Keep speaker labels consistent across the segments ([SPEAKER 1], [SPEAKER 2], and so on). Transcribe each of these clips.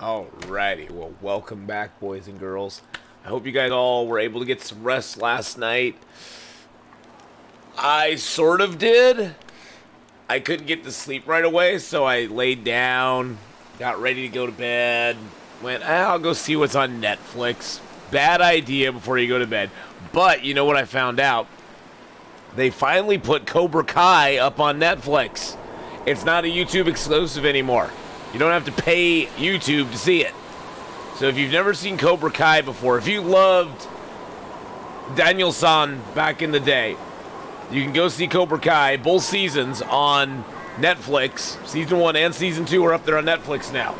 [SPEAKER 1] Alrighty, well, welcome back, boys and girls. I hope you guys all were able to get some rest last night. I sort of did. I couldn't get to sleep right away, so I laid down, got ready to go to bed, went, I'll go see what's on Netflix. Bad idea before you go to bed. But you know what I found out? They finally put Cobra Kai up on Netflix. It's not a YouTube exclusive anymore. You don't have to pay YouTube to see it. So if you've never seen Cobra Kai before, if you loved Daniel-san back in the day, you can go see Cobra Kai, both seasons on Netflix. Season 1 and Season 2 are up there on Netflix now.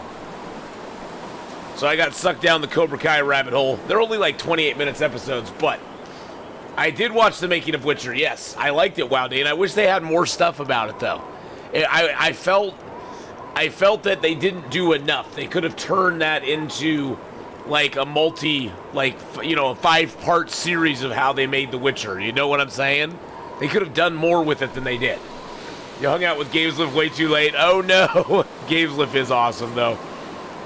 [SPEAKER 1] So I got sucked down the Cobra Kai rabbit hole. They're only like 28 minutes episodes, but I did watch the making of Witcher. Yes, I liked it, Wow Day, and I wish they had more stuff about it, though. I felt that they didn't do enough. They could have turned that into like a a 5-part series of how they made The Witcher. You know what I'm saying? They could have done more with it than they did. You hung out with Gamesliff way too late. Oh no, Gamesliff is awesome though.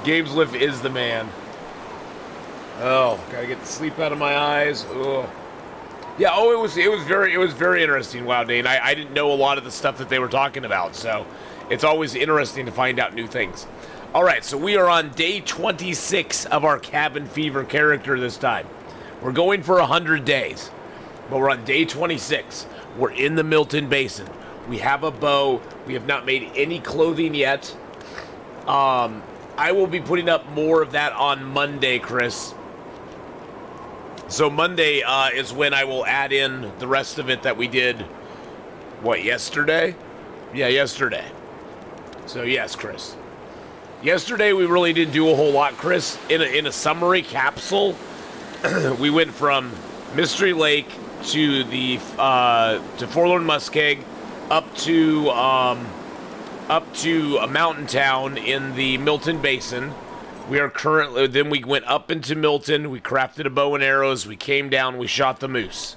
[SPEAKER 1] Gamesliff is the man. Oh, gotta get the sleep out of my eyes. Ugh. Yeah. Oh, it was very interesting. Wow, Dane. I didn't know a lot of the stuff that they were talking about, so it's always interesting to find out new things. All right, so we are on day 26 of our Cabin Fever character this time. We're going for 100 days, but we're on day 26. We're in the Milton Basin. We have a bow. We have not made any clothing yet. I will be putting up more of that on Monday, Chris. So Monday is when I will add in the rest of it that we did, what, yesterday? Yeah, yesterday. So yes, Chris. Yesterday we really didn't do a whole lot, Chris. In a summary capsule, we went from Mystery Lake to the to Forlorn Muskeg, up to a mountain town in the Milton Basin. We are currently, then we went up into Milton. We crafted a bow and arrows. We came down. We shot the moose,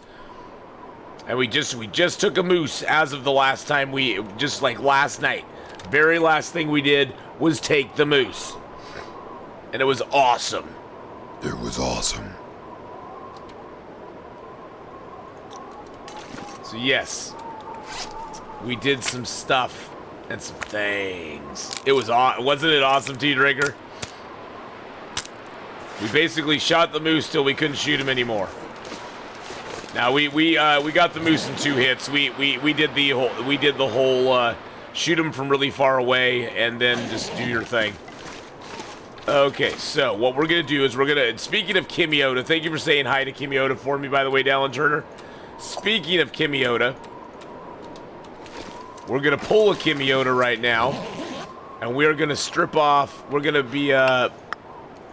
[SPEAKER 1] and we just took a moose as of the last time just like last night. Very last thing we did was take the moose. And it was awesome.
[SPEAKER 2] It was awesome.
[SPEAKER 1] So yes, we did some stuff and some things. It was wasn't it awesome, Tea Drinker? We basically shot the moose till we couldn't shoot him anymore. Now we got the moose in 2 hits. We did the whole shoot him from really far away and then just do your thing. Okay, so what we're gonna do is speaking of Kimiota, thank you for saying hi to Kimiota for me, by the way, Dallin Turner. Speaking of Kimiota, we're gonna pull a Kimiota right now, and we're gonna strip off. We're gonna be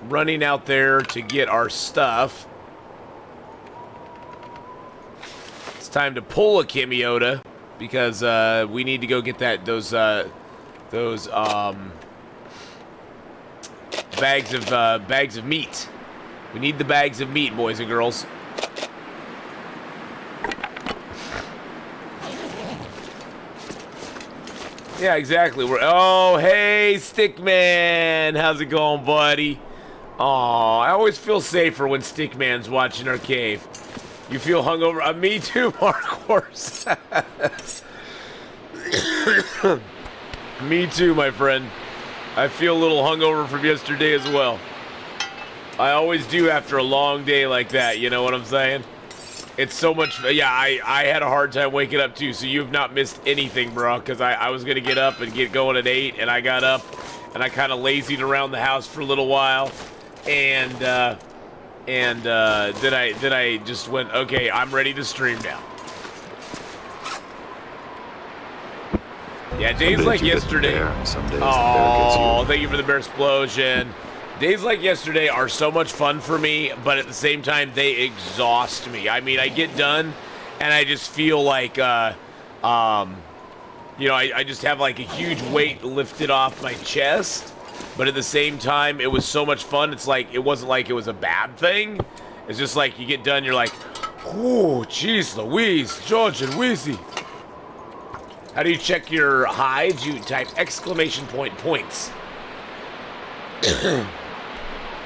[SPEAKER 1] running out there to get our stuff. It's time to pull a Kimiota because we need to go get those bags of meat. We need the bags of meat, boys and girls. Yeah, exactly. Oh, hey, Stickman. How's it going, buddy? Aw, I always feel safer when Stickman's watching our cave. You feel hungover? Me too, Mark Horse. Me too, my friend. I feel a little hungover from yesterday as well. I always do after a long day like that, you know what I'm saying? It's so much, yeah, I had a hard time waking up too, so you've not missed anything, bro, because I was going to get up and get going at 8, and I got up, and I kind of lazied around the house for a little while, and then I just went, okay, I'm ready to stream now. Yeah, days like yesterday. Oh, thank you for the bear explosion. Days like yesterday are so much fun for me, but at the same time, they exhaust me. I mean, I get done, and I just feel like, I just have like a huge weight lifted off my chest. But at the same time, it was so much fun. It's like, it wasn't like it was a bad thing. It's just like you get done, you're like, oh, jeez Louise, George and Wheezy. How do you check your hides? You type ! Points.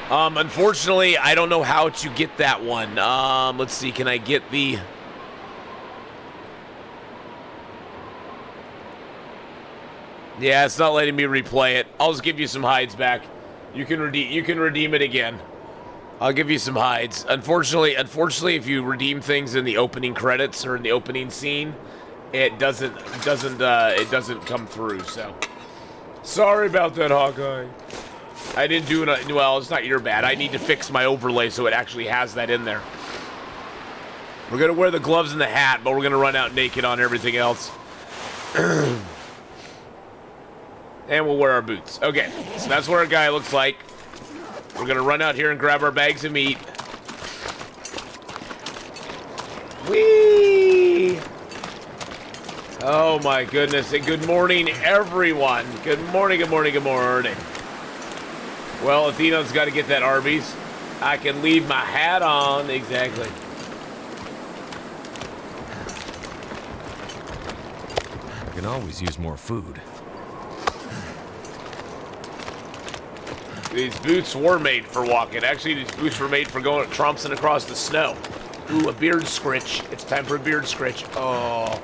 [SPEAKER 1] Unfortunately, I don't know how to get that one. Let's see. Can I get the... Yeah, it's not letting me replay it. I'll just give you some hides back. You can redeem it again. I'll give you some hides. Unfortunately, if you redeem things in the opening credits or in the opening scene, it doesn't come through. So, sorry about that, Hawkeye. I didn't do it. Well, it's not your bad. I need to fix my overlay so it actually has that in there. We're gonna wear the gloves and the hat, but we're gonna run out naked on everything else. And we'll wear our boots. Okay, so that's what our guy looks like. We're gonna run out here and grab our bags of meat. Whee! Oh my goodness, and good morning, everyone. Good morning, good morning, good morning. Well, Atheenon's got to get that Arby's. I can leave my hat on, exactly.
[SPEAKER 3] I can always use more food.
[SPEAKER 1] These boots were made for walking. Actually, these boots were made for going trompsing across the snow. Ooh, a beard scritch. It's time for a beard scritch. Oh.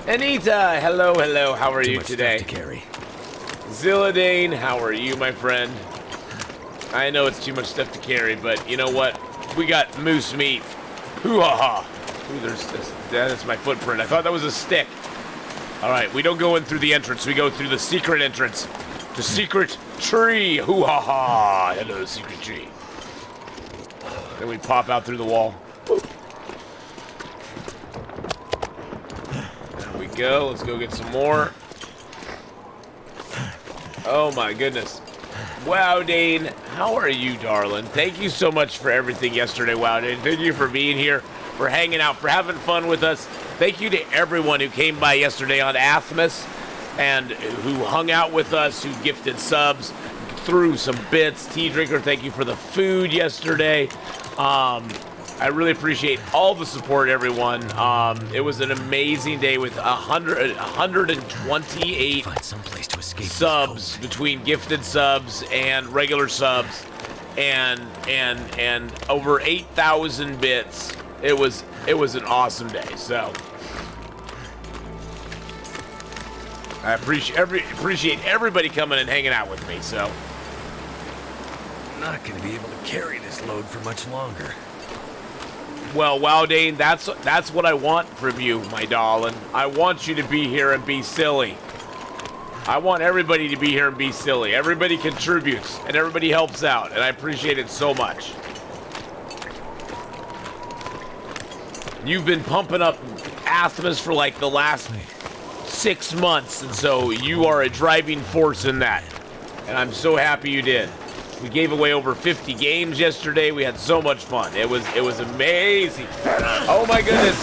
[SPEAKER 1] Anita, hello, hello. How are you today?
[SPEAKER 3] Too much stuff to carry.
[SPEAKER 1] Zilladane, how are you, my friend? I know it's too much stuff to carry, but you know what? We got moose meat. Hoo-ha-ha. Ooh, there's this. That's my footprint. I thought that was a stick. All right, we don't go in through the entrance. We go through the secret entrance. The secret tree. Hoo-ha-ha. Hello, secret tree. Then we pop out through the wall. There we go. Let's go get some more. Oh, my goodness. Wow, Dane. How are you, darling? Thank you so much for everything yesterday, Wow, Dane. Thank you for being here, for hanging out, for having fun with us. Thank you to everyone who came by yesterday on Athmas and who hung out with us, who gifted subs, threw some bits. Tea Drinker, thank you for the food yesterday. I really appreciate all the support, everyone. It was an amazing day with 128
[SPEAKER 3] Find someplace to escape
[SPEAKER 1] subs between gifted subs and regular subs, and over 8,000 bits. It was an awesome day. So I appreciate everybody coming and hanging out with me. So
[SPEAKER 3] I'm not going to be able to carry this load for much longer.
[SPEAKER 1] well, wow, Dane, that's what I want from you, my darling. I want you to be here and be silly. I want everybody to be here and be silly. Everybody contributes and everybody helps out, and I appreciate it so much. You've been pumping up Athmas for like the last 6 months, and so you are a driving force in that. And I'm so happy you did. We gave away over 50 games yesterday. We had so much fun. It was amazing. Oh my goodness.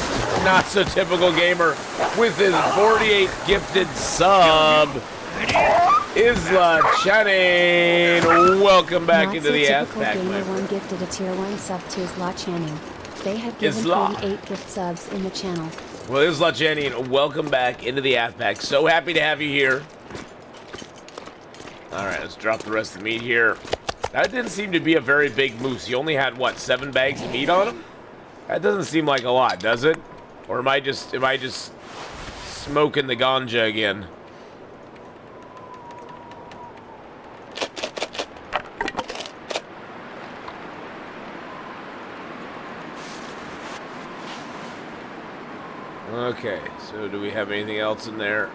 [SPEAKER 1] Not so typical gamer with his 48th gifted sub. Isla Channing. Welcome back into the Ass Pack.
[SPEAKER 4] Gamer 1 gifted a tier 1 sub to Isla Channing. They have given
[SPEAKER 1] Isla.
[SPEAKER 4] 48 gift subs in the channel.
[SPEAKER 1] Well, Isla Channing, welcome back into the Ass Pack. So happy to have you here. All right, let's drop the rest of the meat here. That didn't seem to be a very big moose. He only had, what, 7 bags of meat on him? That doesn't seem like a lot, does it? Or am I just smoking the ganja again? Okay, so do we have anything else in there?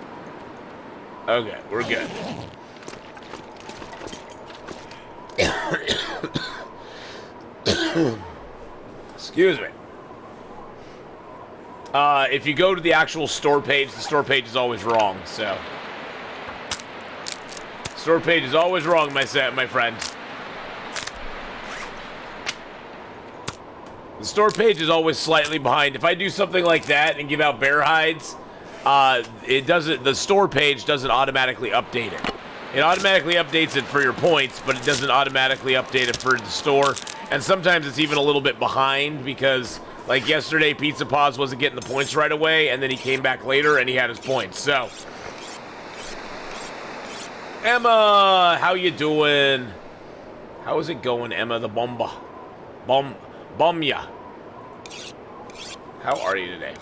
[SPEAKER 1] Okay, we're good. Excuse me. If you go to the actual store page, the store page is always wrong, so. Store page is always wrong, my friend. The store page is always slightly behind. If I do something like that and give out bear hides, the store page doesn't automatically update it. It automatically updates it for your points, but it doesn't automatically update it for the store. And sometimes it's even a little bit behind because, like yesterday, Pizza Paws wasn't getting the points right away, and then he came back later and he had his points. So Emma, how you doing? How is it going, Emma the bomba? Bomya. How are you today?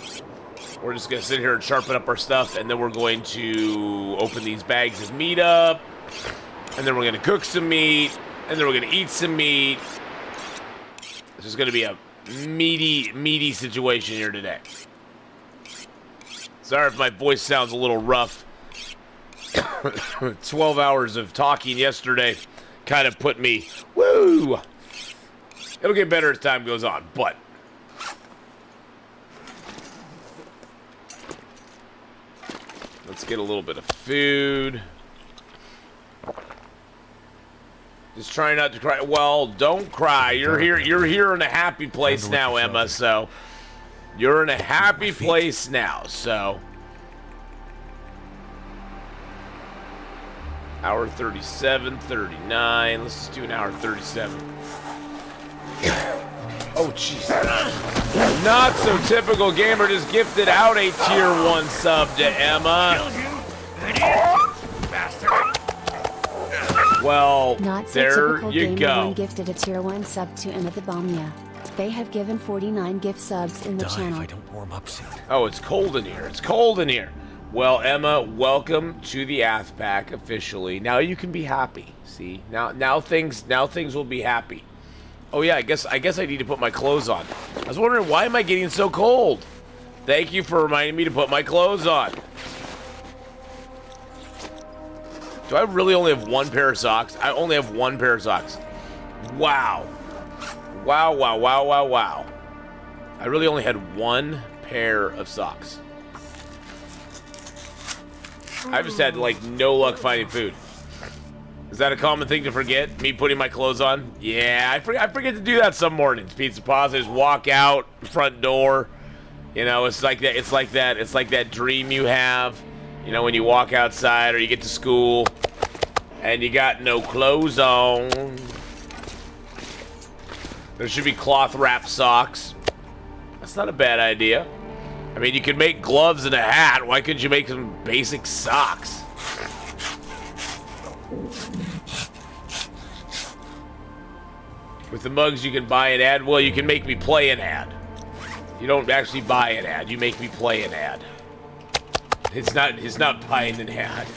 [SPEAKER 1] We're just gonna sit here and sharpen up our stuff, and then we're going to open these bags of meat up, and then we're gonna cook some meat, and then we're gonna eat some meat. This is gonna be a meaty situation here today. Sorry if my voice sounds a little rough. 12 hours of talking yesterday kind of put me, woo! It'll get better as time goes on, but let's get a little bit of food. Just try not to cry. Well, don't cry. You're here in a happy place now, Emma, so you're in a happy place now, so hour 37, 39. Let's just do an hour 37. Oh, jeez. Not so typical gamer just gifted out a tier 1 sub to Emma. Well,
[SPEAKER 4] Not so
[SPEAKER 1] there
[SPEAKER 4] typical
[SPEAKER 1] you
[SPEAKER 4] gamer
[SPEAKER 1] go.
[SPEAKER 4] One gifted a tier 1 sub to Emma the Bomya. They have given 49 gift subs in the
[SPEAKER 3] Die
[SPEAKER 4] channel.
[SPEAKER 3] if I don't warm up soon.
[SPEAKER 1] Oh, it's cold in here. It's cold in here. Well, Emma, welcome to the Ath Pack officially. Now you can be happy. See? Now things will be happy. Oh yeah, I guess I need to put my clothes on. I was wondering, why am I getting so cold? Thank you for reminding me to put my clothes on. Do I really only have one pair of socks? I only have one pair of socks. Wow. Wow. I really only had one pair of socks. I've just had, like, no luck finding food. Is that a common thing to forget? Me putting my clothes on? Yeah, I forget to do that some mornings. Pizza Pasta, just walk out, front door. You know, it's like that. It's like that dream you have. You know, when you walk outside or you get to school and you got no clothes on. There should be cloth wrap socks. That's not a bad idea. I mean, you could make gloves and a hat. Why couldn't you make some basic socks? With the mugs, you can buy an ad. Well, you can make me play an ad. You don't actually buy an ad. You make me play an ad. It's not buying an ad.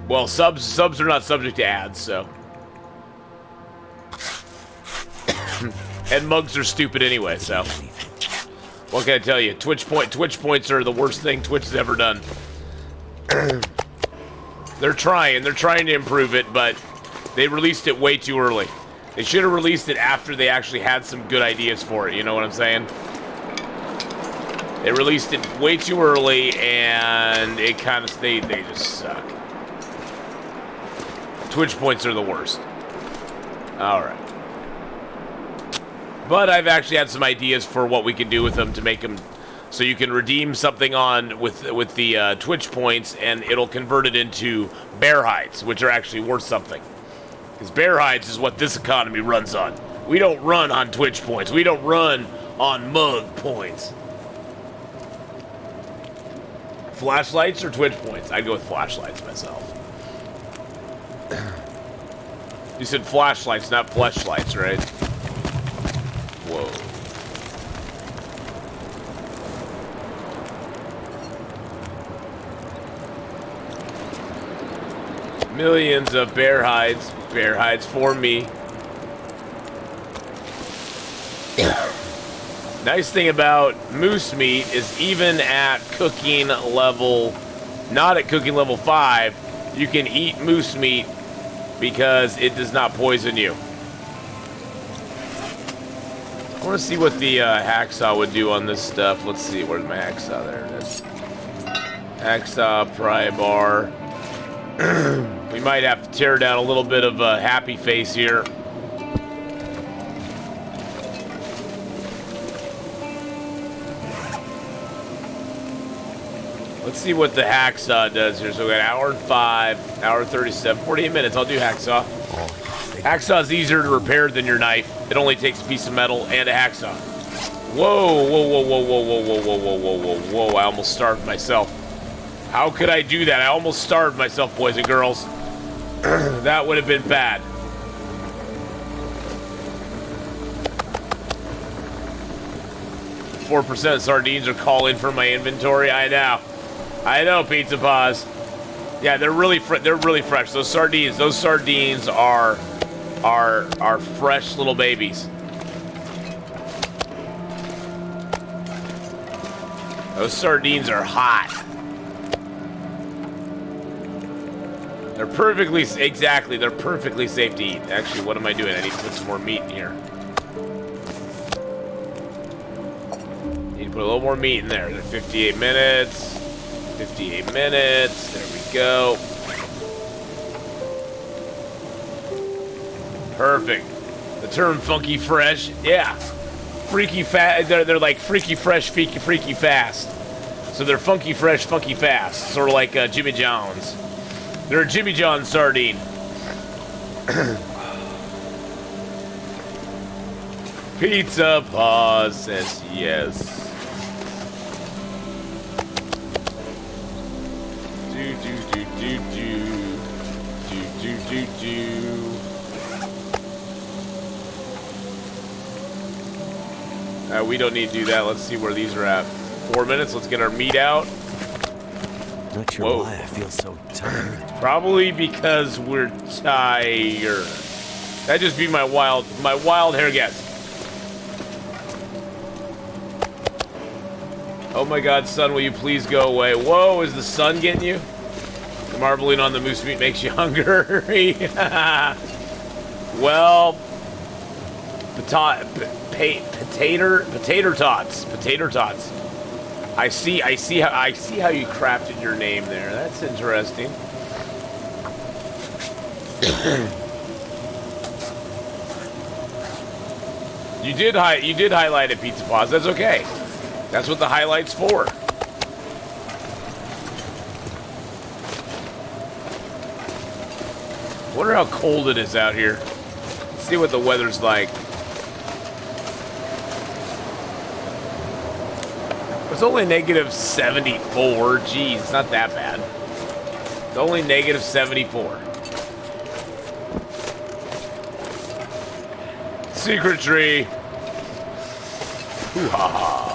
[SPEAKER 1] Well, subs are not subject to ads, so. And mugs are stupid anyway, so. What can I tell you? Twitch points are the worst thing Twitch has ever done. They're trying to improve it, but they released it way too early. They should have released it after they actually had some good ideas for it, you know what I'm saying? They released it way too early, and it kind of they just suck. Twitch points are the worst. Alright. But I've actually had some ideas for what we can do with them to make them so you can redeem something on with the Twitch points, and it'll convert it into bear hides, which are actually worth something. Because bear hides is what this economy runs on. We don't run on Twitch points. We don't run on mug points. Flashlights or Twitch points? I'd go with flashlights myself. You said flashlights, not fleshlights, right? Whoa. Millions of bear hides for me. Nice thing about moose meat is even at cooking level, not at cooking level 5, you can eat moose meat because it does not poison you. I want to see what the hacksaw would do on this stuff. Let's see, where's my hacksaw? There it is. Hacksaw, pry bar. We might have to tear down a little bit of a happy face here. Let's see what the hacksaw does here. So we got hour and 5, hour 37, 48 minutes. I'll do hacksaw. Hacksaw's easier to repair than your knife. It only takes a piece of metal and a hacksaw. Whoa, whoa, whoa, whoa, whoa, whoa, whoa, whoa, whoa, whoa, whoa, whoa. I almost starved myself. How could I do that? I almost starved myself, boys and girls. That would have been bad. .4% sardines are calling for my inventory. I know, Pizza Paws. Yeah, they're really fresh. Those sardines are fresh little babies. Those sardines are hot. They're perfectly safe to eat. Actually, what am I doing? I need to put some more meat in here. Need to put a little more meat in there. They're 58 minutes. 58 minutes. There we go. Perfect. The term funky fresh. Yeah. Freaky fast. They're like freaky fresh, freaky fast. So they're funky fresh, funky fast. Sort of like Jimmy John's. They're a Jimmy John's sardine. Pizza Paws says yes. We don't need to do that. Let's see where these are at. 4 minutes. Let's get our meat out.
[SPEAKER 3] Not sure why I feel so tired.
[SPEAKER 1] Probably because we're tired. That'd just be my wild hair guess. Oh my God, sun, will you please go away? Whoa, is the sun getting you? Marbling on the moose meat makes you hungry. Well, potato tots. I see how you crafted your name there. That's interesting. You did highlight it, Pizza Paws. That's okay. That's what the highlight's for. Wonder how cold it is out here. Let's see what the weather's like. It's only -74. Geez, it's not that bad. It's only -74. Secret tree. Hoo-ha-ha.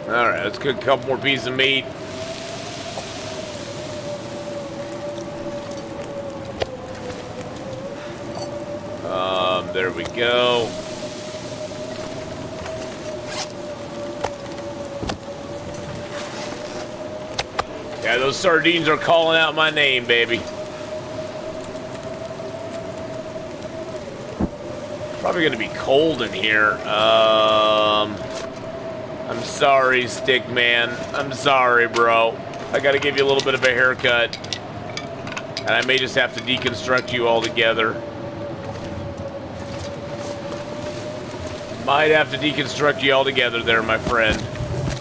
[SPEAKER 1] Alright, let's cook a couple more pieces of meat. There we go. Yeah, those sardines are calling out my name, baby. Probably gonna be cold in here. I'm sorry, Stick Man. I'm sorry, bro. I gotta give you a little bit of a haircut. And I may just have to deconstruct you altogether. Might have to deconstruct you altogether there, my friend.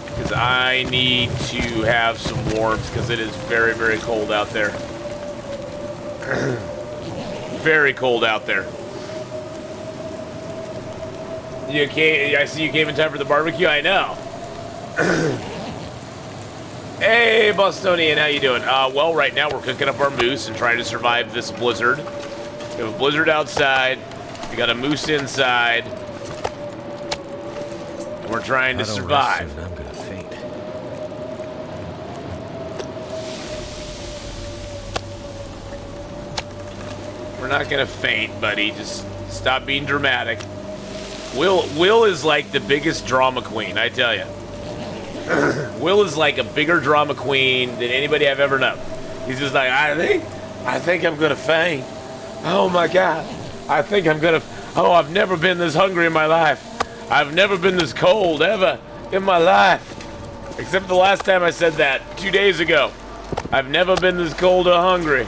[SPEAKER 1] Because I need to have some warmth, because it is very, very cold out there. Very cold out there. I see you came in time for the barbecue. I know. Hey, Bostonian, how you doing? Well, right now we're cooking up our moose and trying to survive this blizzard. We have a blizzard outside. We got a moose inside. And we're trying to survive.
[SPEAKER 3] I'm gonna faint.
[SPEAKER 1] We're not gonna faint, buddy. Just stop being dramatic. Will is like the biggest drama queen, I tell you. Will is like a bigger drama queen than anybody I've ever known. He's just like, I think I'm gonna faint. Oh my God, I think I'm gonna. Oh, I've never been this hungry in my life. I've never been this cold ever in my life, except the last time I said that 2 days ago. I've never been this cold or hungry.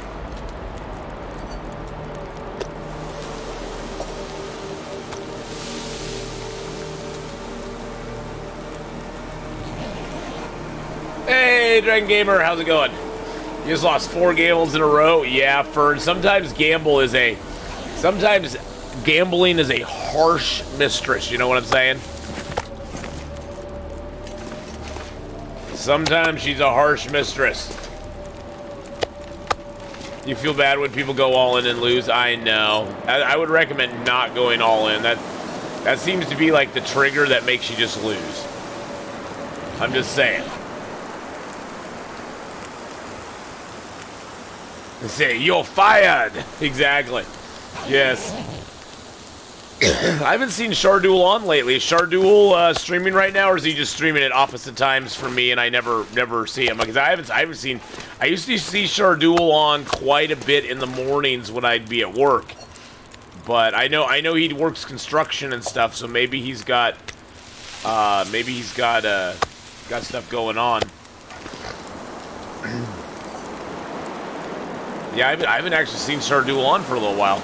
[SPEAKER 1] Hey, Dragon Gamer, how's it going? You just lost 4 gambles in a row? Yeah, Fern. Sometimes gambling is a harsh mistress. You know what I'm saying? Sometimes she's a harsh mistress. You feel bad when people go all in and lose? I know. I would recommend not going all in. That seems to be like the trigger that makes you just lose. I'm just saying. They say, you're fired! Exactly. Yes. I haven't seen Sharduel on lately. Is Sharduel streaming right now, or is he just streaming at opposite times from me, and I never see him? Because I haven't seen. I used to see Sharduel on quite a bit in the mornings when I'd be at work, but I know he works construction and stuff, so maybe he's got got stuff going on. Yeah, I haven't actually seen Sharduel on for a little while.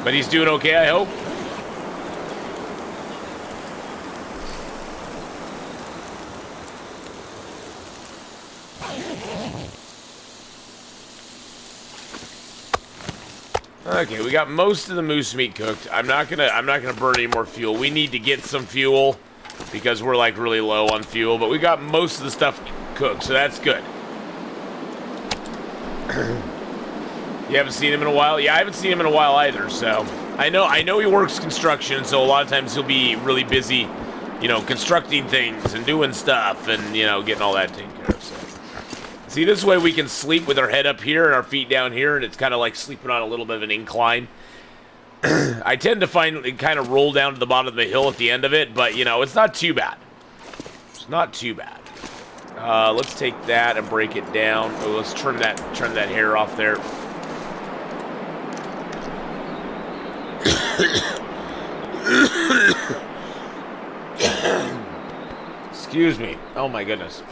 [SPEAKER 1] But he's doing okay, I hope. Okay, we got most of the moose meat cooked. I'm not gonna burn any more fuel. We need to get some fuel because we're like really low on fuel, but we got most of the stuff cooked, so that's good. You haven't seen him in a while? Yeah, I haven't seen him in a while either, so I know he works construction, so a lot of times he'll be really busy, you know, constructing things and doing stuff and, you know, getting all that taken care of. So. See, this way we can sleep with our head up here and our feet down here, and it's kind of like sleeping on a little bit of an incline. I tend to find it kind of roll down to the bottom of the hill at the end of it, but, you know, it's not too bad. It's not too bad. Let's take that and break it down. Oh, let's trim that hair off there. Excuse me. Oh my goodness.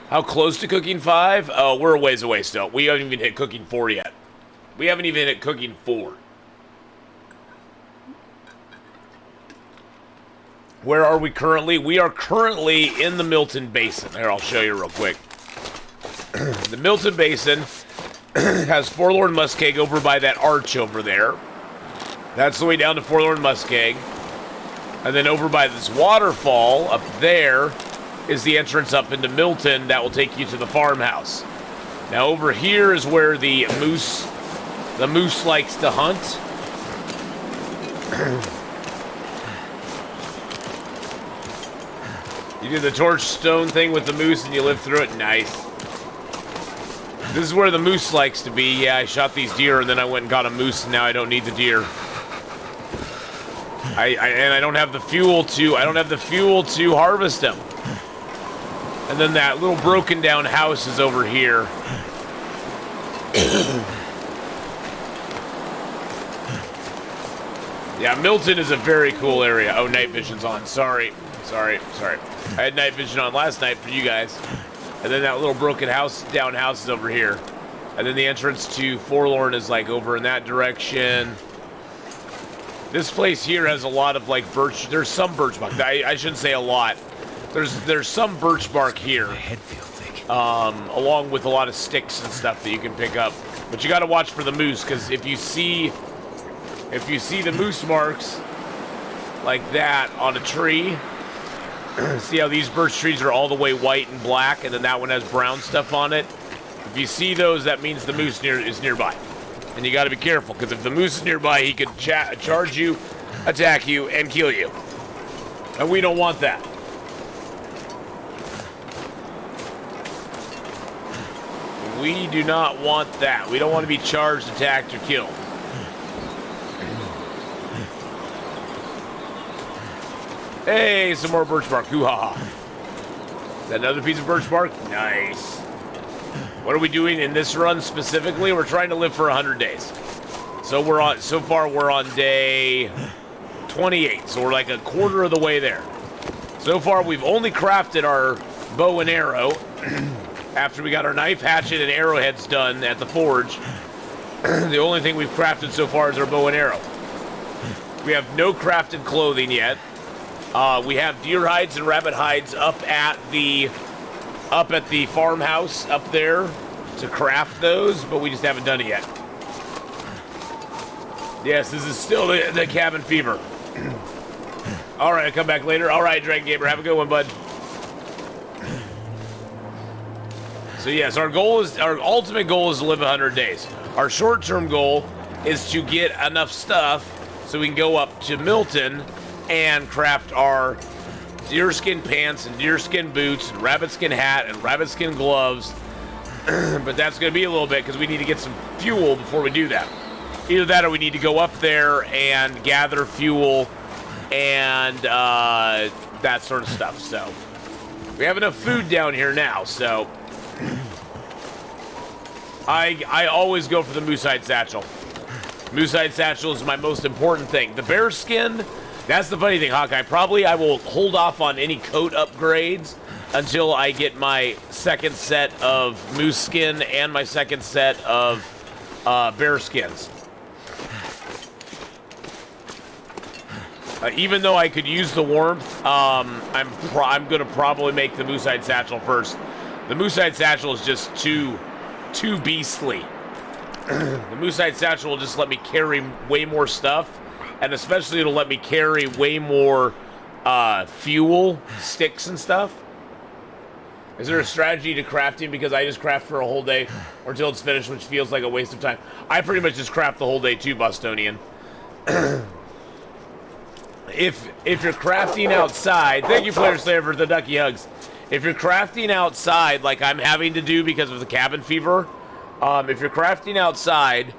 [SPEAKER 1] How close to cooking 5? Oh, we're a ways away still. We haven't even hit cooking 4 yet. We haven't even hit cooking 4. Where are we currently? We are currently in the Milton Basin. Here, I'll show you real quick. The Milton Basin has Forlorn Muskeg over by that arch over there. That's the way down to Forlorn Muskeg. And then over by this waterfall up there is the entrance up into Milton that will take you to the farmhouse. Now over here is where the moose likes to hunt. You did the torch stone thing with the moose and you lived through it? Nice. This is where the moose likes to be. Yeah, I shot these deer and then I went and got a moose and now I don't need the deer. I don't have the fuel to harvest them. And then that little broken down house is over here. Yeah, Milton is a very cool area. Oh, night vision's on. Sorry. I had night vision on last night for you guys. And then that little broken down house is over here. And then the entrance to Forlorn is like over in that direction. This place here has a lot of like birch. There's some birch bark. I shouldn't say a lot. There's some birch bark here.
[SPEAKER 3] My head feels thick.
[SPEAKER 1] Along with a lot of sticks and stuff that you can pick up. But you got to watch for the moose, because if you see the moose marks like that on a tree, see how these birch trees are all the way white and black, and then that one has brown stuff on it. If you see those, that means the moose is nearby. And you got to be careful, because if the moose is nearby, he could charge you, attack you, and kill you. And we don't want that. We do not want that. We don't want to be charged, attacked, or killed. Hey, some more birch bark. Hoo-ha-ha. Is that another piece of birch bark? Nice. What are we doing in this run specifically? We're trying to live for 100 days. So far we're on day 28. So we're like a quarter of the way there. So far we've only crafted our bow and arrow. After we got our knife, hatchet, and arrowheads done at the forge, the only thing we've crafted so far is our bow and arrow. We have no crafted clothing yet. We have deer hides and rabbit hides up at the farmhouse up there. to craft those, but we just haven't done it yet. Yes, this is still the cabin fever. All right, I'll come back later. All right, Dragon Gamer, have a good one, bud. So yes, our ultimate goal is to live 100 days. Our short-term goal is to get enough stuff so we can go up to Milton and craft our deerskin pants and deerskin boots and rabbitskin hat and rabbitskin gloves. But that's going to be a little bit because we need to get some fuel before we do that. Either that or we need to go up there and gather fuel and that sort of stuff. So we have enough food down here now, so I always go for the moosehide satchel. Moosehide satchel is my most important thing. The bear skin, that's the funny thing, Hawkeye. Probably I will hold off on any coat upgrades until I get my second set of moose skin and my second set of bear skins. Even though I could use the warmth, I'm going to probably make the moosehide satchel first. The moosehide satchel is just too beastly. The moosehide satchel will just let me carry way more stuff, and especially it'll let me carry way more fuel, sticks and stuff. Is there a strategy to crafting? Because I just craft for a whole day or until it's finished, which feels like a waste of time. I pretty much just craft the whole day too, Bostonian. If you're crafting outside, thank you, Player Slayer, for the ducky hugs. If you're crafting outside, like I'm having to do because of the cabin fever, if you're crafting outside,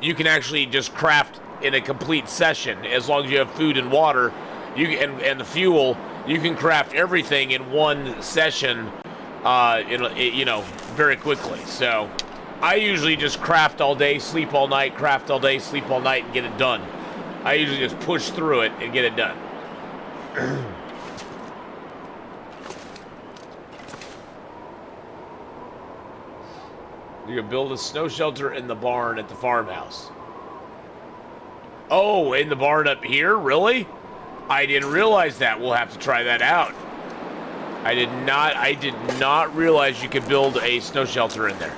[SPEAKER 1] you can actually just craft in a complete session as long as you have food and water, and the fuel. You can craft everything in one session, very quickly. So I usually just craft all day, sleep all night, craft all day, sleep all night, and get it done. I usually just push through it and get it done. You can build a snow shelter in the barn at the farmhouse. Oh, in the barn up here? Really? I didn't realize that. We'll have to try that out. I did not realize you could build a snow shelter in there.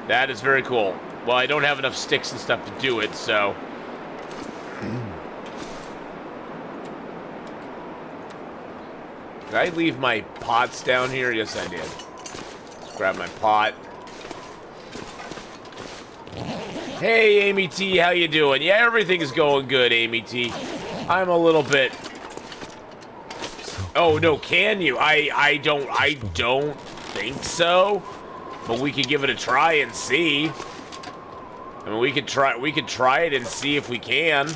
[SPEAKER 1] That is very cool. Well, I don't have enough sticks and stuff to do it, so... Did I leave my pots down here? Yes, I did. Let's grab my pot. Hey, Amy T, how you doing? Yeah, everything is going good, Amy T. I'm a little bit... Oh, no, can you? I don't think so. But we could give it a try and see. I mean, we could try it and see if we can.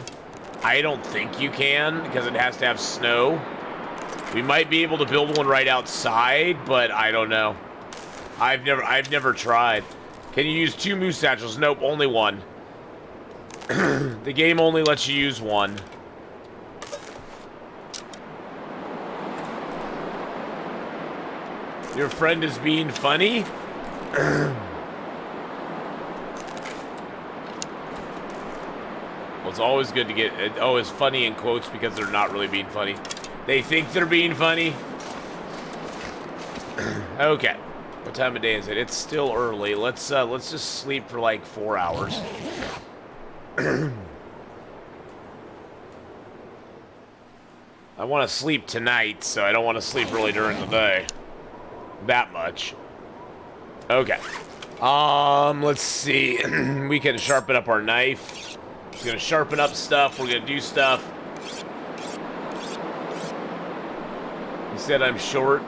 [SPEAKER 1] I don't think you can, because it has to have snow. We might be able to build one right outside, but I don't know. I've never tried. Can you use 2 moose satchels? Nope, only 1. The game only lets you use 1. Your friend is being funny? Well, it's always good to get... It's funny in quotes because they're not really being funny. They think they're being funny. Okay. What time of day is it? It's still early. Let's just sleep for like 4 hours. I want to sleep tonight, so I don't want to sleep really during the day. That much. Okay. Let's see. We can sharpen up our knife. We're gonna sharpen up stuff. We're gonna do stuff. You said I'm short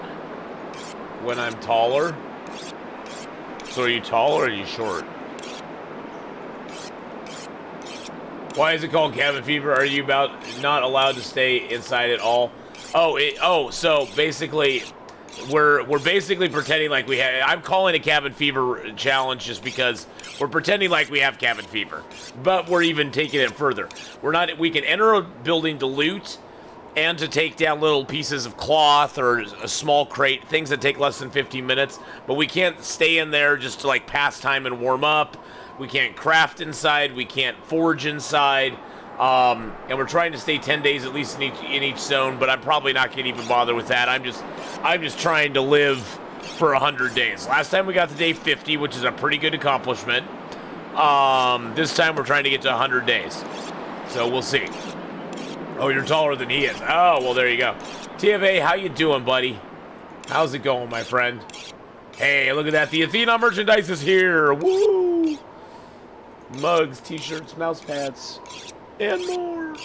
[SPEAKER 1] when I'm taller. So are you tall or are you short? Why is it called cabin fever? Are you not allowed to stay inside at all? So basically, we're basically pretending like we have. I'm calling it cabin fever challenge just because we're pretending like we have cabin fever, but we're even taking it further. We can enter a building to loot and to take down little pieces of cloth or a small crate, things that take less than 15 minutes, but we can't stay in there just to like pass time and warm up. We can't craft inside. We can't forge inside. And we're trying to stay 10 days at least in each zone, but I'm probably not going to even bother with that. I'm just trying to live for 100 days. Last time we got to day 50, which is a pretty good accomplishment. This time we're trying to get to 100 days. So we'll see. Oh, you're taller than he is. Oh, well, there you go. TFA, how you doing, buddy? How's it going, my friend? Hey, look at that. The Atheenon merchandise is here. Woo! Mugs, t-shirts, mouse pads, and more.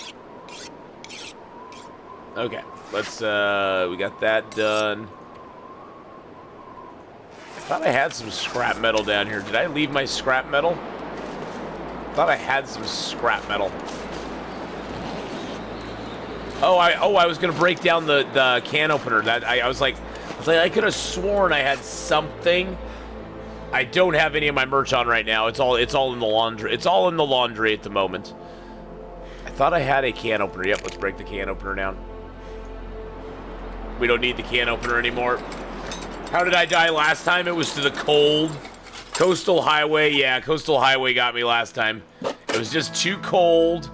[SPEAKER 1] Okay, let's, we got that done. I thought I had some scrap metal down here. Did I leave my scrap metal? I thought I had some scrap metal. Oh, I was gonna break down the can opener. That I was like, I could have sworn I had something. I don't have any of my merch on right now. It's all in the laundry. It's all in the laundry at the moment. I thought I had a can opener. Yep, let's break the can opener down. We don't need the can opener anymore. How did I die last time? It was to the cold. Coastal Highway. Yeah, Coastal Highway got me last time. It was just too cold,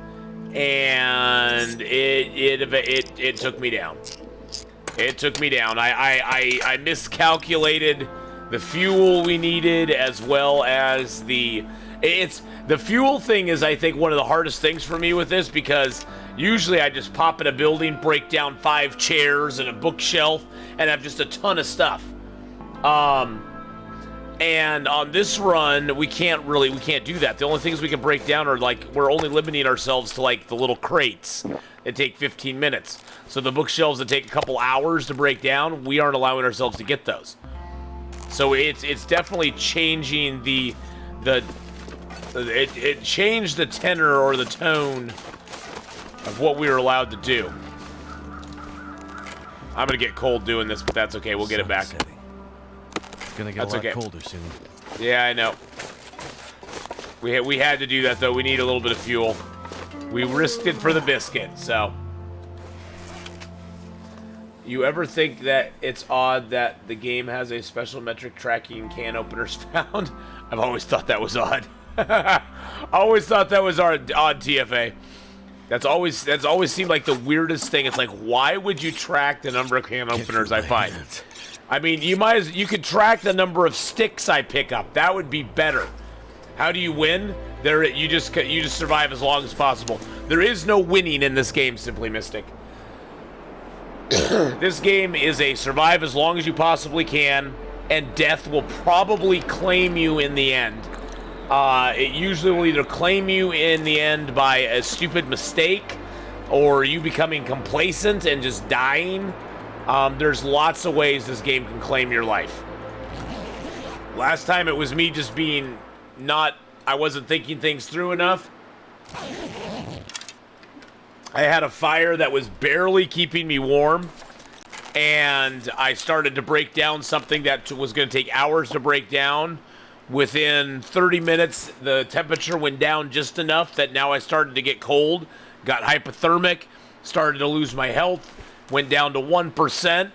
[SPEAKER 1] and it took me down. It took me down. I miscalculated the fuel we needed, as well as the fuel thing is, I think, one of the hardest things for me with this, because usually I just pop in a building, break down 5 chairs and a bookshelf, and have just a ton of stuff. And on this run, we can't do that. The only things we can break down are, like, we're only limiting ourselves to, like, the little crates that take 15 minutes. So the bookshelves that take a couple hours to break down, we aren't allowing ourselves to get those. So it's definitely changing it changed the tenor or the tone of what we were allowed to do. I'm gonna get cold doing this, but that's okay. We'll get it back.
[SPEAKER 3] It's gonna get a lot colder soon.
[SPEAKER 1] Yeah, I know. We had to do that though. We need a little bit of fuel. We risked it for the biscuit, so. You ever think that it's odd that the game has a special metric tracking can openers found? I've always thought that was odd. I always thought that was odd, TFA. That's always seemed like the weirdest thing. It's like, why would you track the number of can openers I find? I mean, you could track the number of sticks I pick up. That would be better. How do you win? You just survive as long as possible. There is no winning in this game, Simply Mystic. This game is a survive as long as you possibly can, and death will probably claim you in the end. It usually will either claim you in the end by a stupid mistake, or you becoming complacent and just dying. There's lots of ways this game can claim your life. Last time it was me just being I wasn't thinking things through enough. I had a fire that was barely keeping me warm, and I started to break down something that was going to take hours to break down. Within 30 minutes, the temperature went down just enough that now I started to get cold, got hypothermic, started to lose my health, went down to 1%,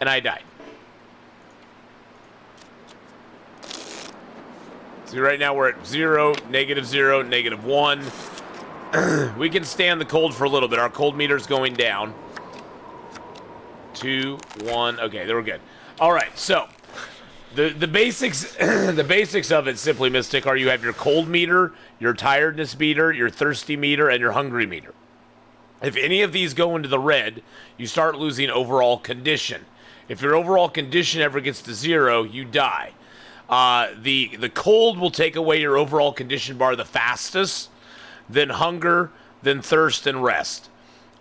[SPEAKER 1] and I died. See, right now we're at 0, -0, -1. We can stand the cold for a little bit. Our cold meter's going down. 2, 1. Okay, there we're good. All right, so the basics the basics of it, Simply Mystic, are you have your cold meter, your tiredness meter, your thirsty meter, and your hungry meter. If any of these go into the red, you start losing overall condition. If your overall condition ever gets to 0, you die. The cold will take away your overall condition bar the fastest, then hunger, then thirst, and rest.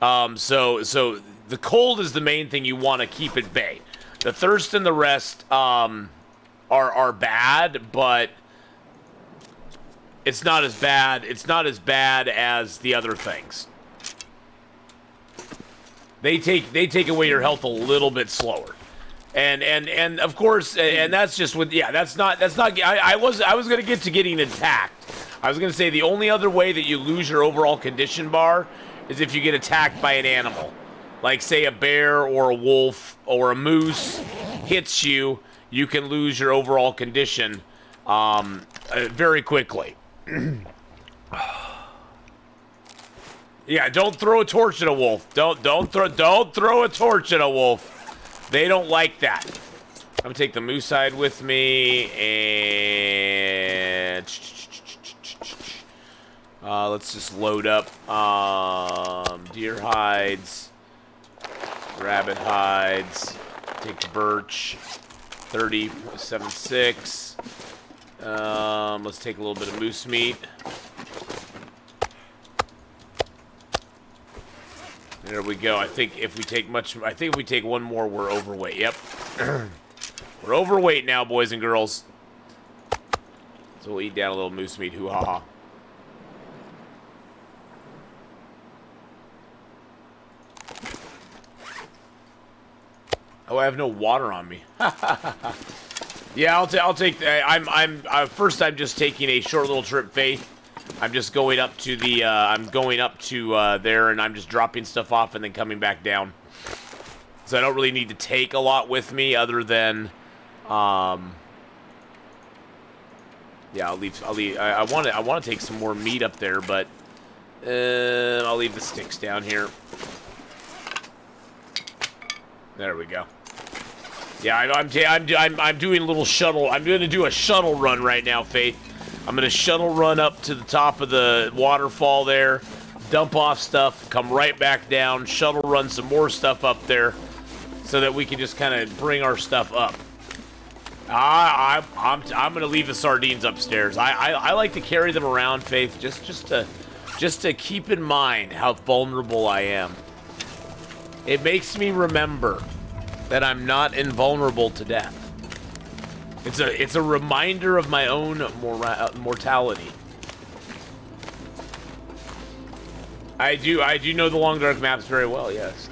[SPEAKER 1] So the cold is the main thing you want to keep at bay. The thirst and the rest are bad, but it's not as bad. It's not as bad as the other things. They take away your health a little bit slower. And of course, and that's just with, yeah, that's not, I was going to get to getting attacked. I was going to say the only other way that you lose your overall condition bar is if you get attacked by an animal. Like, say, a bear or a wolf or a moose hits you, you can lose your overall condition very quickly. Yeah, don't throw a torch at a wolf. Don't throw a torch at a wolf. They don't like that. I'm gonna take the moose hide with me, and let's just load up deer hides, rabbit hides, take the birch, 30.76. Let's take a little bit of moose meat. There we go. I think if we take one more, we're overweight. Yep. We're overweight now, boys and girls. So we'll eat down a little moose meat. Hoo-ha-ha. Oh, I have no water on me. Yeah, I'll take. First, I'm just taking a short little trip, Faith. I'm just going up to the. I'm going up to there, and I'm just dropping stuff off and then coming back down. So I don't really need to take a lot with me, other than. Yeah, I'll leave. I want to take some more meat up there, but I'll leave the sticks down here. There we go. Yeah, I'm doing a little shuttle. I'm going to do a shuttle run right now, Faith. I'm going to shuttle run up to the top of the waterfall there, dump off stuff, come right back down, shuttle run some more stuff up there, so that we can just kind of bring our stuff up. I'm going to leave the sardines upstairs. I like to carry them around, Faith, just to keep in mind how vulnerable I am. It makes me remember that I'm not invulnerable to death. It's a reminder of my own mortality. I do know the Long Dark maps very well, yes.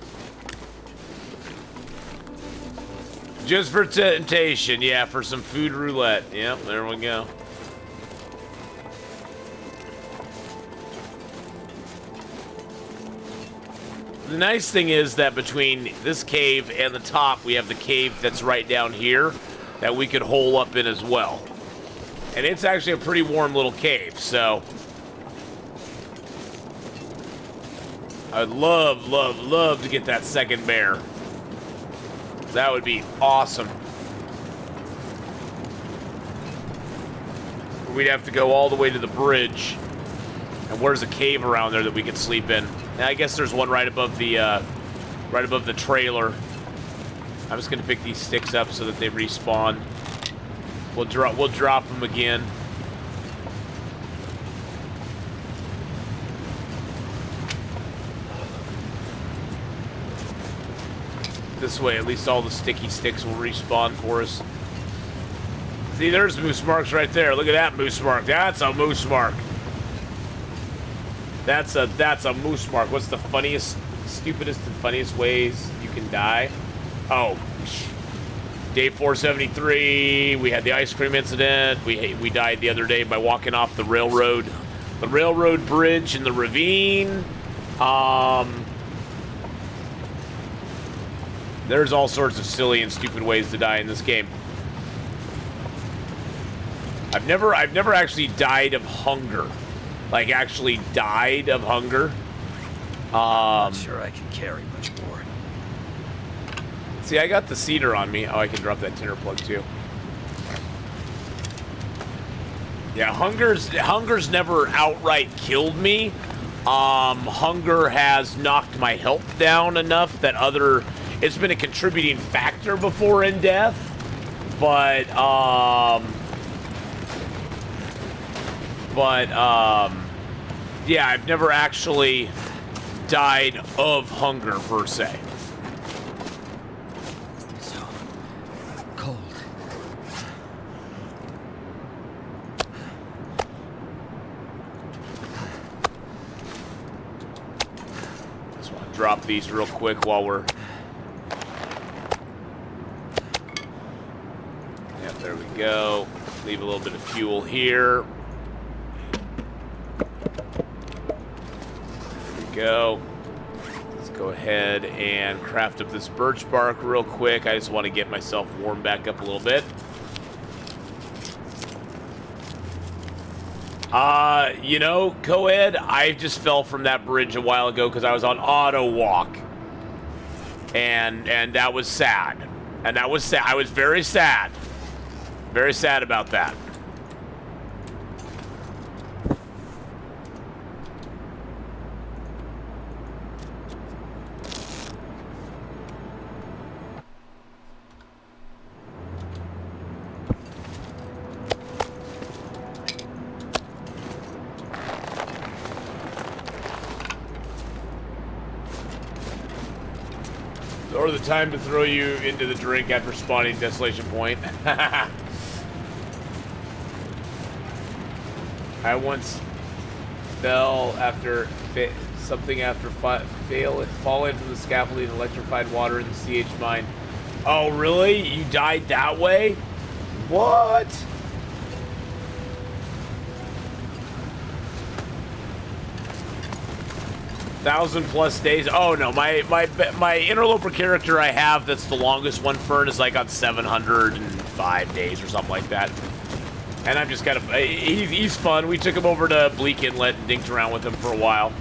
[SPEAKER 1] Just for temptation, yeah, for some food roulette. Yep, there we go. The nice thing is that between this cave and the top, we have the cave that's right down here that we could hole up in as well. And it's actually a pretty warm little cave, so I'd love, love, love to get that second bear. That would be awesome. We'd have to go all the way to the bridge. And where's a cave around there that we could sleep in? And I guess there's one right above the trailer. I'm just gonna pick these sticks up so that they respawn. We'll drop them again. This way, at least all the sticky sticks will respawn for us. See, there's moose marks right there. Look at that moose mark. That's a moose mark. That's a moose mark. What's the funniest, stupidest, and funniest ways you can die? Oh, day 473. We had the ice cream incident. We died the other day by walking off the railroad bridge in the ravine. There's all sorts of silly and stupid ways to die in this game. I've never actually died of hunger. Like, actually died of hunger.
[SPEAKER 3] I'm not sure I can carry much more.
[SPEAKER 1] See, I got the cedar on me. Oh, I can drop that tinder plug too. Yeah, hunger's never outright killed me. Hunger has knocked my health down enough that it's been a contributing factor before in death. But yeah, I've never actually died of hunger per se.
[SPEAKER 3] So cold.
[SPEAKER 1] Just want to drop these real quick while we're. Yep, there we go. Leave a little bit of fuel here. Go. Let's go ahead and craft up this birch bark real quick. I just want to get myself warmed back up a little bit. You know, Coed, I just fell from that bridge a while ago because I was on auto walk. And that was sad. And that was sad. I was very sad. Very sad about that. Or the time to throw you into the drink after spawning Desolation Point. I once fell after falling from the scaffolding in electrified water in the CH mine. Oh, really? You died that way? What? +1,000 days. Oh no, my interloper character I have that's the longest one Fern is like on 705 days or something like that. And I'm just kind of he's fun. We took him over to Bleak Inlet and dinked around with him for a while.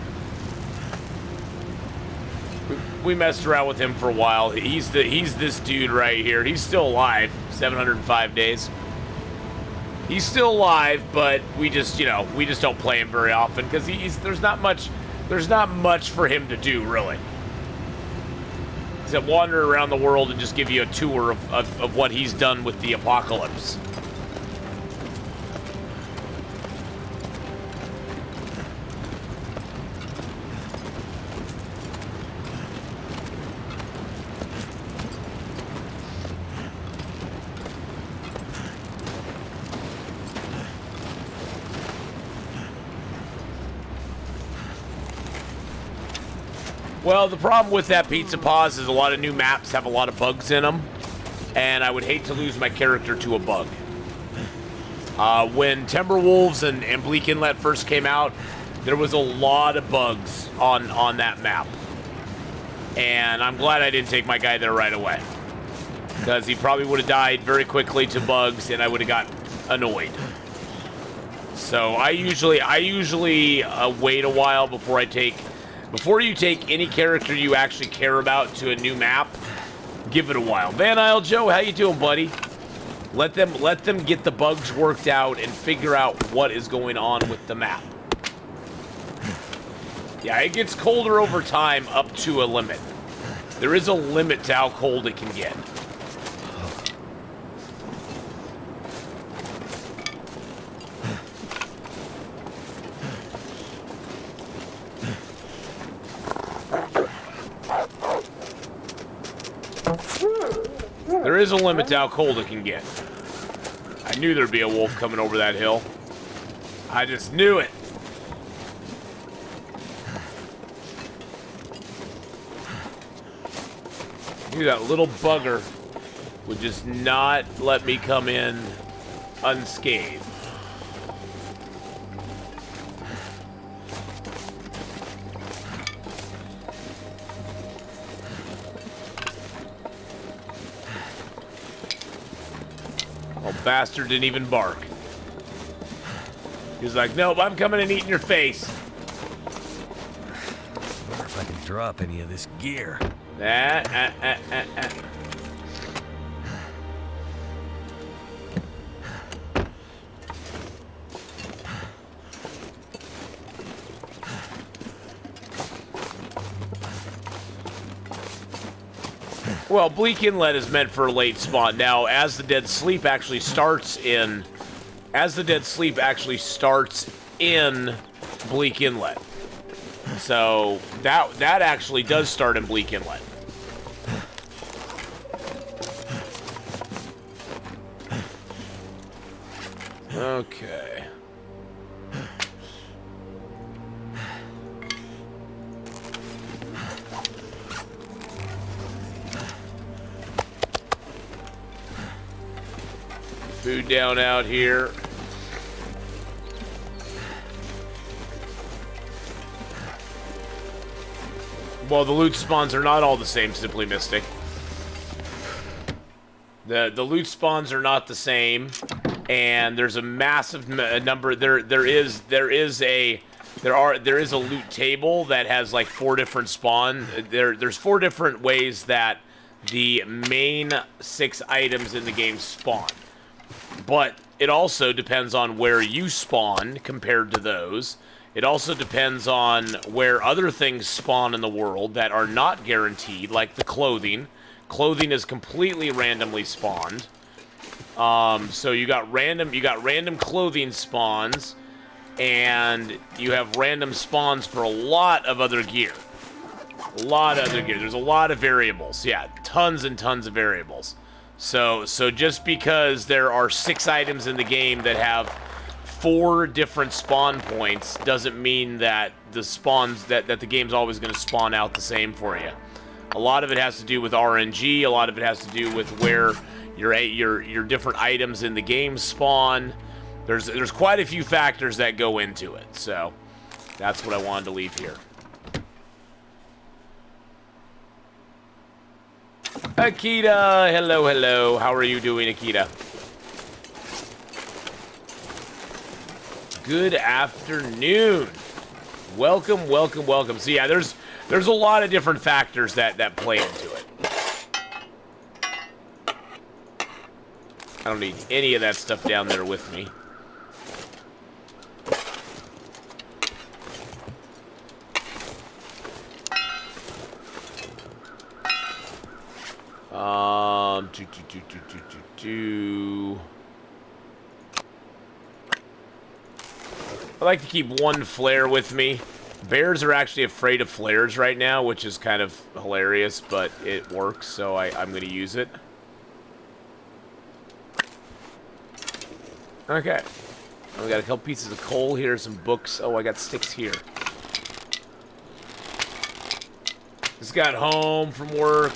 [SPEAKER 1] We messed around with him for a while. He's this dude right here. He's still alive. 705 days. He's still alive, but we just don't play him very often because there's not much for him to do, really. Except wander around the world and just give you a tour of what he's done with the apocalypse. Well, the problem with that Pizza Pause is a lot of new maps have a lot of bugs in them, and I would hate to lose my character to a bug. When Timberwolves and Bleak Inlet first came out, there was a lot of bugs on that map. And I'm glad I didn't take my guy there right away, because he probably would have died very quickly to bugs, and I would have got annoyed. So I usually wait a while before I take... Before you take any character you actually care about to a new map, give it a while. Van Isle Joe, how you doing, buddy? Let them get the bugs worked out and figure out what is going on with the map. Yeah, it gets colder over time up to a limit. There is a limit to how cold it can get. There is a limit to how cold it can get. I knew there'd be a wolf coming over that hill. I just knew it. Knew that little bugger would just not let me come in unscathed. Bastard didn't even bark. He's like, nope, I'm coming and eating your face.
[SPEAKER 3] I wonder if I can drop any of this gear.
[SPEAKER 1] Well, Bleak Inlet is meant for a late spawn. Now, As the Dead Sleep actually starts in Bleak Inlet. So that actually does start in Bleak Inlet. Okay. Food down out here. Well, the loot spawns are not all the same, Simply Mystic. The loot spawns are not the same, and there's a massive number. There is a loot table that has like 4 different spawn. There's 4 different ways that the main 6 items in the game spawn. But it also depends on where you spawn compared to those. It also depends on where other things spawn in the world that are not guaranteed, like the clothing. Clothing is completely randomly spawned. So you got random clothing spawns, and you have random spawns for a lot of other gear. A lot of other gear. There's a lot of variables. Yeah, tons and tons of variables. So just because there are 6 items in the game that have 4 different spawn points doesn't mean that the spawns that the game's always going to spawn out the same for you. A lot of it has to do with RNG. A lot of it has to do with where your different items in the game spawn. There's quite a few factors that go into it. So that's what I wanted to leave here. Akita, hello, hello. How are you doing, Akita? Good afternoon. Welcome, welcome, welcome. So yeah, there's a lot of different factors that play into it. I don't need any of that stuff down there with me. I like to keep one flare with me. Bears are actually afraid of flares right now, which is kind of hilarious, but it works, so I'm going to use it. Okay. We got a couple pieces of coal here, some books. Oh, I got sticks here. Just got home from work.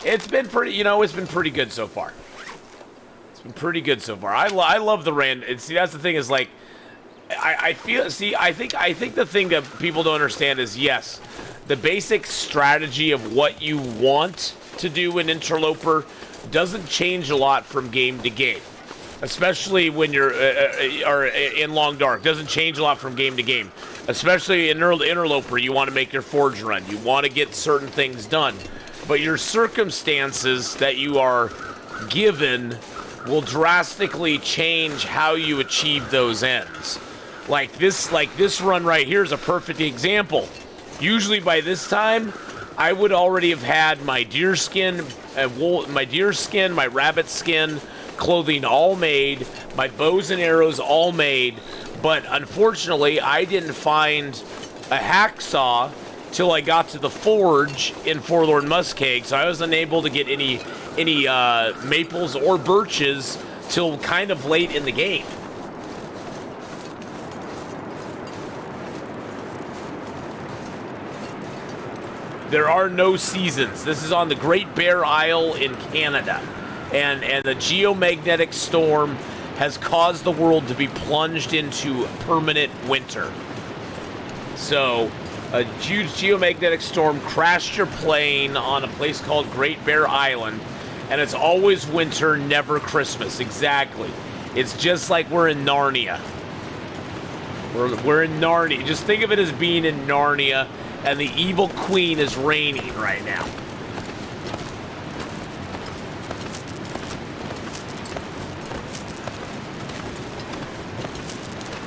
[SPEAKER 1] It's been pretty, it's been pretty good so far. It's been pretty good so far. I love the random. See, that's the thing is like, I think the thing that people don't understand is, yes, the basic strategy of what you want to do in Interloper doesn't change a lot from game to game. Especially when you're in Long Dark. Doesn't change a lot from game to game. Especially in Interloper, you want to make your forge run. You want to get certain things done. But your circumstances that you are given will drastically change how you achieve those ends. Like this run right here is a perfect example. Usually by this time, I would already have had my deer skin, my rabbit skin, clothing all made, my bows and arrows all made, but unfortunately I didn't find a hacksaw till I got to the forge in Forlorn Muskeg, so I was unable to get any maples or birches till kind of late in the game. There are no seasons. This is on the Great Bear Isle in Canada. And the geomagnetic storm has caused the world to be plunged into permanent winter. So, a huge geomagnetic storm crashed your plane on a place called Great Bear Island, and it's always winter, never Christmas. Exactly. It's just like we're in Narnia. We're in Narnia. Just think of it as being in Narnia, and the evil queen is reigning right now.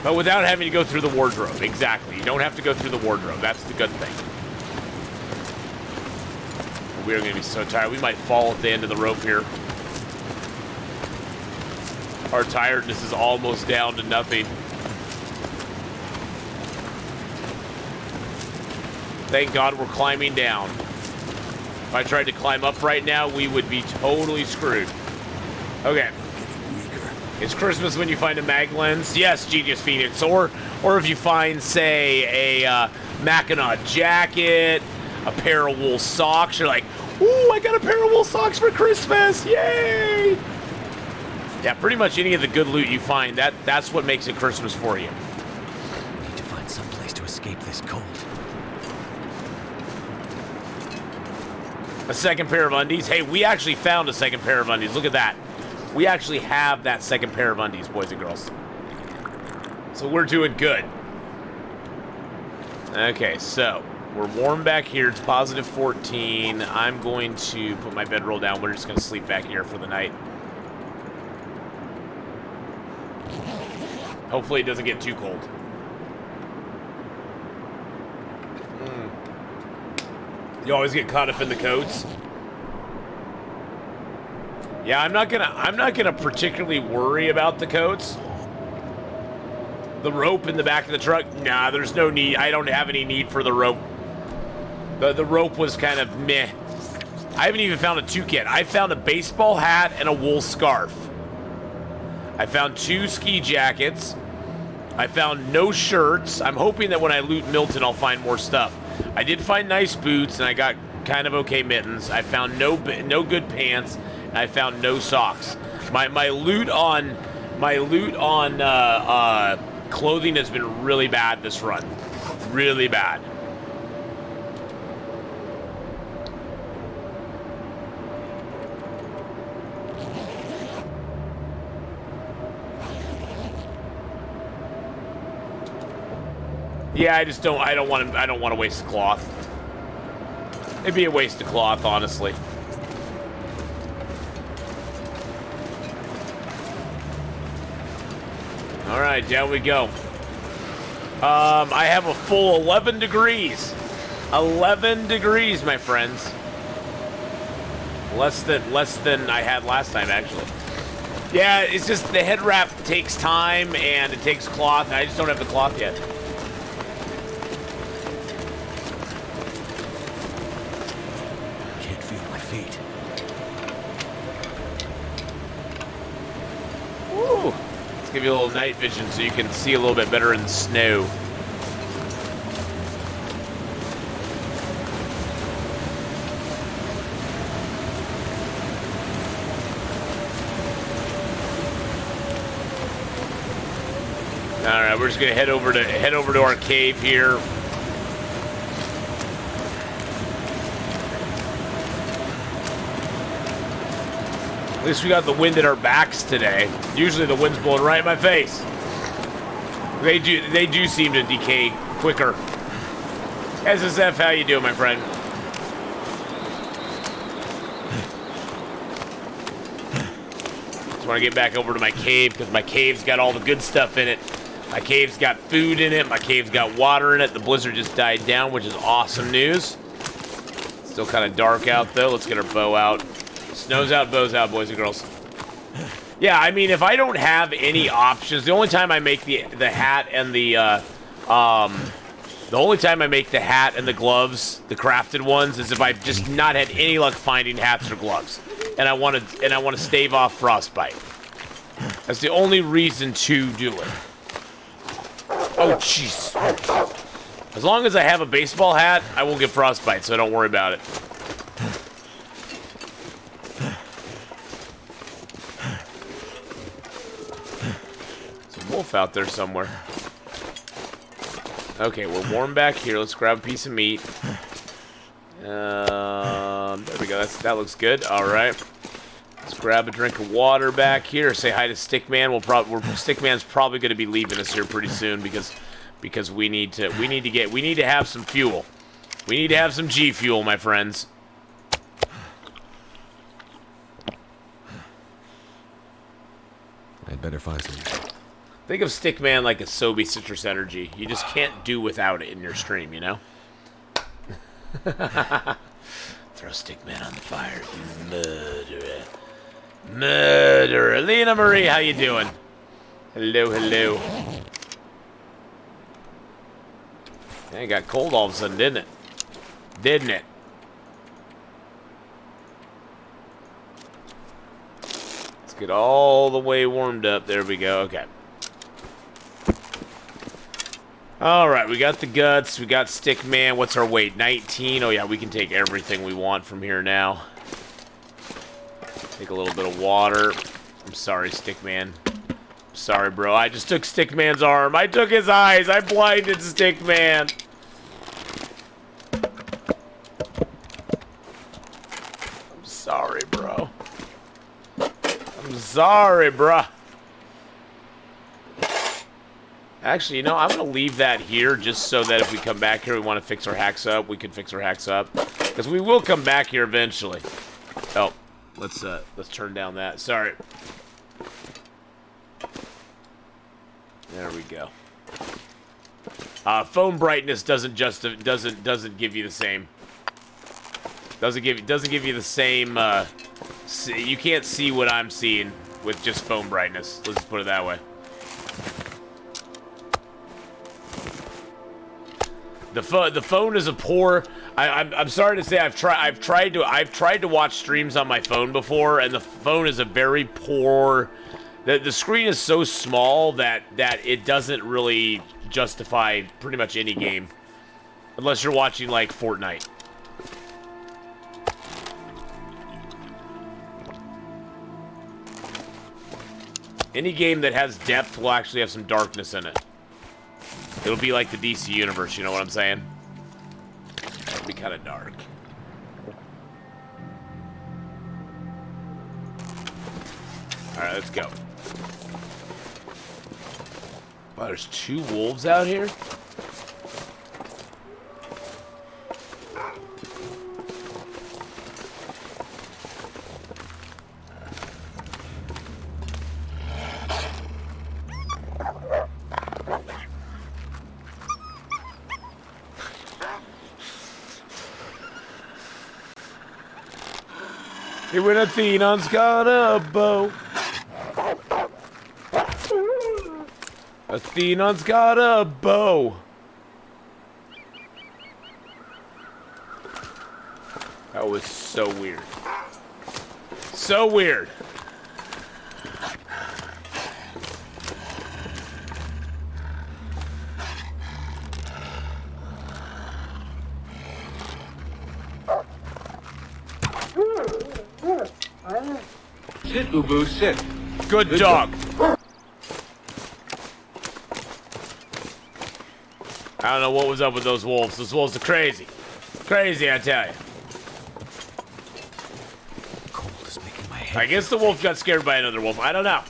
[SPEAKER 1] But without having to go through the wardrobe. Exactly. You don't have to go through the wardrobe. That's the good thing. We are going to be so tired. We might fall at the end of the rope here. Our tiredness is almost down to nothing. Thank God we're climbing down. If I tried to climb up right now, we would be totally screwed. Okay. It's Christmas when you find a mag lens. Yes, Genius Phoenix. Or if you find, say, a Mackinac jacket, a pair of wool socks. You're like, ooh, I got a pair of wool socks for Christmas. Yay! Yeah, pretty much any of the good loot you find, that's what makes it Christmas for you.
[SPEAKER 3] I need to find some place to escape this cold.
[SPEAKER 1] A second pair of undies. Hey, we actually found a second pair of undies. Look at that. We actually have that second pair of undies, boys and girls. So we're doing good. Okay, so We're warm back here. It's positive 14. I'm going to put my bedroll down. We're just going to sleep back here for the night. Hopefully it doesn't get too cold. You always get caught up in the coats. Yeah, I'm not gonna particularly worry about the coats. The rope in the back of the truck, nah, there's no need. I don't have any need for the rope. The rope was kind of meh. I haven't even found a toque yet. I found a baseball hat and a wool scarf. I found 2 ski jackets. I found no shirts. I'm hoping that when I loot Milton, I'll find more stuff. I did find nice boots, and I got kind of okay mittens. I found no good pants, and I found no socks. My loot on clothing has been really bad this run, really bad. Yeah, I don't want to waste the cloth. It'd be a waste of cloth, honestly. All right, down we go. I have a full 11 degrees. 11 degrees, my friends. Less than I had last time, actually. Yeah, it's just the head wrap takes time and it takes cloth. And I just don't have the cloth yet. Give you a little night vision so you can see a little bit better in the snow. All right, we're just gonna head over to our cave here. At least we got the wind at our backs today. Usually the wind's blowing right in my face. They do seem to decay quicker. SSF, how you doing, my friend? Just want to get back over to my cave because my cave's got all the good stuff in it. My cave's got food in it. My cave's got water in it. The blizzard just died down, which is awesome news. Still kind of dark out though. Let's get our bow out. Snow's out, bow's out, boys and girls. Yeah, I mean, if I don't have any options, the only time I make the hat and the only time I make the hat and the gloves, the crafted ones, is if I've just not had any luck finding hats or gloves, and I want to stave off frostbite. That's the only reason to do it. Oh, jeez. As long as I have a baseball hat, I won't get frostbite, so don't worry about it. Wolf out there somewhere. Okay, we're warm back here. Let's grab a piece of meat. There we go. That looks good. All right. Let's grab a drink of water back here. Say hi to Stickman. Stickman's probably going to be leaving us here pretty soon because we need to have some fuel. We need to have some G fuel, my friends.
[SPEAKER 3] I'd better find some.
[SPEAKER 1] Think of Stickman like a Sobe Citrus Energy. You just can't do without it in your stream, you know? Throw Stickman on the fire. Murderer. Murderer. Lena Marie, how you doing? Hello, hello. Yeah, it got cold all of a sudden, didn't it? Didn't it? Let's get all the way warmed up. There we go. Okay. All right, we got the guts. We got Stickman. What's our weight? 19. Oh, yeah, we can take everything we want from here now. Take a little bit of water. I'm sorry, Stickman. Sorry, bro. I just took Stickman's arm. I took his eyes. I blinded Stickman. I'm sorry, bro. I'm sorry, bruh. Actually, you know, I'm going to leave that here just so that if we come back here, we want to fix our hacks up, we can fix our hacks up. Because we will come back here eventually. Oh, let's turn down that. Sorry. There we go. Phone brightness doesn't give you the same. Doesn't give you the same. You can't see what I'm seeing with just phone brightness. Let's just put it that way. The phone is a poor. I'm sorry to say I've tried to watch streams on my phone before, and the phone is a very poor. The screen is so small that it doesn't really justify pretty much any game, unless you're watching like Fortnite. Any game that has depth will actually have some darkness in it. It'll be like the DC universe, you know what I'm saying? It'll be kind of dark. Alright, let's go. Wow, there's 2 wolves out here? Hey, when Atheenon's got a bow. Atheenon's got a bow. That was so weird. So weird.
[SPEAKER 5] Sit, Ubu, sit.
[SPEAKER 1] Good dog. I don't know what was up with those wolves. Those wolves are crazy. Crazy, I tell you.
[SPEAKER 3] Cold is making my head.
[SPEAKER 1] I guess the wolf got scared by another wolf. I don't know.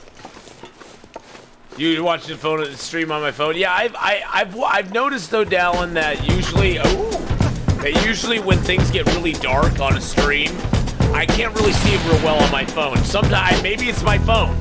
[SPEAKER 1] You watching the stream on my phone? Yeah, I've noticed though, Dallin, that usually when things get really dark on a stream, I can't really see it real well on my phone. Sometimes maybe it's my phone.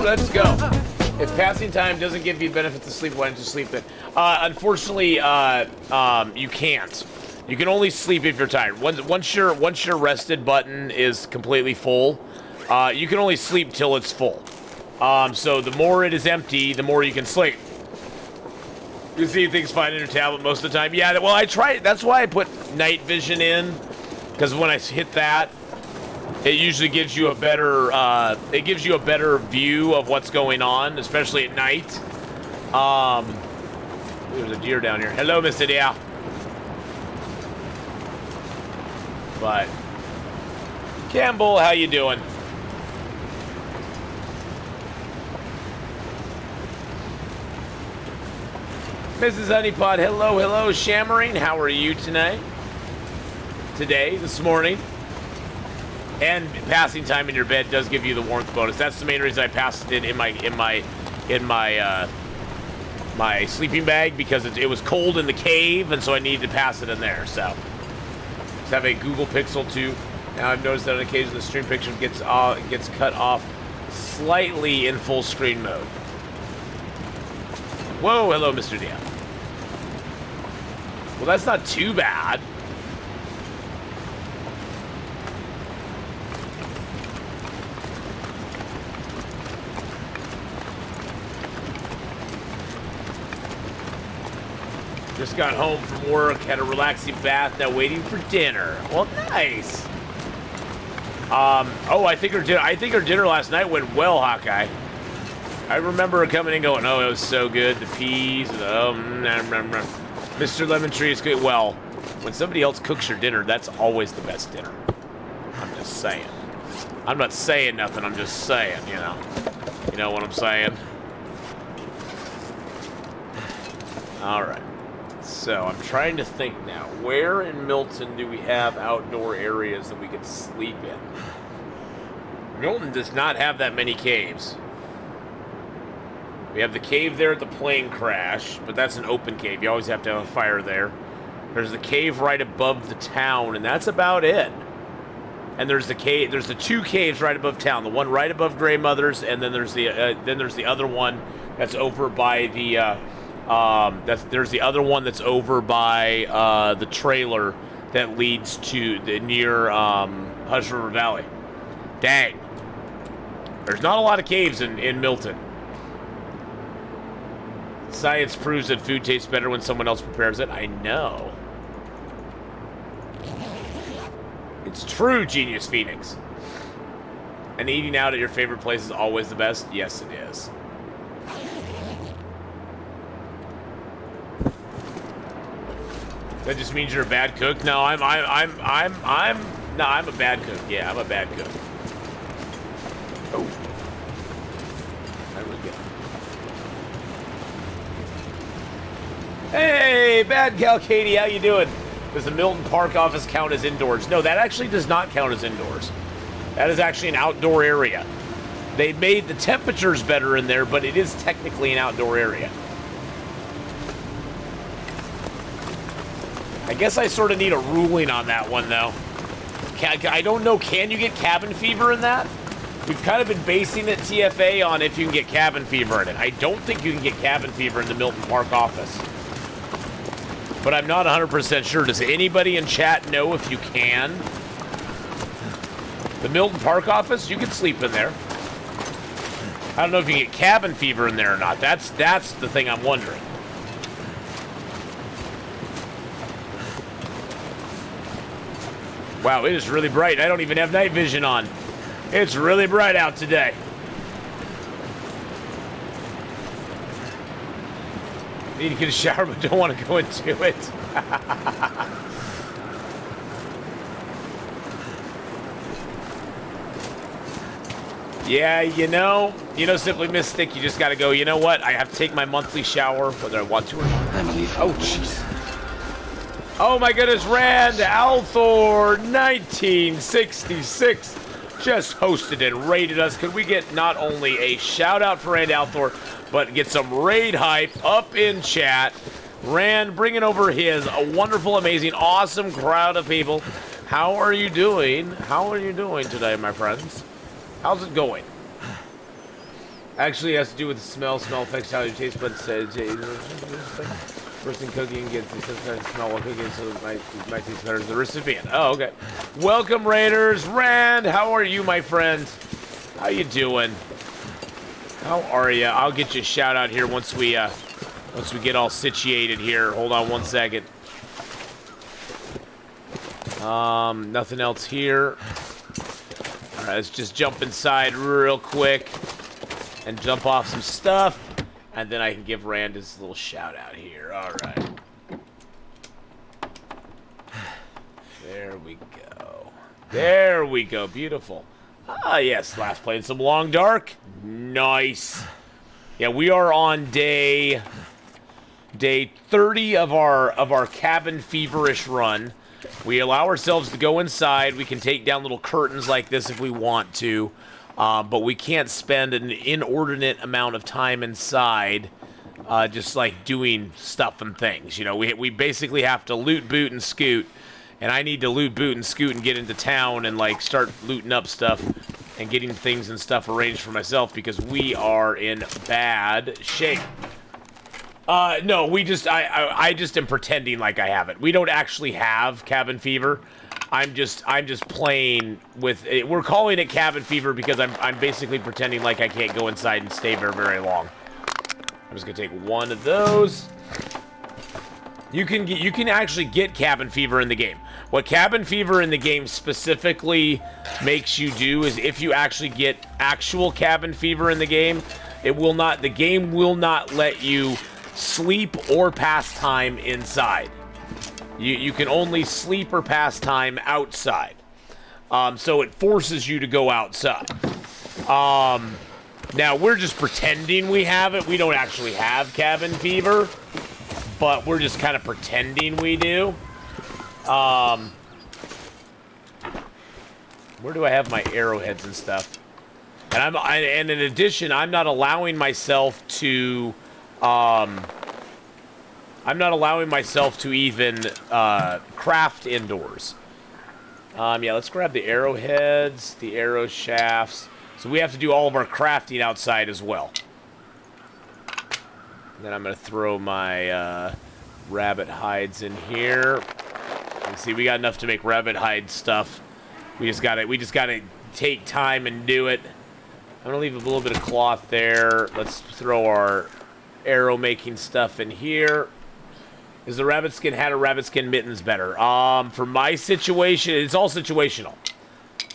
[SPEAKER 1] Let's go. If passing time doesn't give you benefits of sleep, why don't you sleep then? Unfortunately, you can't. You can only sleep if you're tired. Once your rested button is completely full, you can only sleep till it's full. So the more it is empty, the more you can sleep. You see things fine in your tablet most of the time. Yeah, well, I try. That's why I put night vision in, because when I hit that, it usually gives you a better view of what's going on, especially at night. There's a deer down here. Hello, Mr. Deer. But Campbell, how you doing? Mrs. Honeypot, hello, Shammering. How are you tonight? This morning? And passing time in your bed does give you the warmth bonus. That's the main reason I passed it in my sleeping bag, because it was cold in the cave, and so I needed to pass it in there. So, just have a Google Pixel 2. Now I've noticed that on occasion the stream picture gets cut off slightly in full screen mode. Whoa, hello, Mr. DM. Well, that's not too bad. Just got home from work, had a relaxing bath, now waiting for dinner. Well, nice. Oh, I think her dinner last night went well, Hawkeye. I remember her coming in going, oh, it was so good, the peas, Mr. Lemon Tree is good. Well, when somebody else cooks your dinner, that's always the best dinner. I'm just saying. I'm not saying nothing, I'm just saying, you know. You know what I'm saying? All right. So I'm trying to think now. Where in Milton do we have outdoor areas that we could sleep in? Milton does not have that many caves. We have the cave there at the plane crash, but that's an open cave. You always have to have a fire there. There's the cave right above the town, and that's about it. And there's the cave. There's the two caves right above town. The one right above Grey Mother's, and then there's the other one that's over by the. There's the other one that's over by the trailer that leads to the near Hush River Valley. Dang. There's not a lot of caves in Milton. Science proves that food tastes better when someone else prepares it. I know. It's true, Genius Phoenix. And eating out at your favorite place is always the best? Yes, it is. That just means you're a bad cook? No, I'm a bad cook. Yeah, I'm a bad cook. Oh. There we go. Hey, Bad Gal Katie, how you doing? Does the Milton Park office count as indoors? No, that actually does not count as indoors. That is actually an outdoor area. They made the temperatures better in there, but it is technically an outdoor area. I guess I sort of need a ruling on that one, though. I don't know, can you get cabin fever in that? We've kind of been basing it, TFA, on if you can get cabin fever in it. I don't think you can get cabin fever in the Milton Park office. But I'm not 100% sure. Does anybody in chat know if you can? The Milton Park office, you can sleep in there. I don't know if you can get cabin fever in there or not. That's the thing I'm wondering. Wow, it is really bright. I don't even have night vision on. It's really bright out today. Need to get a shower, but don't want to go into it. Yeah, you know, Simply Mystic, you just got to go, you know what? I have to take my monthly shower, whether I want to or not. Oh, jeez. Oh, my goodness, Rand Althor 1966 just hosted and raided us. Could we get not only a shout-out for Rand Althor, but get some raid hype up in chat? Rand bringing over his wonderful, amazing, awesome crowd of people. How are you doing? How are you doing today, my friends? How's it going? Actually, it has to do with the smell affects how you taste, but first thing cooking gets the smell while cooking, so it might taste better as the recipient. Oh, okay. Welcome, Raiders. Rand, how are you, my friend? How you doing? How are you? I'll get you a shout out here once we get all situated here. Hold on one second. Nothing else here. All right, let's just jump inside real quick and jump off some stuff, and then I can give Rand his little shout out here. All right. There we go. There we go. Beautiful. Ah, yes. Last playing some Long Dark. Nice. Yeah, we are on day 30 of our cabin feverish run. We allow ourselves to go inside. We can take down little curtains like this if we want to, but we can't spend an inordinate amount of time inside, just like doing stuff and things. You know, we basically have to loot, boot, and scoot. And I need to loot, boot, and scoot and get into town and, like, start looting up stuff and getting things and stuff arranged for myself because we are in bad shape. No, I just am pretending like I have it. We don't actually have cabin fever. I'm just playing with it. We're calling it cabin fever because I'm basically pretending like I can't go inside and stay very, very long. I'm just gonna take one of those. You can actually get cabin fever in the game. What cabin fever in the game specifically makes you do is if you actually get actual cabin fever in the game, the game will not let you sleep or pass time inside. You can only sleep or pass time outside. So it forces you to go outside. Now we're just pretending we have it. We don't actually have cabin fever. but we're just kind of pretending we do. Where do I have my arrowheads and stuff? And and in addition, I'm not allowing myself to even craft indoors. Yeah, let's grab the arrowheads, the arrow shafts. So we have to do all of our crafting outside as well. And then I'm going to throw my rabbit hides in here. You see, we got enough to make rabbit hide stuff. We just gotta take time and do it. I'm gonna leave a little bit of cloth there. Let's throw our arrow making stuff in here. Is the rabbit skin hat or rabbit skin mittens better? For my situation, it's all situational.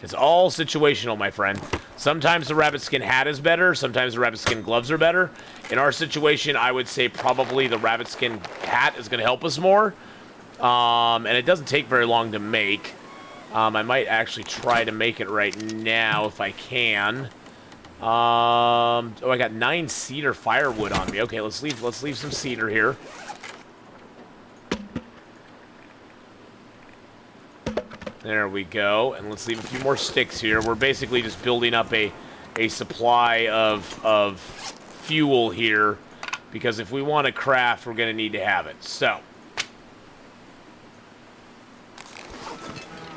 [SPEAKER 1] It's all situational, my friend. Sometimes the rabbit skin hat is better. Sometimes the rabbit skin gloves are better. In our situation, I would say probably the rabbit skin hat is gonna help us more. And it doesn't take very long to make. I might actually try to make it right now if I can. Oh, I got 9 cedar firewood on me. Okay, let's leave some cedar here. There we go. And let's leave a few more sticks here. We're basically just building up a supply of fuel here, because if we want to craft, we're going to need to have it. So,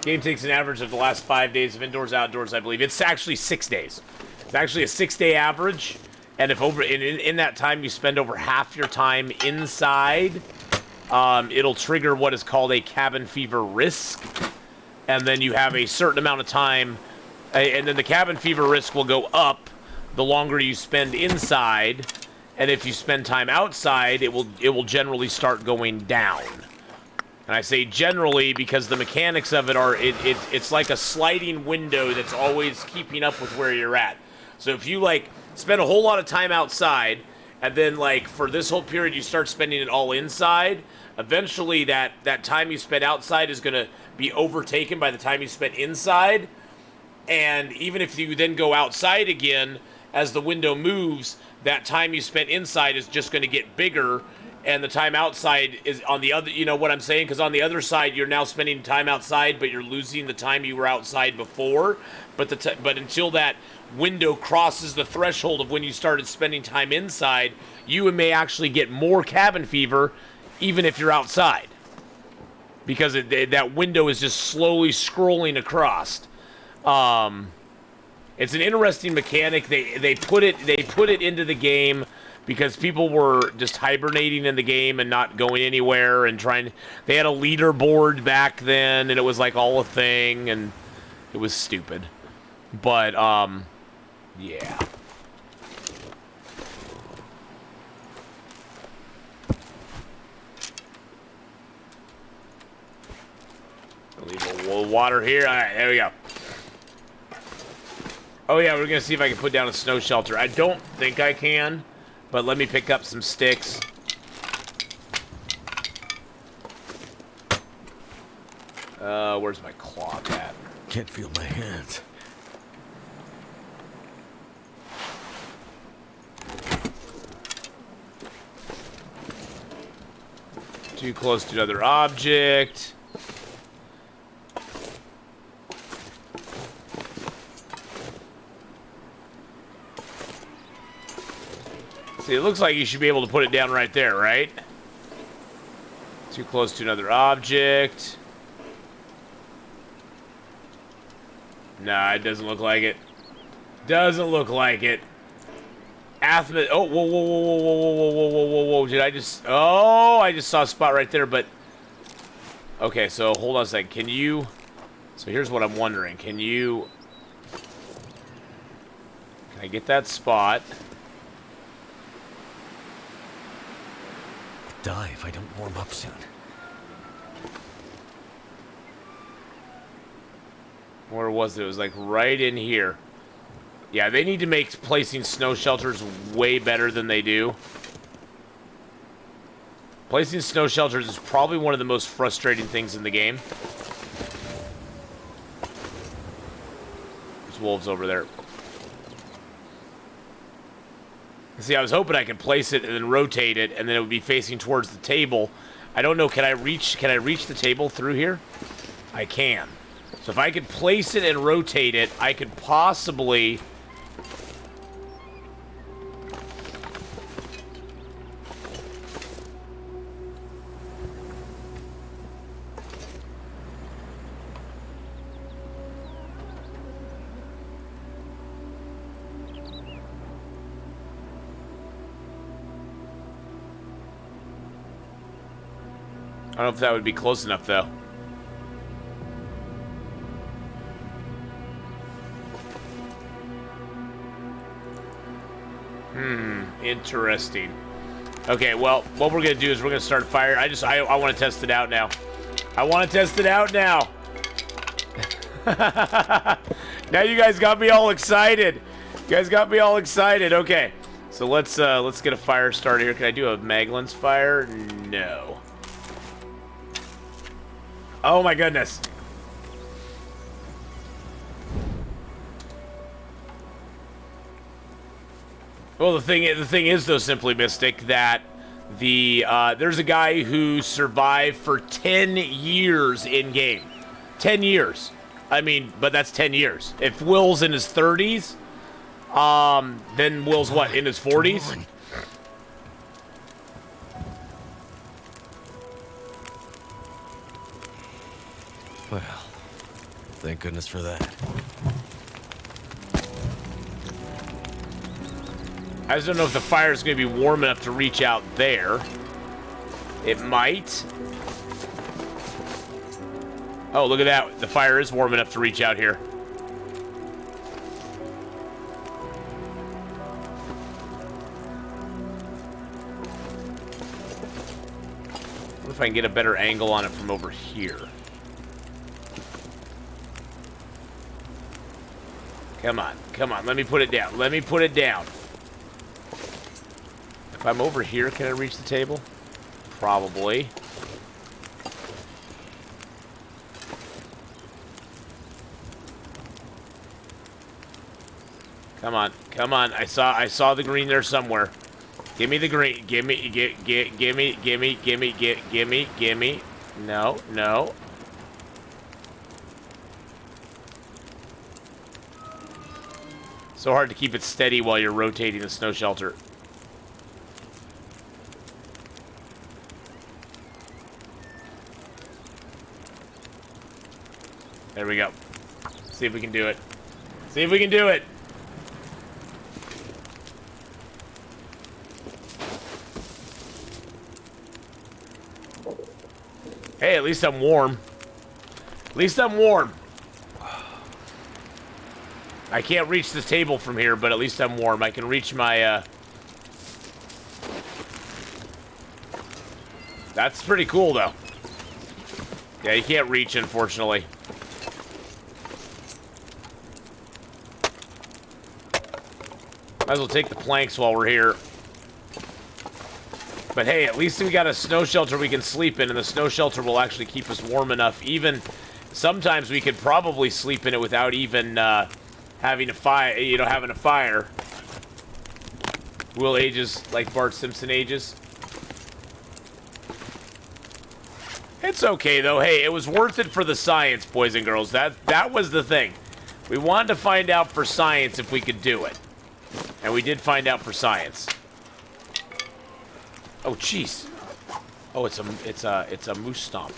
[SPEAKER 1] game takes an average of the last 5 days of indoors, outdoors, I believe. It's actually 6 days. It's actually a 6-day average. And if in that time you spend over half your time inside, it'll trigger what is called a cabin fever risk. And then you have a certain amount of time, and then the cabin fever risk will go up the longer you spend inside. And if you spend time outside, it will generally start going down. And I say generally because the mechanics of it are, it's like a sliding window that's always keeping up with where you're at. So if you, like, spend a whole lot of time outside, and then, like, for this whole period you start spending it all inside, eventually that time you spent outside is going to be overtaken by the time you spent inside. And even if you then go outside again, as the window moves, that time you spent inside is just going to get bigger. And the time outside is on the other, you know what I'm saying? Because on the other side, you're now spending time outside, but you're losing the time you were outside before. But but until that window crosses the threshold of when you started spending time inside, you may actually get more cabin fever, even if you're outside, because that window is just slowly scrolling across. It's an interesting mechanic. They put it into the game because people were just hibernating in the game and not going anywhere and trying. They had a leaderboard back then, and it was like all a thing, and it was stupid. But yeah. Leave a little water here. All right, there we go. Oh yeah, we're gonna see if I can put down a snow shelter. I don't think I can. But let me pick up some sticks. Where's my cloth at?
[SPEAKER 3] Can't feel my hands.
[SPEAKER 1] Too close to another object. See, it looks like you should be able to put it down right there, right? Too close to another object. Nah, it doesn't look like it. Doesn't look like it. Atheenon. Oh, whoa, whoa, whoa, whoa, whoa, whoa, whoa, whoa, whoa, whoa. Did I just... Oh, I just saw a spot right there, but... Okay, so hold on a second. Can you... So here's what I'm wondering. Can you... Can I get that spot?
[SPEAKER 3] Die if I don't warm up soon.
[SPEAKER 1] Where was it? It was like right in here. Yeah, they need to make placing snow shelters way better than they do. Placing snow shelters is probably one of the most frustrating things in the game. There's wolves over there. See, I was hoping I could place it and then rotate it, and then it would be facing towards the table. I don't know. Can I reach the table through here? I can. So if I could place it and rotate it, I could possibly... I don't know if that would be close enough, though. Interesting. Okay, well, what we're gonna do is we're gonna start fire. I want to test it out now. I want to test it out now. Now you guys got me all excited. You guys got me all excited. Okay, so let's get a fire started here. Can I do a Maglin's fire? No. Oh my goodness. Well, the thing is though, Simply Mystic, that there's a guy who survived for 10 years in game. 10 years. I mean, but that's 10 years. If Will's in his 30s, then Will's what, in his 40s?
[SPEAKER 3] Well, thank goodness for that.
[SPEAKER 1] I just don't know if the fire is going to be warm enough to reach out there. It might. Oh, look at that. The fire is warm enough to reach out here. What if I can get a better angle on it from over here? Come on. Come on. Let me put it down. Let me put it down. If I'm over here, can I reach the table? Probably. Come on, come on. I saw the green there somewhere. Give me the green. Give me. No, no. So hard to keep it steady while you're rotating the snow shelter. There we go. See if we can do it. See if we can do it. Hey, at least I'm warm. At least I'm warm. I can't reach this table from here, but at least I'm warm. I can reach my, That's pretty cool, though. Yeah, you can't reach, unfortunately. Might as well take the planks while we're here. But hey, at least we got a snow shelter we can sleep in, and the snow shelter will actually keep us warm enough. Even sometimes we could probably sleep in it without even having a fire. You know, having a fire. Will ages like Bart Simpson ages. It's okay though. Hey, it was worth it for the science, boys and girls. That was the thing. We wanted to find out for science if we could do it. And we did find out for science. Oh, jeez. Oh, it's a moose stomp.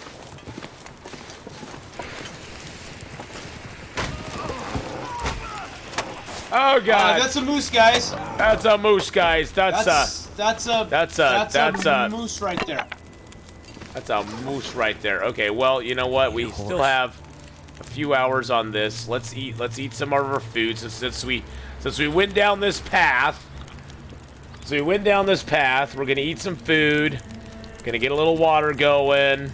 [SPEAKER 1] Oh God!
[SPEAKER 6] That's a moose, guys.
[SPEAKER 1] That's a moose, guys. That's
[SPEAKER 6] a moose right there.
[SPEAKER 1] That's a moose right there. Okay, well, you know what? We still have a few hours on this. Let's eat some of our food since we went down this path. So we went down this path. We're gonna eat some food. Gonna get a little water going.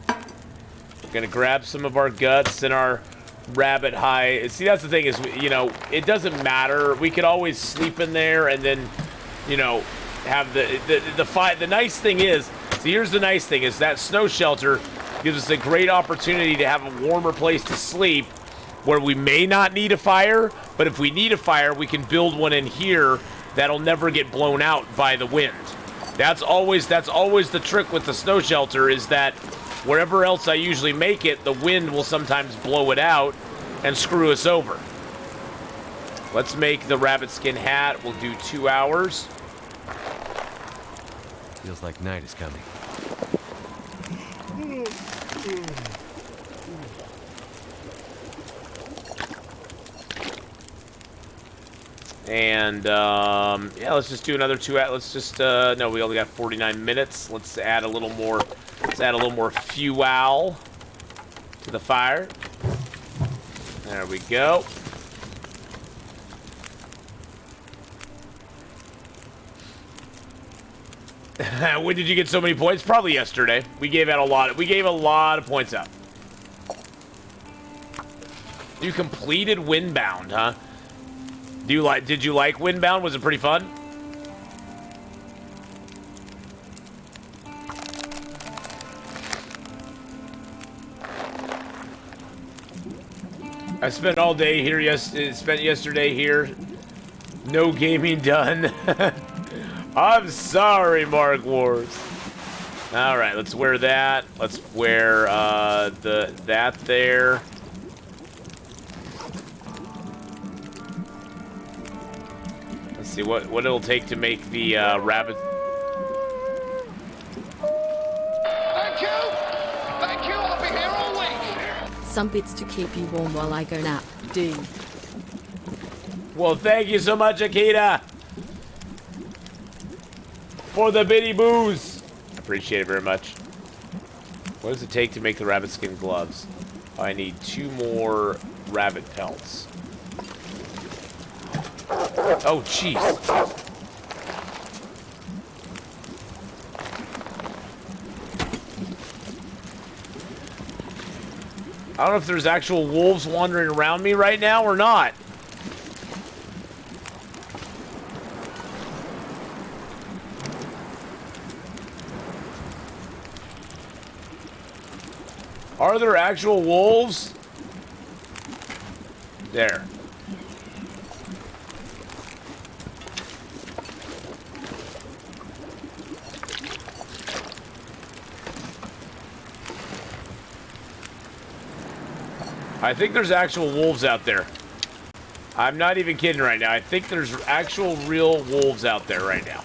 [SPEAKER 1] We're gonna grab some of our guts and our rabbit hide. See, that's the thing is, you know, it doesn't matter. We could always sleep in there and then, you know, have the nice thing is, see, here's the nice thing is that snow shelter gives us a great opportunity to have a warmer place to sleep where we may not need a fire, but if we need a fire, we can build one in here that'll never get blown out by the wind. That's always the trick with the snow shelter, is that wherever else I usually make it, the wind will sometimes blow it out and screw us over. Let's make the rabbit skin hat. We'll do 2 hours.
[SPEAKER 3] Feels like night is coming.
[SPEAKER 1] And yeah, let's just do another 2 hours. Let's just no, we only got 49 minutes. Let's add a little more. Let's add a little more fuel to the fire. There we go. When did you get so many points? Probably yesterday. We gave out a lot. We gave a lot of points out. You completed Windbound, huh? Did you like Windbound? Was it pretty fun? I spent all day here. Spent yesterday here. No gaming done. I'm sorry, Mark Wars. All right, let's wear that. Let's wear that there. Let's see what it'll take to make the rabbit.
[SPEAKER 6] Thank you. I'll be here all week.
[SPEAKER 7] Some bits to keep you warm while I go nap. Do.
[SPEAKER 1] Well, thank you so much, Akita, for the bitty booze. Appreciate it very much. What does it take to make the rabbit skin gloves? I need 2 more rabbit pelts. Oh, jeez. I don't know if there's actual wolves wandering around me right now or not. Are there actual wolves? There. I think there's actual wolves out there. I'm not even kidding right now. I think there's actual real wolves out there right now.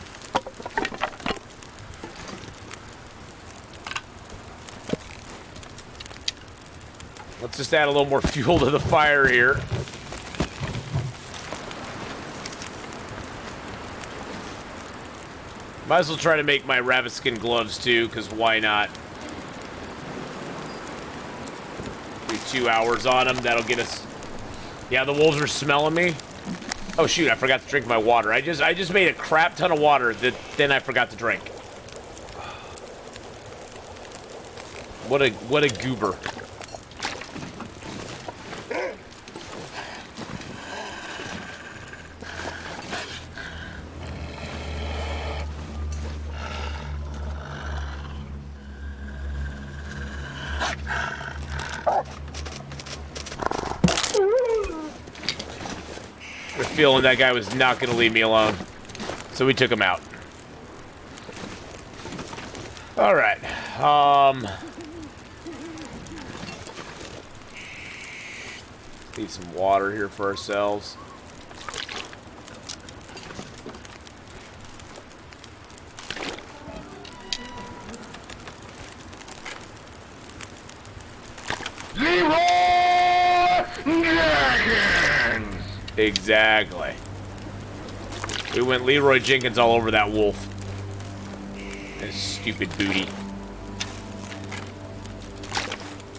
[SPEAKER 1] Let's just add a little more fuel to the fire here. Might as well try to make my rabbit skin gloves too, because why not? Do 2 hours on them. That'll get us. Yeah, the wolves are smelling me. Oh shoot! I forgot to drink my water. I just made a crap ton of water that then I forgot to drink. What a goober. Feeling that guy was not going to leave me alone, so we took him out. All right. Need some water here for ourselves. Exactly. We went Leroy Jenkins all over that wolf. His stupid booty.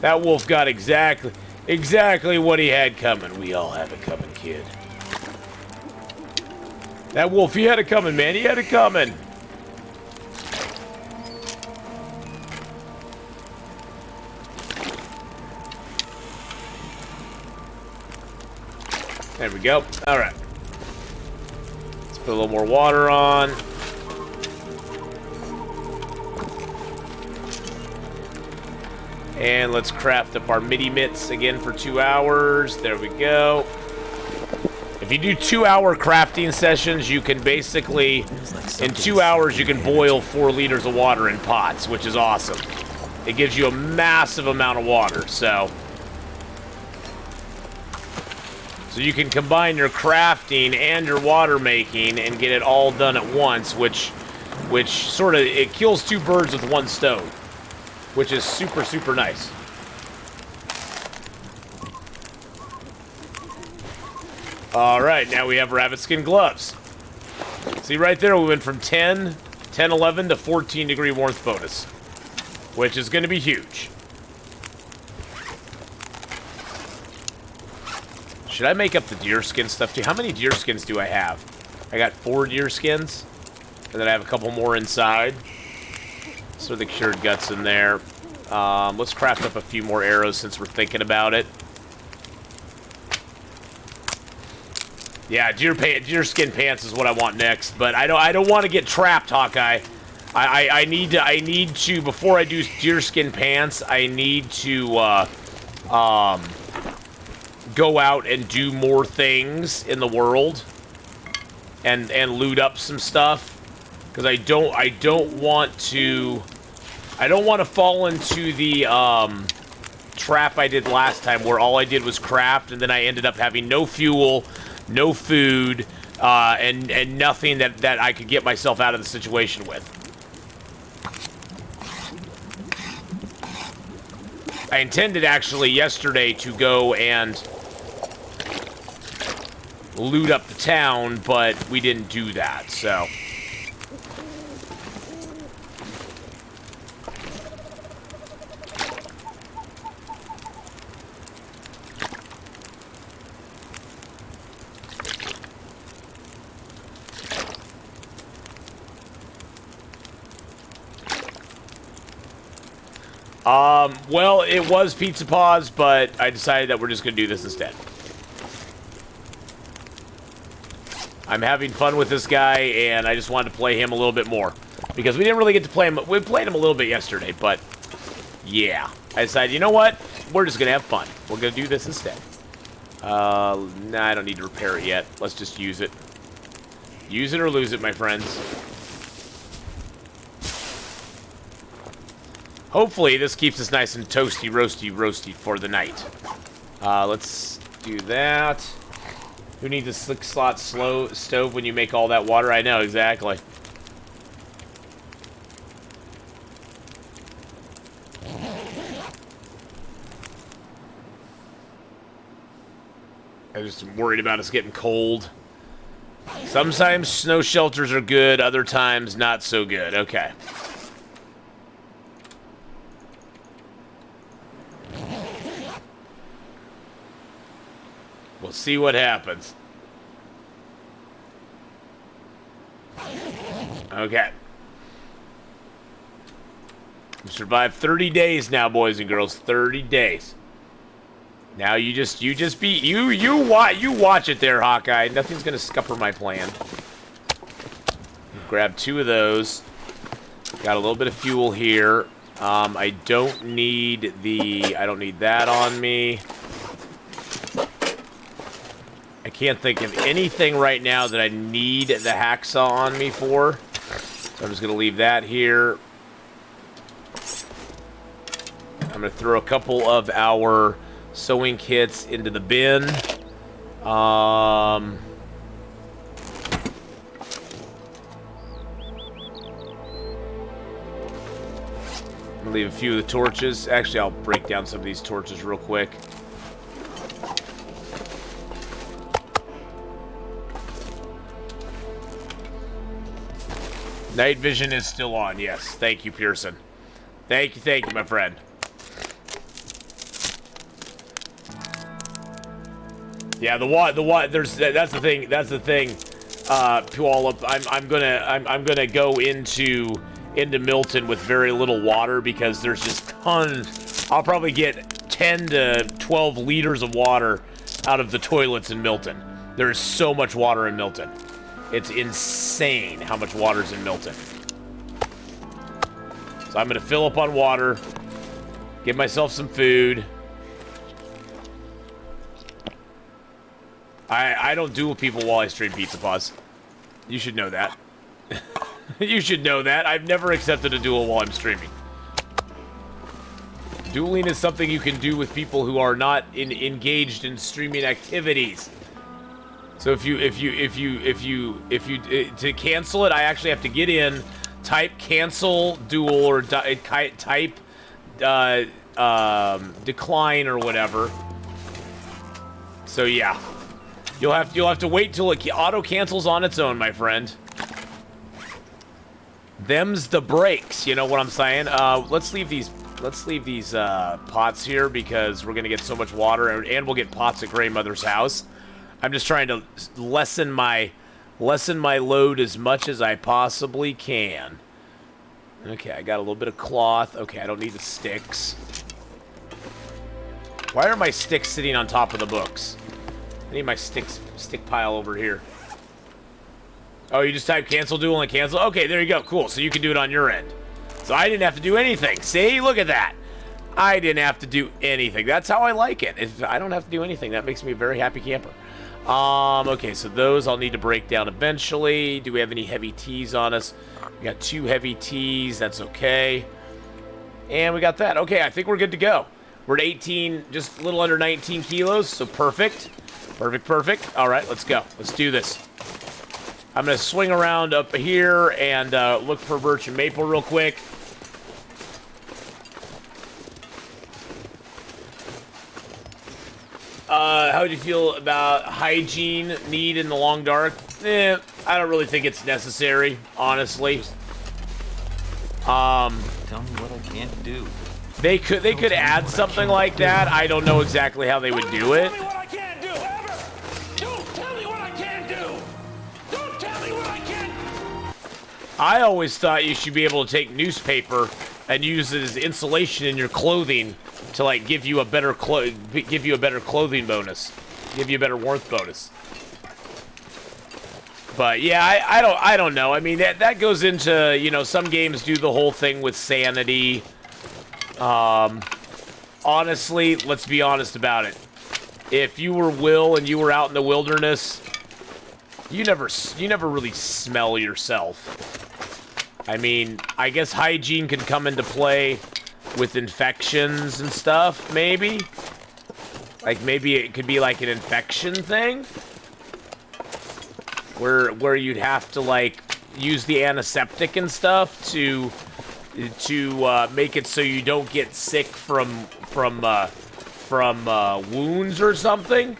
[SPEAKER 1] That wolf got exactly what he had coming. We all have it coming, kid. That wolf, he had it coming, man. He had it coming. There we go. All right. Let's put a little more water on. And let's craft up our midi mitts again for 2 hours. There we go. If you do 2-hour crafting sessions, you can basically, in 2 hours, you can boil 4 liters of water in pots, which is awesome. It gives you a massive amount of water, so you can combine your crafting and your water making and get it all done at once, which sort of, it kills 2 birds with 1 stone, which is super, super nice. All right, now we have rabbit skin gloves. See right there, we went from 10, 11 to 14 degree warmth bonus, which is going to be huge. Should I make up the deer skin stuff too? How many deer skins do I have? I got 4 deer skins, and then I have a couple more inside. So the cured guts in there. Let's craft up a few more arrows since we're thinking about it. Yeah, deer skin pants is what I want next, but I don't want to get trapped, Hawkeye. I need to before I do deer skin pants, I need to go out and do more things in the world and loot up some stuff, because I don't want to fall into the trap I did last time, where all I did was craft and then I ended up having no fuel, no food, and nothing that I could get myself out of the situation with. I intended actually yesterday to go and loot up the town, but we didn't do that, so. Well, it was Pizza Paws, but I decided that we're just going to do this instead. I'm having fun with this guy, and I just wanted to play him a little bit more. Because we didn't really get to play him. We played him a little bit yesterday, but yeah. I decided, you know what? We're just going to have fun. We're going to do this instead. Nah, I don't need to repair it yet. Let's just use it. Use it or lose it, my friends. Hopefully, this keeps us nice and toasty, roasty for the night. Let's do that. Who needs a 6-slot stove when you make all that water? I know, exactly. I'm just worried about us getting cold. Sometimes snow shelters are good, other times not so good. Okay. We'll see what happens. Okay. We've survived 30 days now, boys and girls. 30 days. Now you watch it there, Hawkeye. Nothing's gonna scupper my plan. Grab 2 of those. Got a little bit of fuel here. I don't need that on me. I can't think of anything right now that I need the hacksaw on me for. So I'm just going to leave that here. I'm going to throw a couple of our sewing kits into the bin. I'm going to leave a few of the torches. Actually, I'll break down some of these torches real quick. Night vision is still on, yes. Thank you, Pearson. Thank you, my friend. Yeah, that's the thing. Puyallup, I'm gonna go into Milton with very little water because there's just tons. I'll probably get 10 to 12 liters of water out of the toilets in Milton. There is so much water in Milton. It's insane how much water's in Milton. So I'm going to fill up on water. Get myself some food. I don't duel people while I stream Pizza Paws. You should know that. You should know that. I've never accepted a duel while I'm streaming. Dueling is something you can do with people who are not engaged in streaming activities. So to cancel it, I actually have to get in, type cancel duel or type decline or whatever. So yeah, you'll have to wait till it auto cancels on its own, my friend. Them's the breaks, you know what I'm saying? Let's leave these pots here because we're gonna get so much water, and we'll get pots at Grey Mother's house. I'm just trying to lessen my load as much as I possibly can. Okay, I got a little bit of cloth. Okay, I don't need the sticks. Why are my sticks sitting on top of the books? I need my stick pile over here. Oh, you just type cancel duel and cancel? Okay, there you go. Cool. So you can do it on your end. So I didn't have to do anything. See? Look at that. I didn't have to do anything. That's how I like it. If I don't have to do anything, that makes me a very happy camper. Okay, so those I'll need to break down eventually. Do we have any heavy teas on us? We got 2 heavy teas. That's okay. And we got that. Okay, I think we're good to go. We're at 18, just a little under 19 kilos, so perfect. Perfect. All right, let's go. Let's do this. I'm going to swing around up here and look for birch and maple real quick. How would you feel about hygiene need in the long dark? I don't really think it's necessary, honestly.
[SPEAKER 8] Tell me what I can't do.
[SPEAKER 1] They could add something like that. I don't know exactly how they would do it. I always thought you should be able to take newspaper and use it as insulation in your clothing to like give you a better clothing bonus, give you a better warmth bonus. But yeah, I don't know. I mean that goes into, you know, some games do the whole thing with sanity. Honestly, let's be honest about it. If you were Will and you were out in the wilderness, you never really smell yourself. I mean, I guess hygiene can come into play with infections and stuff, maybe. Like, maybe it could be like an infection thing. Where you'd have to, like, use the antiseptic and stuff to make it so you don't get sick from wounds or something.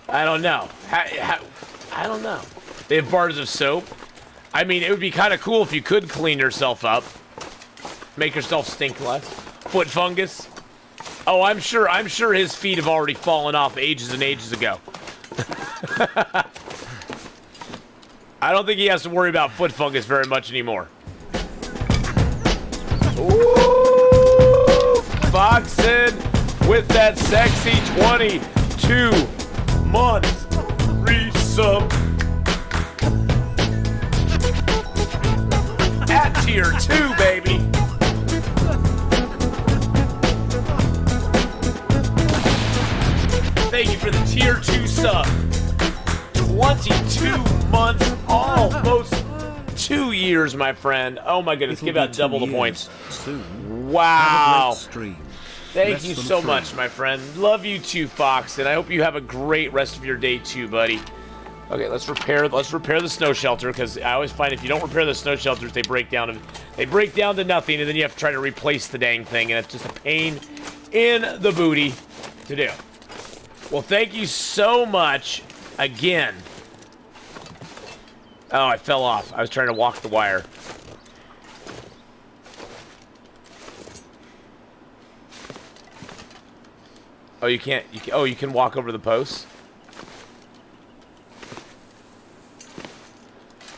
[SPEAKER 1] I don't know. I don't know. They have bars of soap. I mean, it would be kind of cool if you could clean yourself up. Make yourself stink less. Foot fungus. Oh, I'm sure his feet have already fallen off ages and ages ago. I don't think he has to worry about foot fungus very much anymore. Ooh, Foxen with that sexy 22-month resub. At tier 2, baby. Thank you for the tier 2 sub. 22 months, almost 2 years, my friend. Oh my goodness, give out double the points. Wow. Thank you so much, my friend. Love you too, Fox, and I hope you have a great rest of your day too, buddy. Okay, let's repair the snow shelter, because I always find if you don't repair the snow shelters, they break down to nothing, and then you have to try to replace the dang thing, and it's just a pain in the booty to do. Well, thank you so much again. Oh, I fell off. I was trying to walk the wire. Oh, you can't. You can walk over the posts.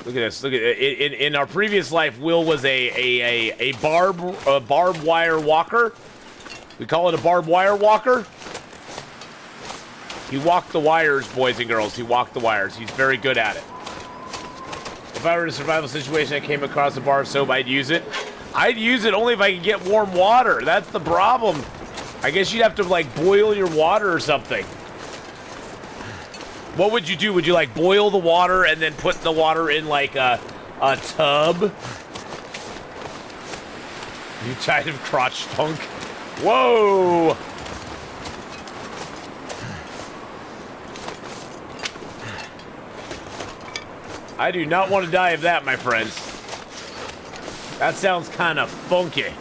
[SPEAKER 1] Look at this. Look at it. In our previous life, Will was a barbed wire walker. We call it a barbed wire walker. He walked the wires, boys and girls. He walked the wires. He's very good at it. If I were in a survival situation, I came across a bar of soap, I'd use it. I'd use it only if I could get warm water. That's the problem. I guess you'd have to, like, boil your water or something. What would you do? Would you, like, boil the water and then put the water in, like, a tub? You tired of crotch funk? Whoa! I do not want to die of that, my friends. That sounds kind of funky.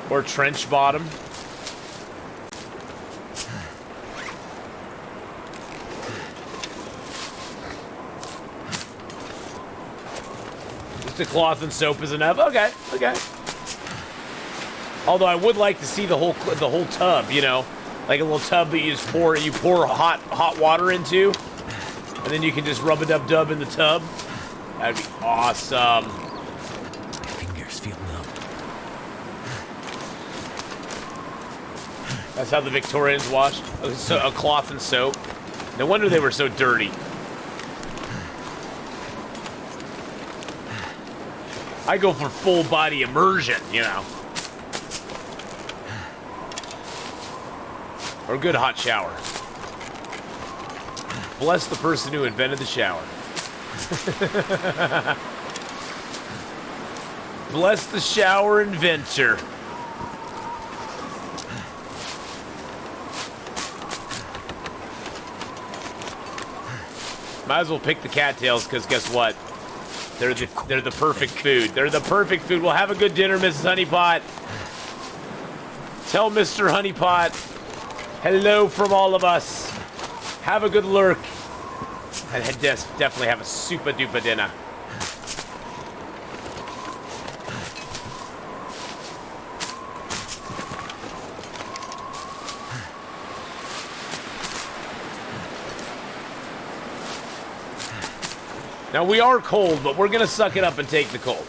[SPEAKER 1] Or trench bottom. Just a cloth and soap is enough. Okay, okay. Although I would like to see the whole tub, you know, like a little tub that you just pour hot water into, and then you can just rub a dub in the tub. That'd be awesome.
[SPEAKER 3] My fingers feel numb.
[SPEAKER 1] That's how the Victorians washed. A cloth and soap. No wonder they were so dirty. I go for full body immersion, you know. Or a good hot shower. Bless the person who invented the shower. Bless the shower inventor. Might as well pick the cattails, because guess what? They're the perfect food. They're the perfect food. Well, have a good dinner, Mrs. Honeypot. Tell Mr. Honeypot hello from all of us. Have a good lurk. And definitely have a super duper dinner. Now, we are cold, but we're going to suck it up and take the cold.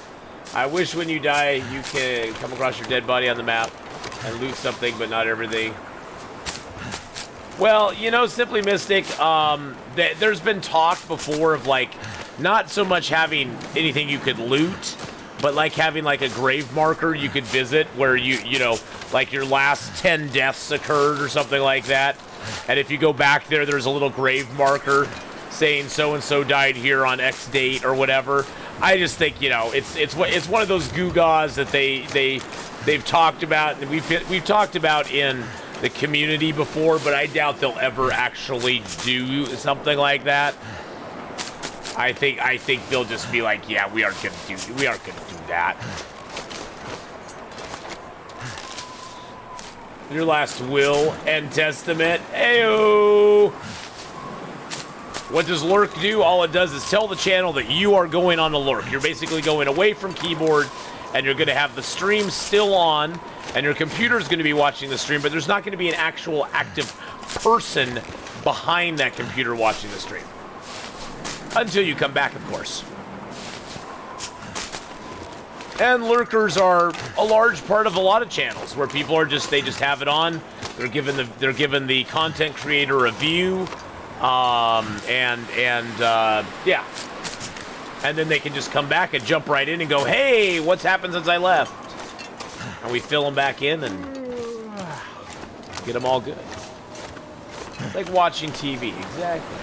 [SPEAKER 1] I wish when you die, you can come across your dead body on the map and loot something, but not everything. Well, you know, Simply Mystic, there's been talk before of, like, not so much having anything you could loot, but, like, having, like, a grave marker you could visit where you know, like, your last 10 deaths occurred or something like that. And if you go back there, there's a little grave marker saying so-and-so died here on X date or whatever. I just think, you know, it's one of those gewgaws that they've talked about, and we've talked about in the community before, but I doubt they'll ever actually do something like that. I think they'll just be like, yeah, we aren't gonna do that. Your last will and testament. Ayo. What does lurk do? All it does is tell the channel that you are going on a lurk. You're basically going away from keyboard, and you're going to have the stream still on, and your computer's going to be watching the stream, but there's not going to be an actual active person behind that computer watching the stream. Until you come back, of course. And lurkers are a large part of a lot of channels where people are they just have it on. They're given the content creator a view. Yeah. And then they can just come back and jump right in and go, hey, what's happened since I left? And we fill them back in and get them all good. It's like watching TV, exactly.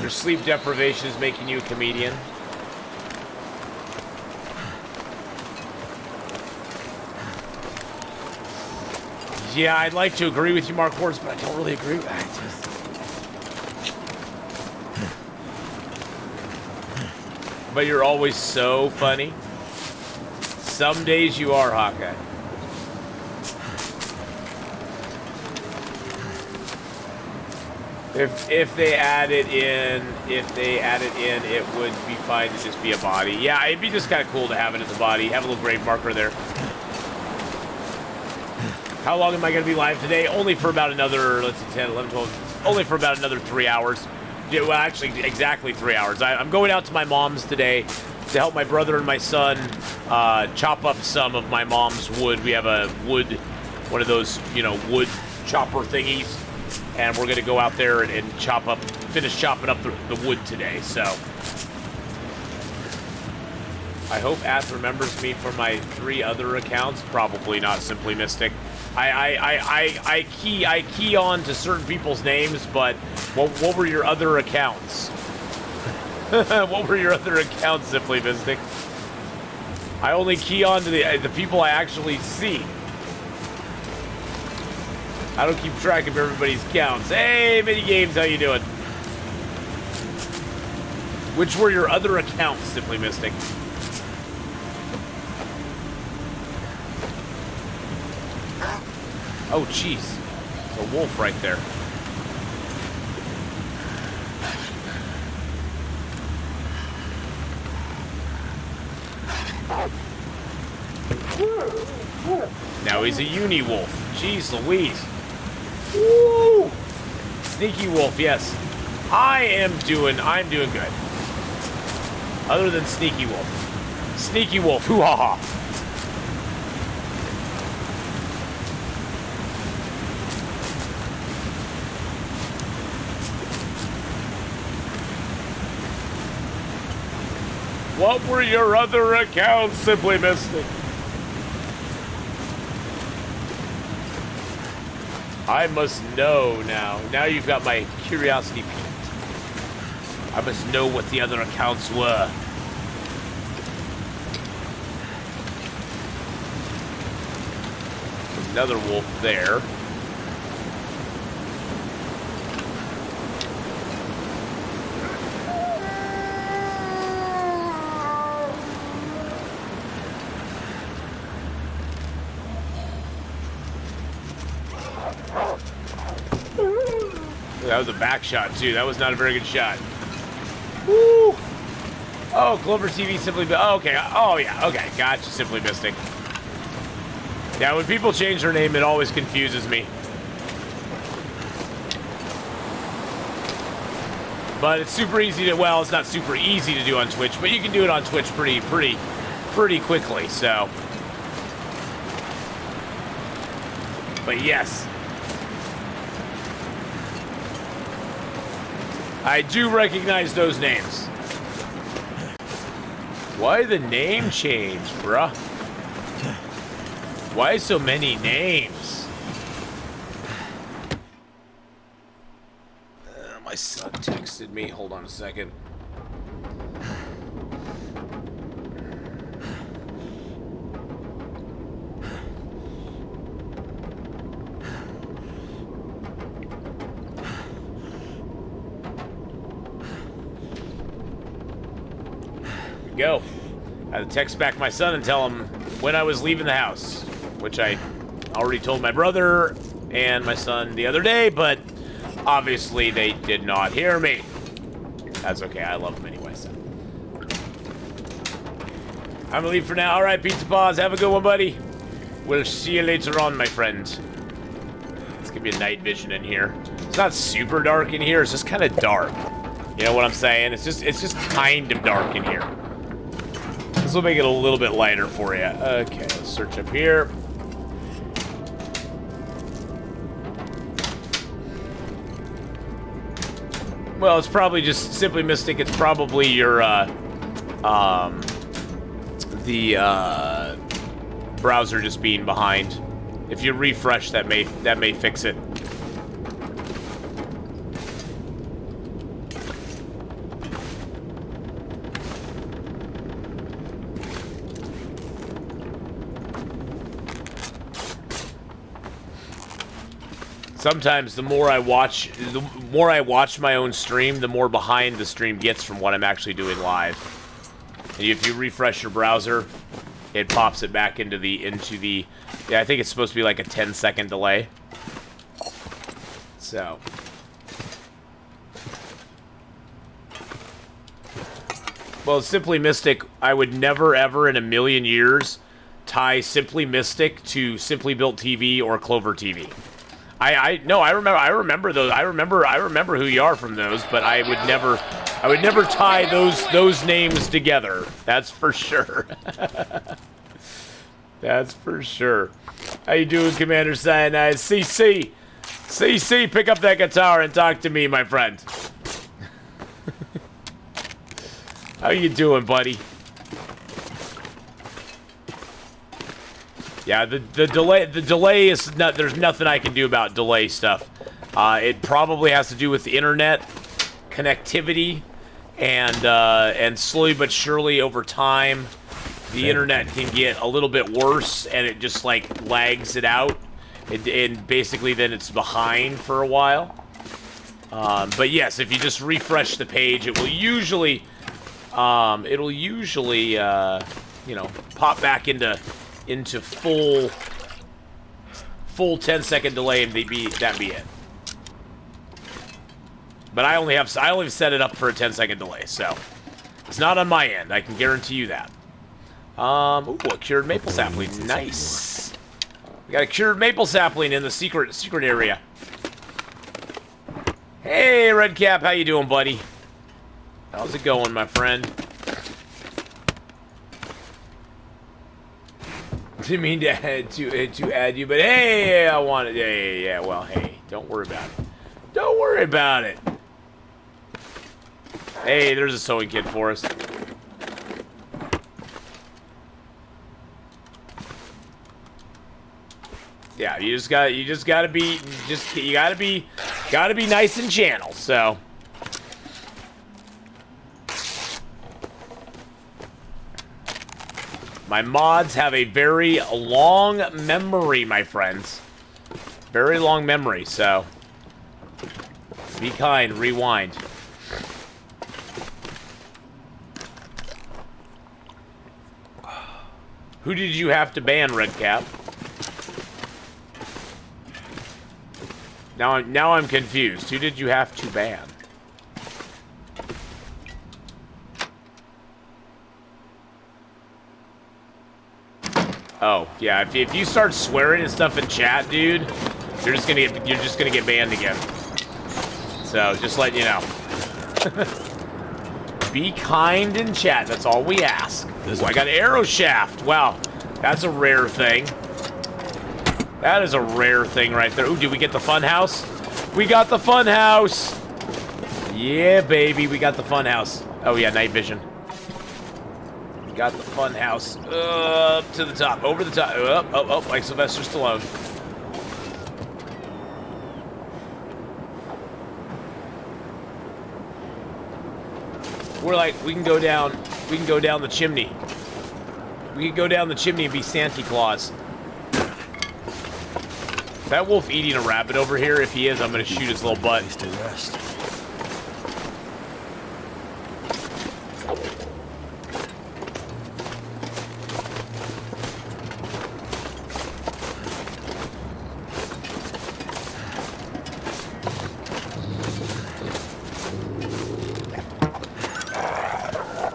[SPEAKER 1] Your sleep deprivation is making you a comedian. Yeah, I'd like to agree with you, Mark Horst, but I don't really agree with that. But you're always so funny. Some days you are, Hawkeye. If they add it in, it would be fine to just be a body. Yeah, it'd be just kind of cool to have it as a body. Have a little grave marker there. How long am I going to be live today? Only for about another, let's see, 10, 11, 12, only for about another 3 hours. Yeah, well, actually, exactly 3 hours. I'm going out to my mom's today to help my brother and my son chop up some of my mom's wood. We have a wood, one of those, you know, wood chopper thingies. And we're going to go out there and finish chopping up the wood today. So I hope Ath remembers me for my 3 other accounts. Probably not Simply Mystic. I key on to certain people's names, but what were your other accounts? What were your other accounts, Simply Mystic? I only key on to the people I actually see. I don't keep track of everybody's counts. Hey, Mini Games, how you doing? Which were your other accounts, Simply Mystic? Oh, jeez. There's a wolf right there. Now he's a uni-wolf. Jeez Louise. Woo! Sneaky wolf, yes. I'm doing good. Other than Sneaky Wolf. Sneaky Wolf, hoo-ha-ha. What were your other accounts, Simply Mystic? I must know now. Now you've got my curiosity piqued. I must know what the other accounts were. Another wolf there. That was a back shot, too. That was not a very good shot. Woo! Oh, Clover TV Simply... Oh, okay. Oh, yeah. Okay. Gotcha, Simply Mystic. Yeah, when people change their name, it always confuses me. But it's super easy to... Well, it's not super easy to do on Twitch, but you can do it on Twitch pretty quickly, so... But yes... I do recognize those names. Why the name change, bruh? Why so many names? My son texted me. Hold on a second. Go. I had to text back my son and tell him when I was leaving the house, which I already told my brother and my son the other day, but obviously they did not hear me. That's okay. I love them anyway, so. I'm gonna leave for now. All right, Pizza Paws. Have a good one, buddy. We'll see you later on, my friend. Let's give you a night vision in here. It's not super dark in here. It's just kind of dark. You know what I'm saying? It's just kind of dark in here. This will make it a little bit lighter for you. Okay, let's search up here. Well, it's probably just Simply Mystic. It's probably your browser just being behind. If you refresh, that may fix it. Sometimes the more I watch my own stream, the more behind the stream gets from what I'm actually doing live. And if you refresh your browser, it pops it back into the yeah, I think it's supposed to be like a 10-second delay. So well, Simply Mystic, I would never ever in a million years tie Simply Mystic to Simply Built TV or Clover TV. I remember those. I remember who you are from those, but I would never tie those names together. That's for sure. That's for sure. How you doing, Commander Cyanide? CC, pick up that guitar and talk to me, my friend. How you doing, buddy? Yeah, the delay is not. There's nothing I can do about delay stuff. It probably has to do with the internet connectivity, and slowly but surely over time, the internet can get a little bit worse, and it just like lags it out, and basically then it's behind for a while. But yes, if you just refresh the page, it will usually, you know, pop back into full 10-second delay, and that be it. But I only set it up for a 10-second delay, so it's not on my end. I can guarantee you that. Ooh, a cured maple sapling, nice. We got a cured maple sapling in the secret area. Hey, Redcap, how you doing, buddy? How's it going, my friend? Didn't mean to add you, but hey, I wanted. Yeah. Well, hey, don't worry about it. Don't worry about it. Hey, there's a sewing kit for us. Yeah, you gotta be nice and channel. So. My mods have a very long memory, my friends. Very long memory, so be kind, rewind. Who did you have to ban, Redcap? Now I'm confused. Who did you have to ban? Oh, yeah, if you start swearing and stuff in chat, dude, you're just gonna get banned again. So, just letting you know. Be kind in chat, that's all we ask. Ooh, I got an arrow shaft. Wow, that's a rare thing. That is a rare thing right there. Ooh, did we get the fun house? We got the fun house! Yeah, baby, we got the fun house. Oh yeah, night vision. Got the fun house up to the top, over the top, up, like Sylvester Stallone. We're like, we can go down the chimney. We can go down the chimney and be Santa Claus. Is that wolf eating a rabbit over here? If he is, I'm gonna shoot his little butt.
[SPEAKER 3] To rest.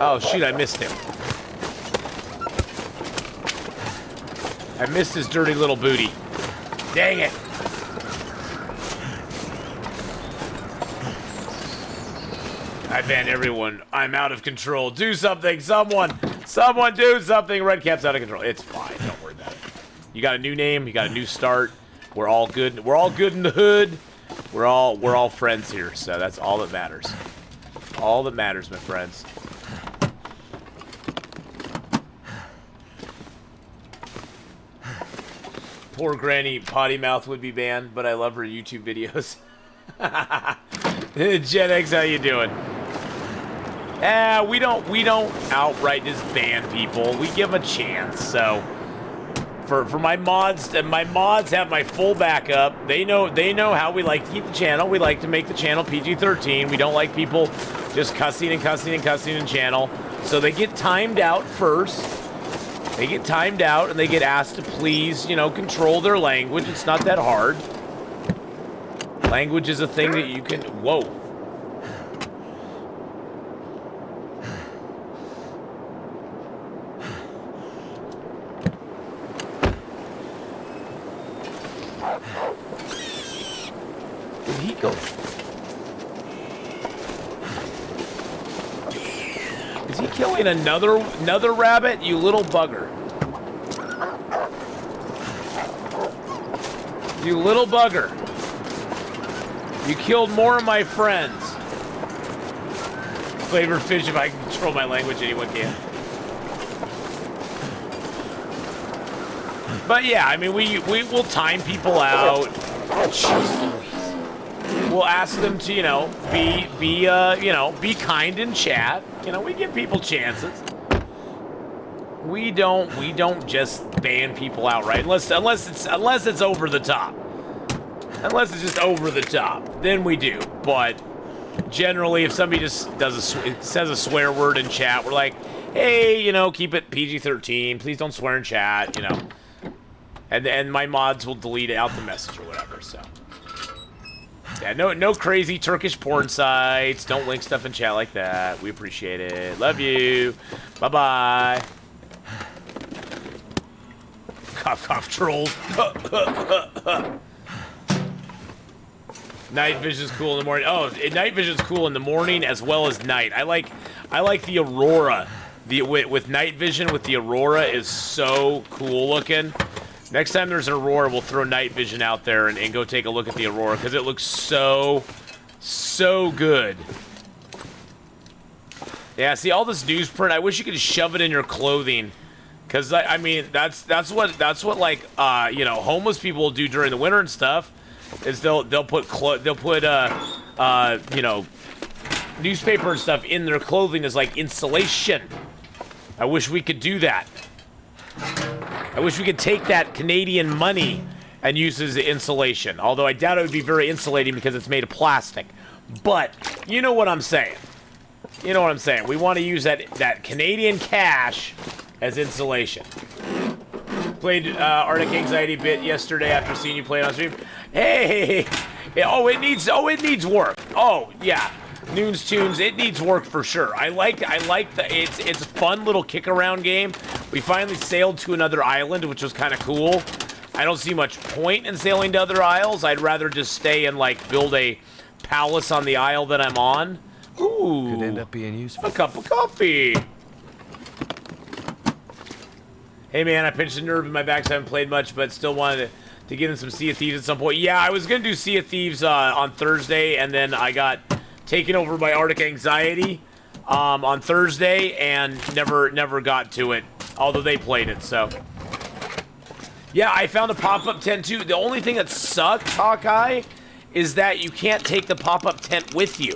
[SPEAKER 1] Oh, shoot, I missed him. I missed his dirty little booty. Dang it. I banned everyone. I'm out of control. Do something, someone. Someone do something. Redcap's out of control. It's fine. Don't worry about it. You got a new name. You got a new start. We're all good. We're all good in the hood. We're all friends here, so that's all that matters. All that matters, my friends. Poor Granny Potty Mouth would be banned, but I love her YouTube videos. Gen X, how you doing? We don't outright just ban people. We give them a chance. So for my mods, and my mods have my full backup. They know how we like to keep the channel. We like to make the channel PG-13. We don't like people just cussing and cussing and cussing in channel. So they get timed out first. They get timed out and they get asked to please, control their language. It's not that hard. Language is a thing that you can... Whoa. Where'd he go? Is he killing another rabbit? You little bugger. You little bugger. You killed more of my friends. Flavored fish, if I can control my language, anyone can. But yeah, I mean, we will time people out. Jeez Louise. We'll ask them to, you know, be kind in chat. You know, we give people chances. We don't just ban people outright unless it's over the top. Unless it's just over the top, then we do. But generally, if somebody just says a swear word in chat, we're like, hey, you know, keep it PG-13. Please don't swear in chat, you know. And my mods will delete out the message or whatever. So yeah, no crazy Turkish porn sites. Don't link stuff in chat like that. We appreciate it. Love you. Bye bye. Cough cough trolls. Night vision's cool in the morning. Oh, night vision's cool in the morning as well as night. I like the aurora. With night vision with the aurora is so cool looking. Next time there's an aurora, we'll throw night vision out there and go take a look at the aurora because it looks so good. Yeah, see all this newsprint. I wish you could shove it in your clothing, because I mean that's what like you know, homeless people will do during the winter and stuff. Is they'll put you know, newspaper and stuff in their clothing as like insulation. I wish we could do that. I wish we could take that Canadian money and use it as insulation. Although I doubt it would be very insulating because it's made of plastic. But you know what I'm saying. You know what I'm saying. We want to use that Canadian cash as insulation. Played Arctic Anxiety bit yesterday after seeing you play it on stream. Hey, oh, it needs work. Oh, yeah. Noon's Tunes, it needs work for sure. I like it's a fun little kick around game. We finally sailed to another island, which was kind of cool. I don't see much point in sailing to other isles. I'd rather just stay and like build a palace on the isle that I'm on. Ooh,
[SPEAKER 3] could end up being useful.
[SPEAKER 1] A cup of coffee. Hey man, I pinched a nerve in my back, so I haven't played much, but still wanted to get in some Sea of Thieves at some point. Yeah, I was gonna do Sea of Thieves on Thursday, and then I got taken over by Arctic Anxiety on Thursday, and never got to it. Although they played it, so yeah, I found a pop-up tent too. The only thing that sucked, Hawkeye, is that you can't take the pop-up tent with you.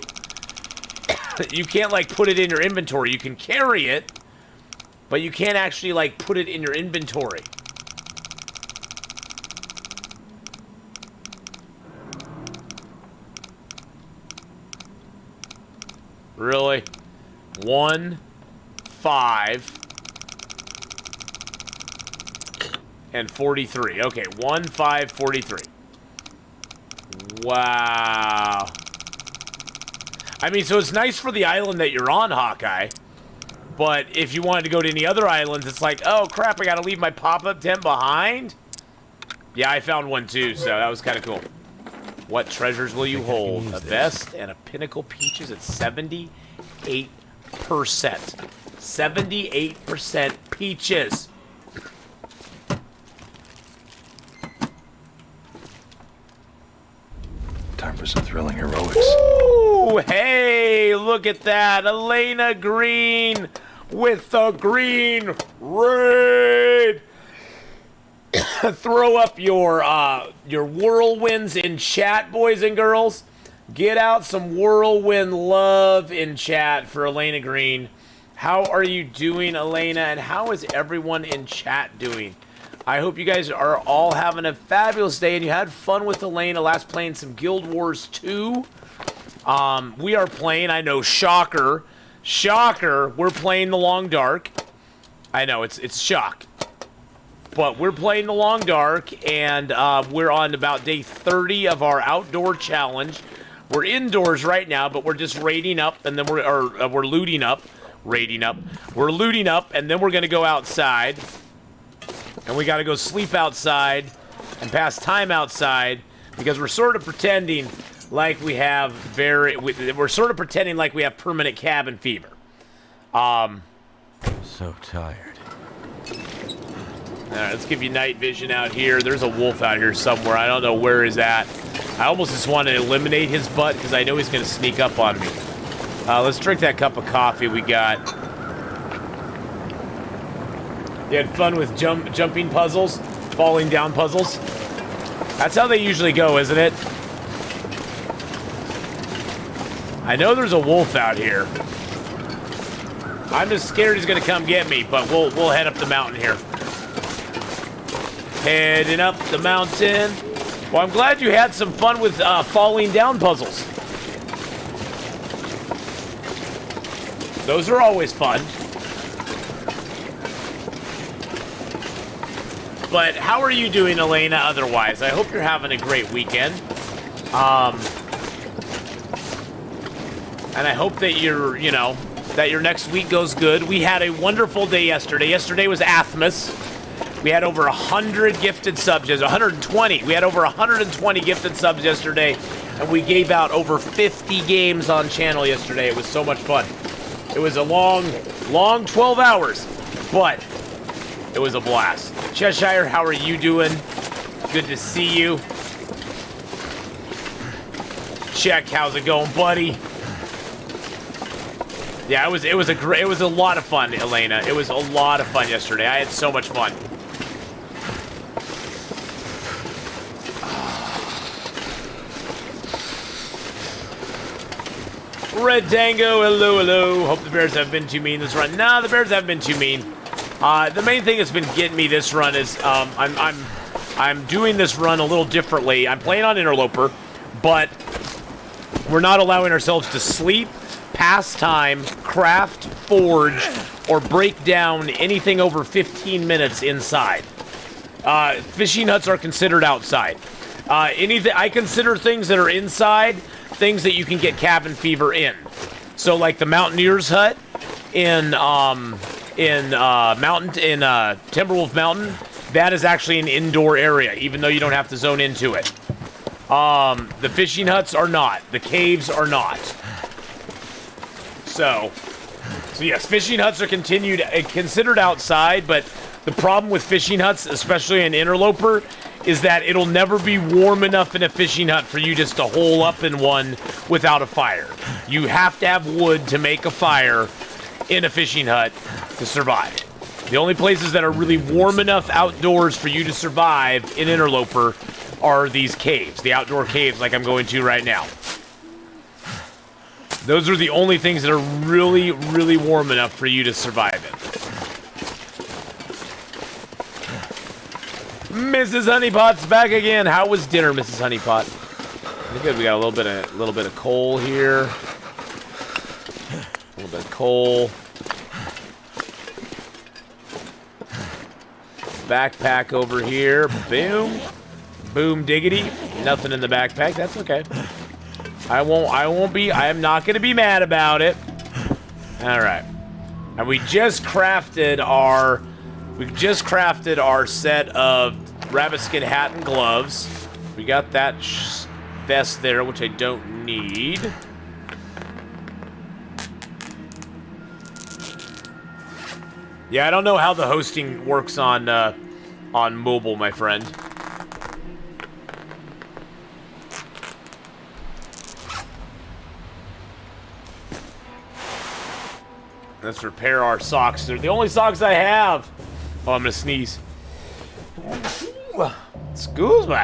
[SPEAKER 1] You can't like put it in your inventory. You can carry it, but you can't actually like put it in your inventory. Really? 1, 5, and 43. Okay, 1, 5, 43. Wow. I mean, so it's nice for the island that you're on, Hawkeye. But if you wanted to go to any other islands, it's like, oh crap, I gotta leave my pop-up tent behind? Yeah, I found one too, so that was kind of cool. What treasures will you hold? A vest and a pinnacle peaches at 78%. 78% peaches.
[SPEAKER 3] Time for some thrilling heroics.
[SPEAKER 1] Ooh, hey, look at that. Elena Green with the green raid. Throw up your whirlwinds in chat, boys and girls. Get out some whirlwind love in chat for Elena Green. How are you doing, Elena? And how is everyone in chat doing? I hope you guys are all having a fabulous day and you had fun with Elena last playing some Guild Wars 2. We are playing, I know, shocker, we're playing the Long Dark. I know, it's shock. But we're playing the Long Dark, and we're on about day 30 of our outdoor challenge. We're indoors right now, but we're just raiding up, and then we're looting up. Raiding up. We're looting up, and then we're going to go outside. And we got to go sleep outside and pass time outside because we're sort of pretending like we have we're sort of pretending like we have permanent cabin fever.
[SPEAKER 3] So tired.
[SPEAKER 1] All right, let's give you night vision out here. There's a wolf out here somewhere. I don't know where he's at. I almost just want to eliminate his butt because I know he's going to sneak up on me. Let's drink that cup of coffee we got. You had fun with jumping puzzles? falling down puzzles. That's how they usually go, isn't it? I know there's a wolf out here. I'm just scared he's gonna come get me, but we'll head up the mountain here. Heading up the mountain. Well, I'm glad you had some fun with falling down puzzles. Those are always fun. But how are you doing, Elena, otherwise? I hope you're having a great weekend. And I hope that that your next week goes good. We had a wonderful day yesterday. Yesterday was Athmas. We had over 100 gifted subs, 120. We had over 120 gifted subs yesterday, and we gave out over 50 games on channel yesterday. It was so much fun. It was a long 12 hours, but it was a blast. Cheshire, how are you doing? Good to see you. Check, how's it going, buddy? Yeah, it was a lot of fun, Elena. It was a lot of fun yesterday. I had so much fun. Red Tango, hello. Hope the Bears haven't been too mean this run. Nah, the Bears haven't been too mean. The main thing that's been getting me this run is I'm doing this run a little differently. I'm playing on Interloper, but we're not allowing ourselves to sleep, pass time, craft, forge, or break down anything over 15 minutes inside. Fishing huts are considered outside. Anything I consider things that are inside, things that you can get cabin fever in. So like the Mountaineer's hut in Timberwolf Mountain, that is actually an indoor area, even though you don't have to zone into it. The fishing huts are not. The caves are not. So yes, fishing huts are considered outside, but the problem with fishing huts, especially in Interloper, is that it'll never be warm enough in a fishing hut for you just to hole up in one without a fire. You have to have wood to make a fire in a fishing hut to survive. The only places that are really warm enough outdoors for you to survive in Interloper are these caves, the outdoor caves like I'm going to right now. Those are the only things that are really, really warm enough for you to survive in. Mrs. Honeypot's back again. How was dinner, Mrs. Honeypot? I think we got a little bit of coal here. A little bit of coal. Backpack over here. Boom. Boom diggity. Nothing in the backpack. That's okay. I am not going to be mad about it. All right. And we just crafted our set of rabbit skin hat and gloves. We got that vest there, which I don't need. Yeah, I don't know how the hosting works on mobile, my friend. Let's repair our socks. They're the only socks I have. Oh, I'm gonna sneeze. Excuse me.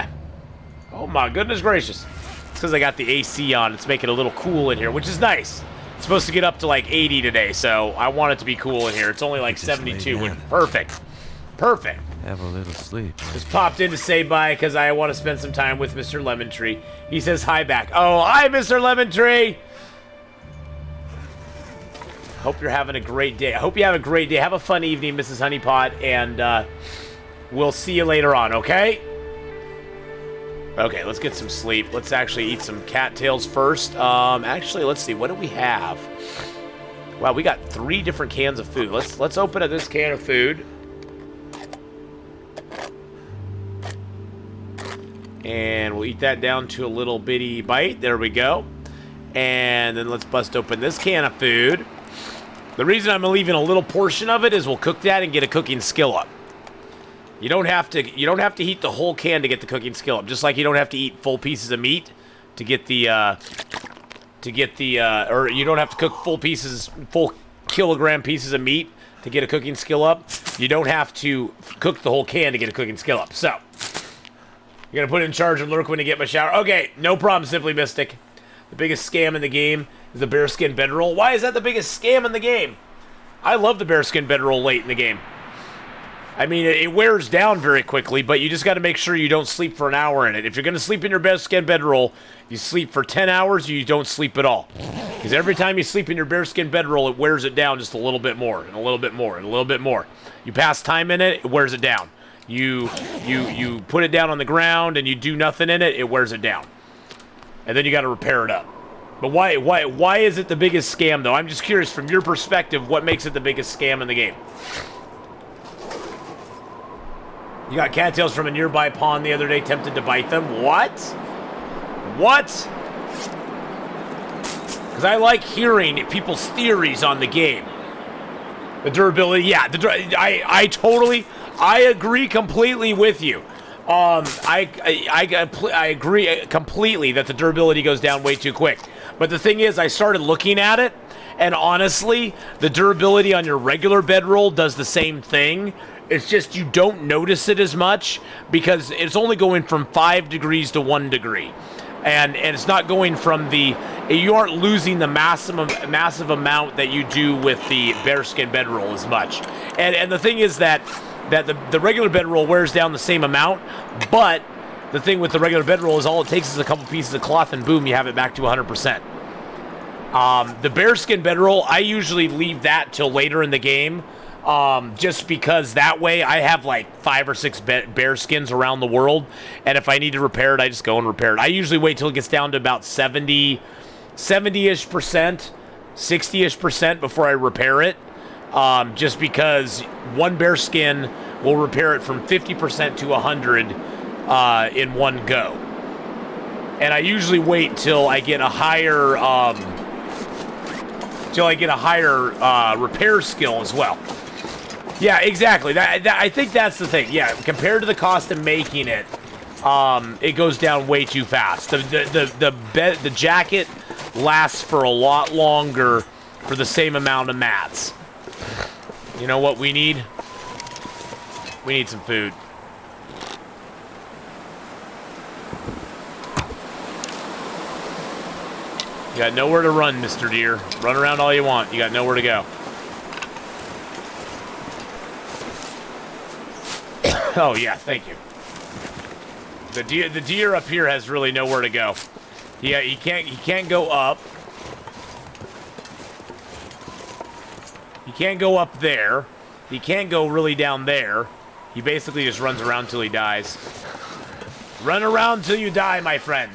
[SPEAKER 1] Oh my goodness gracious. It's because I got the AC on. It's making it a little cool in here, which is nice. It's supposed to get up to like 80 today, so I want it to be cool in here. It's only like 72. Perfect. Perfect.
[SPEAKER 3] Have a little sleep.
[SPEAKER 1] Just popped in to say bye because I want to spend some time with Mr. Lemon Tree. He says hi back. Oh, hi, Mr. Lemon Tree. Hope you're having a great day. I hope you have a great day. Have a fun evening, Mrs. Honeypot, and we'll see you later on, okay? Okay, let's get some sleep. Let's actually eat some cattails first. Actually, let's see. What do we have? Wow, we got 3 different cans of food. Let's open up this can of food. And we'll eat that down to a little bitty bite. There we go. And then let's bust open this can of food. The reason I'm leaving a little portion of it is we'll cook that and get a cooking skill up. You don't have to heat the whole can to get the cooking skill up. Just like you don't have to eat full pieces of meat to get the or you don't have to cook full kilogram pieces of meat to get a cooking skill up. You don't have to cook the whole can to get a cooking skill up. So, you're going to put in charge of Lurk when to get my shower. Okay, no problem, Simply Mystic. The biggest scam in the game is the bearskin bedroll. Why is that the biggest scam in the game? I love the bearskin bedroll late in the game. I mean, it wears down very quickly, but you just got to make sure you don't sleep for an hour in it. If you're going to sleep in your bearskin bedroll, you sleep for 10 hours, you don't sleep at all. Because every time you sleep in your bearskin bedroll, it wears it down just a little bit more, and a little bit more, and a little bit more. You pass time in it, it wears it down. You put it down on the ground, and you do nothing in it, it wears it down. And then you got to repair it up. But why is it the biggest scam, though? I'm just curious, from your perspective, what makes it the biggest scam in the game? You got cattails from a nearby pond the other day, tempted to bite them. What? What? Because I like hearing people's theories on the game. The durability, yeah. I agree completely with you. I agree completely that the durability goes down way too quick. But the thing is, I started looking at it, and honestly, the durability on your regular bedroll does the same thing. It's just you don't notice it as much because it's only going from 5 degrees to 1 degree. And it's not going from you aren't losing the massive amount that you do with the bearskin bedroll as much. And the thing is that the regular bedroll wears down the same amount, but the thing with the regular bedroll is all it takes is a couple pieces of cloth and boom, you have it back to 100%. The bearskin bedroll, I usually leave that till later in the game. Just because that way I have like 5 or 6 bear skins around the world, and if I need to repair it, I just go and repair it. I usually wait till it gets down to about 70-ish%, 60-ish percent before I repair it, just because one bear skin will repair it from 50% to 100 in one go. And I usually wait till I get a higher repair skill as well. Yeah, exactly. I think that's the thing. Yeah, compared to the cost of making it, it goes down way too fast. The jacket lasts for a lot longer for the same amount of mats. You know what we need? We need some food. You got nowhere to run, Mr. Deer. Run around all you want. You got nowhere to go. Oh yeah, thank you. The deer up here has really nowhere to go. He can't go up. He can't go up there. He can't go really down there. He basically just runs around till he dies. Run around till you die, my friend.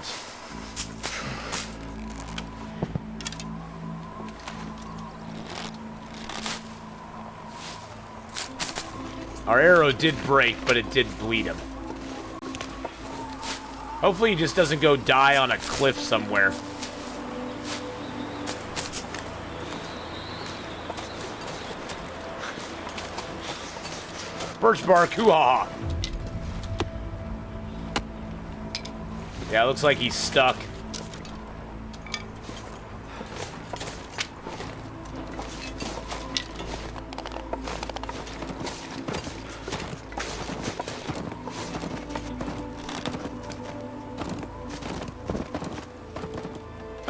[SPEAKER 1] Our arrow did break, but it did bleed him. Hopefully he just doesn't go die on a cliff somewhere. Birch bark, hoo-ha! Yeah, it looks like he's stuck.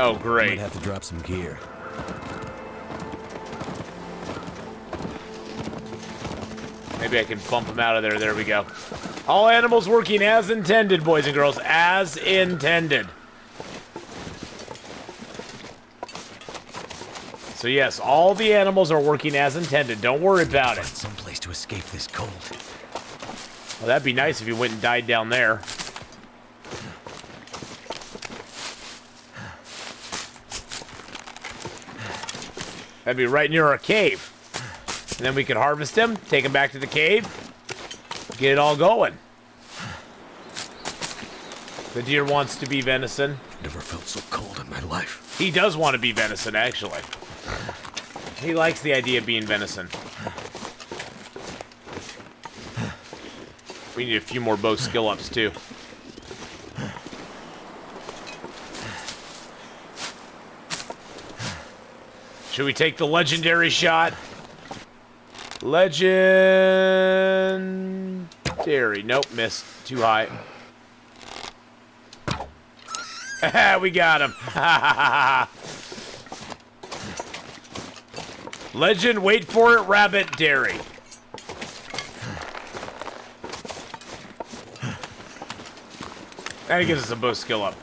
[SPEAKER 1] Oh, great.
[SPEAKER 3] Might have to drop some gear.
[SPEAKER 1] Maybe I can bump him out of there. There we go. All animals working as intended, boys and girls. As intended. So yes, all the animals are working as intended. Don't worry about it.
[SPEAKER 3] Find some place to escape this cold.
[SPEAKER 1] Well, that'd be nice if you went and died down there. That'd be right near our cave. And then we could harvest him, take him back to the cave, get it all going. The deer wants to be venison.
[SPEAKER 3] Never felt so cold in my life.
[SPEAKER 1] He does want to be venison, actually. He likes the idea of being venison. We need a few more bow skill ups, too. Should we take the legendary shot? Legendary. Nope, missed. Too high. We got him. Legend, wait for it, rabbit, dairy. And he gives us a bow skill up.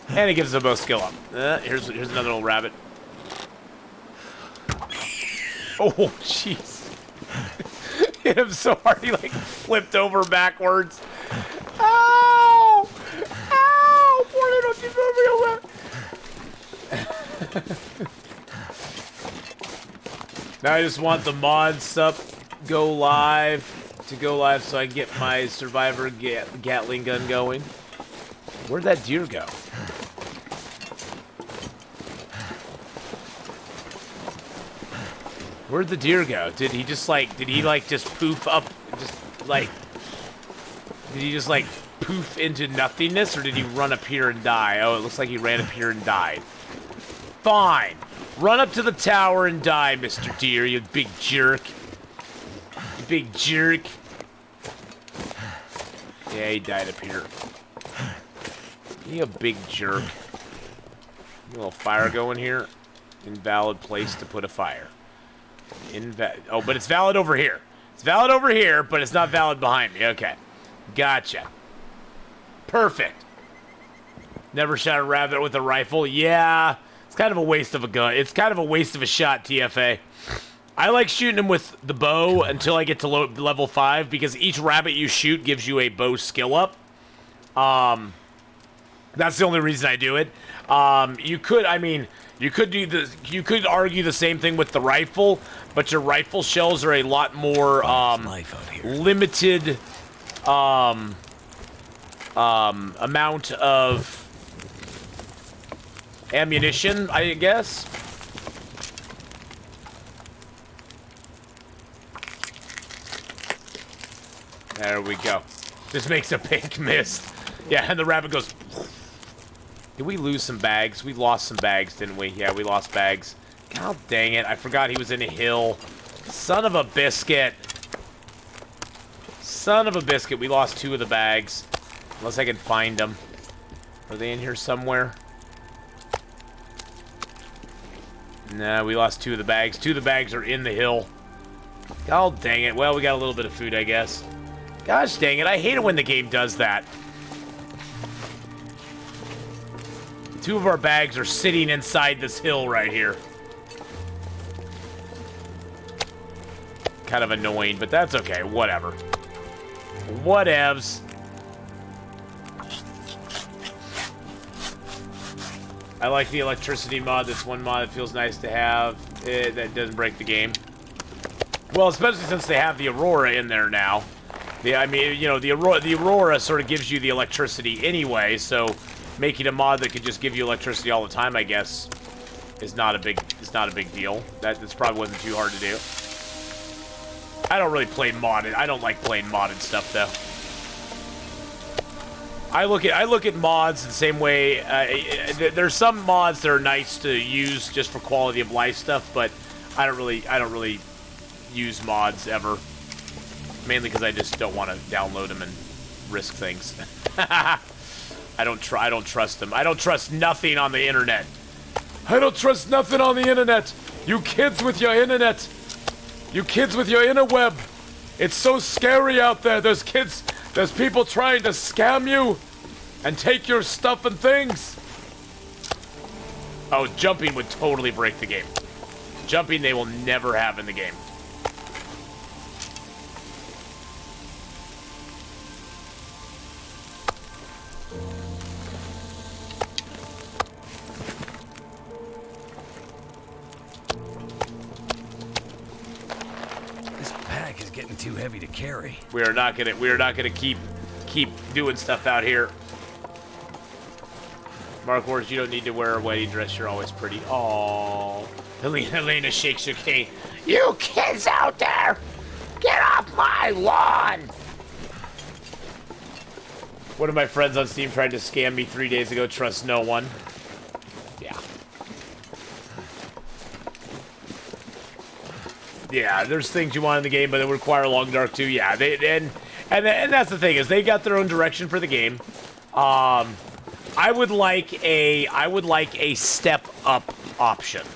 [SPEAKER 1] And he gives us a bow skill up. Here's another little rabbit. Oh, jeez. Hit him so hard he, like, flipped over backwards. Ow! Ow! Poor little T-Movie. Now I just want the mod sup go live to go live so I can get my Survivor Gatling gun going. Where'd that deer go? Where'd the deer go? Did he just poof up, did he just like poof into nothingness, or did he run up here and die? Oh, it looks like he ran up here and died. Fine. Run up to the tower and die, Mr. Deer, you big jerk. You big jerk. Yeah, he died up here. You a big jerk. A little fire going here. Invalid place to put a fire. Oh, but it's valid over here. It's valid over here, but it's not valid behind me. Okay. Gotcha. Perfect. Never shot a rabbit with a rifle. Yeah. It's kind of a waste of a gun. It's kind of a waste of a shot, TFA. I like shooting them with the bow until I get to level 5, because each rabbit you shoot gives you a bow skill up. That's the only reason I do it. You could argue the same thing with the rifle, but your rifle shells are a lot more limited amount of ammunition, I guess. There we go. This makes a pink mist. Yeah, and the rabbit goes. Did we lose some bags? We lost some bags, didn't we? Yeah, we lost bags. God dang it. I forgot he was in a hill. Son of a biscuit. Son of a biscuit. We lost 2 of the bags. Unless I can find them. Are they in here somewhere? Nah, we lost 2 of the bags. 2 of the bags are in the hill. God dang it. Well, we got a little bit of food, I guess. Gosh dang it. I hate it when the game does that. 2 of our bags are sitting inside this hill right here. Kind of annoying, but that's okay. Whatever. Whatevs. I like the electricity mod. That's one mod that feels nice to have. That doesn't break the game. Well, especially since they have the Aurora in there now. The Aurora sort of gives you the electricity anyway, so making a mod that could just give you electricity all the time, I guess, is not a big deal. That's probably wasn't too hard to do. I don't really play modded. I don't like playing modded stuff though. I look at mods the same way. There's some mods that are nice to use just for quality of life stuff, but I don't really use mods ever. Mainly because I just don't want to download them and risk things. I don't trust them. I don't trust nothing on the internet. I don't trust nothing on the internet. You kids with your internet. You kids with your interweb. It's so scary out there. There's people trying to scam you and take your stuff and things. Oh, jumping would totally break the game. Jumping they will never have in the game.
[SPEAKER 3] Getting too heavy to carry.
[SPEAKER 1] We are not gonna keep doing stuff out here. Mark Wars, you don't need to wear a wedding dress. You're always pretty. Aww. Helena shakes her cane. You kids out there, get off my lawn! One of my friends on Steam tried to scam me 3 days ago. Trust no one. Yeah. Yeah, there's things you want in the game, but they require Long Dark too. Yeah, and that's the thing is they got their own direction for the game. I would like a step up option,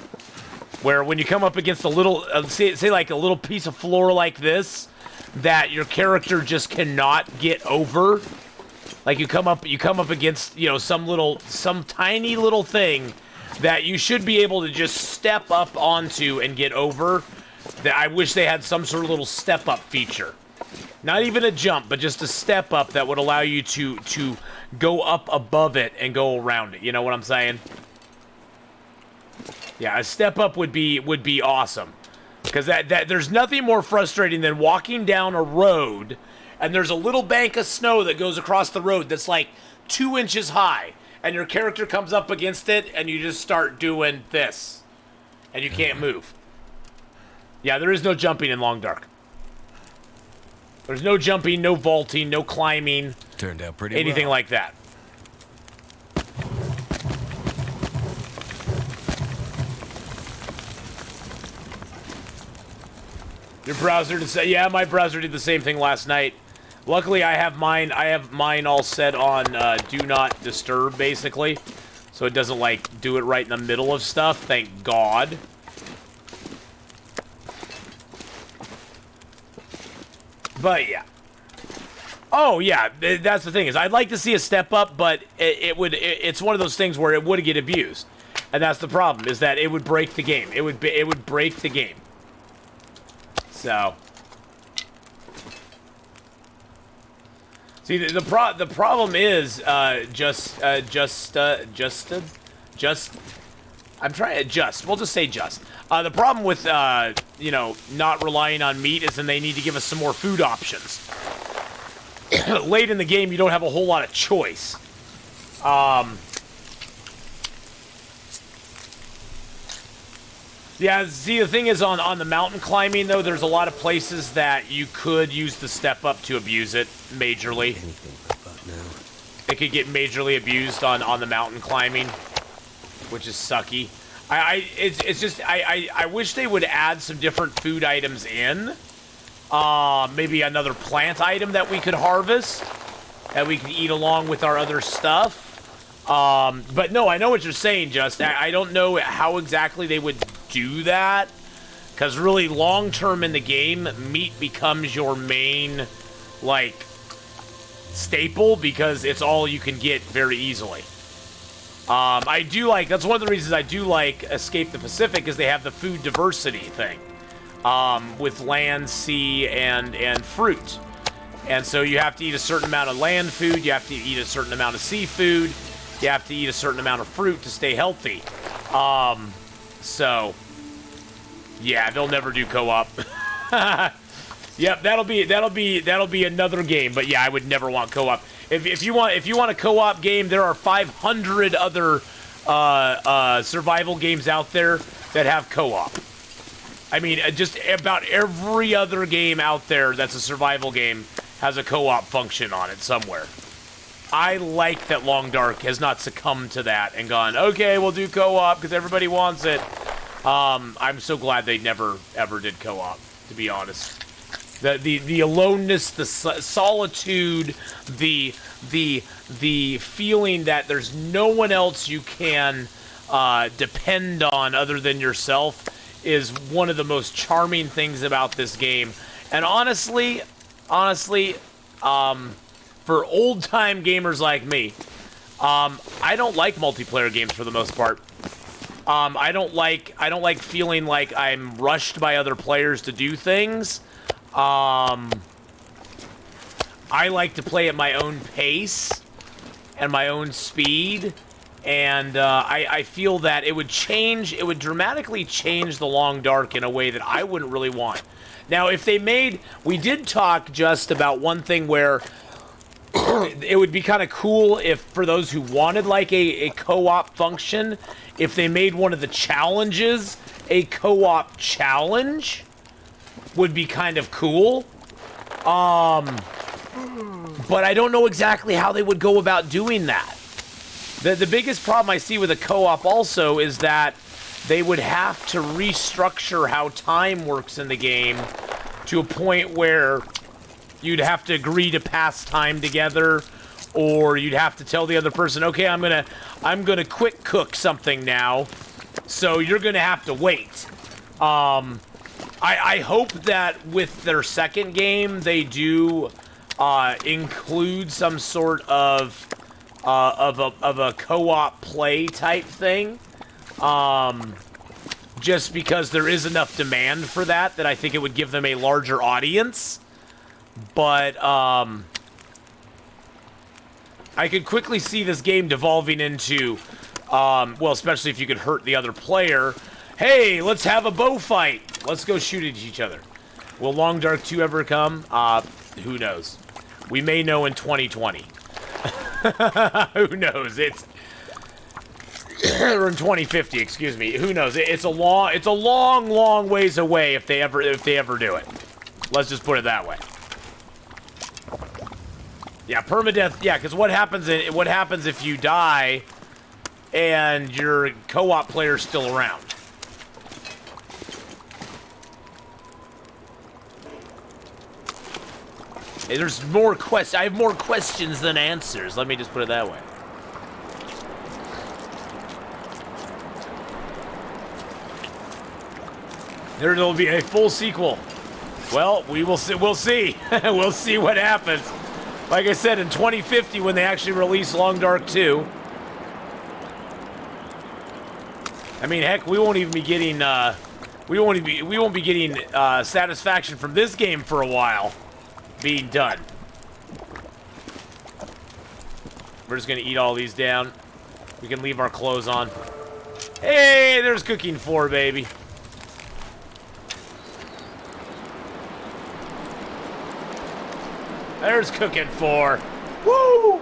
[SPEAKER 1] where when you come up against a little, say like a little piece of floor like this, that your character just cannot get over. Like you come up against, you know, some tiny little thing that you should be able to just step up onto and get over. That I wish they had some sort of little step up feature. Not even a jump, but just a step up that would allow you to go up above it and go around it. You know what I'm saying? Yeah, a step up would be awesome. Because that there's nothing more frustrating than walking down a road and there's a little bank of snow that goes across the road that's like 2 inches high, and your character comes up against it and you just start doing this and you can't move. Yeah, there is no jumping in Long Dark. There's no jumping, no vaulting, no climbing.
[SPEAKER 3] Turned out pretty
[SPEAKER 1] anything
[SPEAKER 3] well.
[SPEAKER 1] like that. Your browser did say, yeah, my browser did the same thing last night. Luckily, I have mine all set on do not disturb, basically, so it doesn't like do it right in the middle of stuff. Thank God. But yeah. Oh yeah, that's the thing is I'd like to see a step up, but it's one of those things where it would get abused, and that's the problem is that it would break the game. It would break the game. So. See, the problem is I'm trying to adjust. We'll just say just. The problem with you know, not relying on meat is then they need to give us some more food options. Late in the game, you don't have a whole lot of choice. Yeah, see, the thing is on the mountain climbing, though, there's a lot of places that you could use the step up to abuse it majorly. It could get majorly abused on the mountain climbing, which is sucky. It's just I wish they would add some different food items in. Maybe another plant item that we could harvest that we could eat along with our other stuff. But no, I know what you're saying, Just. I don't know how exactly they would do that, because really long term in the game, meat becomes your main like staple because it's all you can get very easily. I do like, that's one of the reasons I do like Escape the Pacific, is they have the food diversity thing with land, sea, and fruit. And so you have to eat a certain amount of land food, you have to eat a certain amount of seafood, you have to eat a certain amount of fruit to stay healthy. So yeah, they'll never do co-op. Yep, that'll be another game. But yeah, I would never want co-op. If you want a co-op game, there are 500 other survival games out there that have co-op. I mean, just about every other game out there that's a survival game has a co-op function on it somewhere. I like that Long Dark has not succumbed to that and gone, okay, we'll do co-op because everybody wants it. I'm so glad they never ever did co-op, to be honest. The aloneness, the solitude, the feeling that there's no one else you can depend on other than yourself is one of the most charming things about this game. And honestly, for old-time gamers like me, I don't like multiplayer games for the most part. I don't like feeling like I'm rushed by other players to do things. I like to play at my own pace and my own speed, and I feel that it would dramatically change the Long Dark in a way that I wouldn't really want. Now, if they made, we did talk just about one thing where it would be kind of cool if, for those who wanted like a co-op function, if they made one of the challenges a co-op challenge, would be kind of cool. But I don't know exactly how they would go about doing that. The biggest problem I see with a co-op also is that they would have to restructure how time works in the game to a point where you'd have to agree to pass time together, or you'd have to tell the other person, okay, I'm gonna quick cook something now, so you're gonna have to wait. I hope that with their second game they do include some sort of a co-op play type thing. Just because there is enough demand for that I think it would give them a larger audience. But I could quickly see this game devolving into, well, especially if you could hurt the other player. Hey, let's have a bow fight. Let's go shoot at each other. Will Long Dark 2 ever come? Who knows? We may know in 2020. Who knows? It's or in 2050, excuse me. Who knows? It's a long ways away if they ever do it. Let's just put it that way. Yeah, permadeath. Yeah, because what happens if you die and your co-op player's still around? Hey, there's more questions. I have more questions than answers. Let me just put it that way. There'll be a full sequel. Well, we will see. We'll see. We'll see what happens. Like I said, in 2050, when they actually release Long Dark 2. I mean, heck, we won't even be getting. We won't be getting satisfaction from this game for a while. Being done. We're just gonna eat all these down. We can leave our clothes on. Hey, there's cooking 4, baby. There's cooking 4. Woo!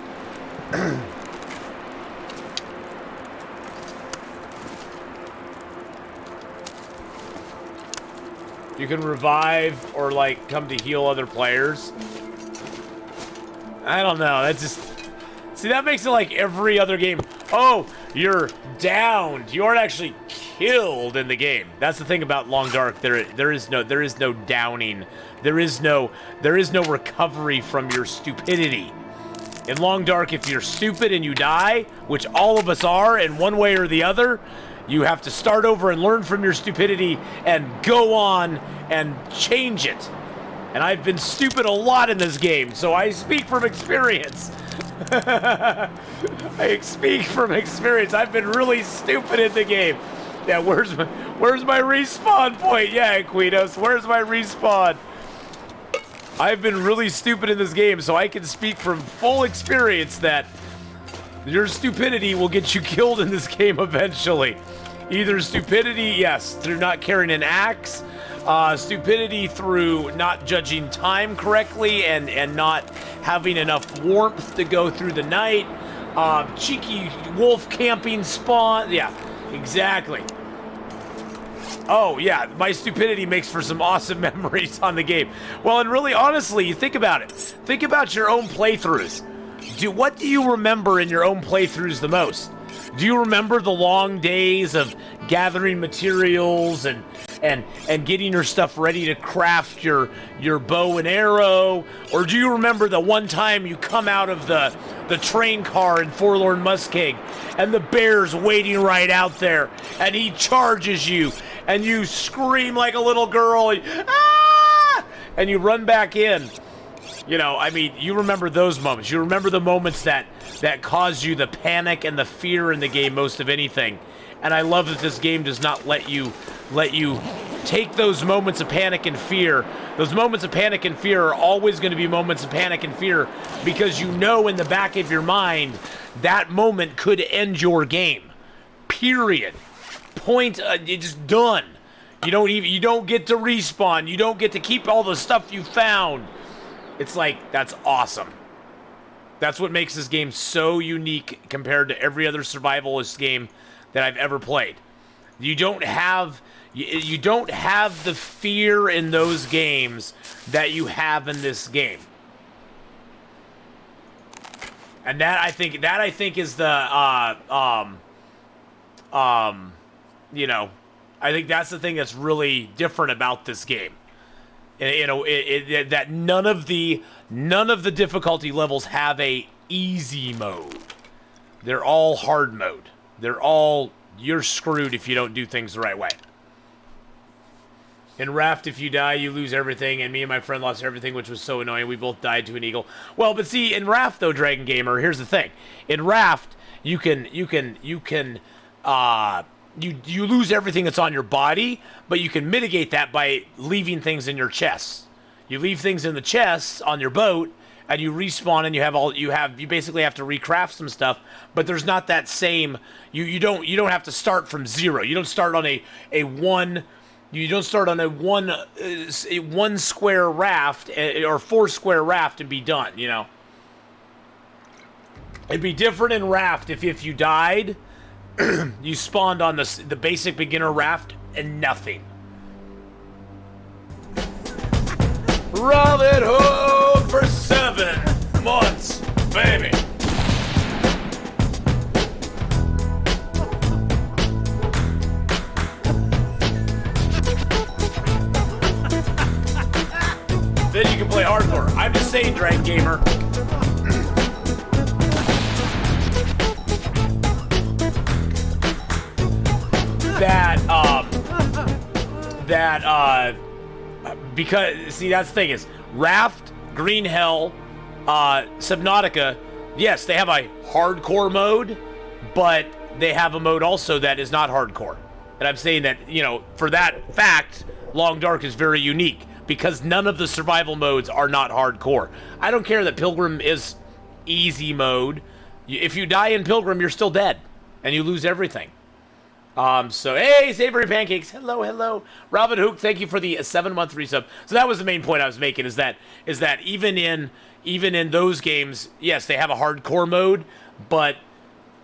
[SPEAKER 1] You can revive or, like, come to heal other players. I don't know. That's just... See, that makes it like every other game. Oh, you're downed. You aren't actually killed in the game. That's the thing about Long Dark. There is no downing. There is no recovery from your stupidity. In Long Dark, if you're stupid and you die, which all of us are in one way or the other, you have to start over and learn from your stupidity and go on and change it. And I've been stupid a lot in this game, so I speak from experience. I speak from experience. I've been really stupid in the game. Yeah, where's my respawn point? Yeah, Aquinos, where's my respawn? I've been really stupid in this game, so I can speak from full experience that your stupidity will get you killed in this game eventually. Either stupidity, yes, through not carrying an axe, stupidity through not judging time correctly and not having enough warmth to go through the night, cheeky wolf camping spawn. Yeah, exactly. Oh, yeah, my stupidity makes for some awesome memories on the game. Well, and really, honestly, you think about it. Think about your own playthroughs. What do you remember in your own playthroughs the most? Do you remember the long days of gathering materials and getting your stuff ready to craft your bow and arrow? Or do you remember the one time you come out of the train car in Forlorn Muskeg and the bear's waiting right out there and he charges you and you scream like a little girl and, ah! And you run back in? You know, I mean, you remember those moments. You remember the moments that cause you the panic and the fear in the game most of anything. And I love that this game does not let you take those moments of panic and fear. Those moments of panic and fear are always going to be moments of panic and fear because you know in the back of your mind that moment could end your game. Period. Point. It's just done. You don't get to respawn. You don't get to keep all the stuff you found. It's like, that's awesome. That's what makes this game so unique compared to every other survivalist game that I've ever played. You don't have the fear in those games that you have in this game. And that I think is the You know, I think that's the thing that's really different about this game. You know, that none of the difficulty levels have a easy mode. They're all hard mode. They're all, you're screwed if you don't do things the right way. In Raft, if you die, you lose everything, and me and my friend lost everything, which was so annoying. We both died to an eagle. Well, but see, in Raft, though, Dragon Gamer, here's the thing. In Raft, you lose everything that's on your body, but you can mitigate that by leaving things in your chests. You leave things in the chests on your boat, and you respawn, and you basically have to recraft some stuff, but there's not that same, you don't have to start from zero. You don't start on a one square raft or 4 square raft and be done, you know. It'd be different in Raft if you died, you spawned on the basic beginner raft and nothing. Robin Hood for 7 months, baby. Then you can play hardcore. I'm just saying, Dragon Gamer. Because, see, that's the thing is, Raft, Green Hell, Subnautica, yes, they have a hardcore mode, but they have a mode also that is not hardcore. And I'm saying that, you know, for that fact, Long Dark is very unique, because none of the survival modes are not hardcore. I don't care that Pilgrim is easy mode. If you die in Pilgrim, you're still dead, and you lose everything. So, hey, Savory Pancakes, hello. Robin Hook, thank you for the 7-month resub. So that was the main point I was making, is that even in those games, yes, they have a hardcore mode, but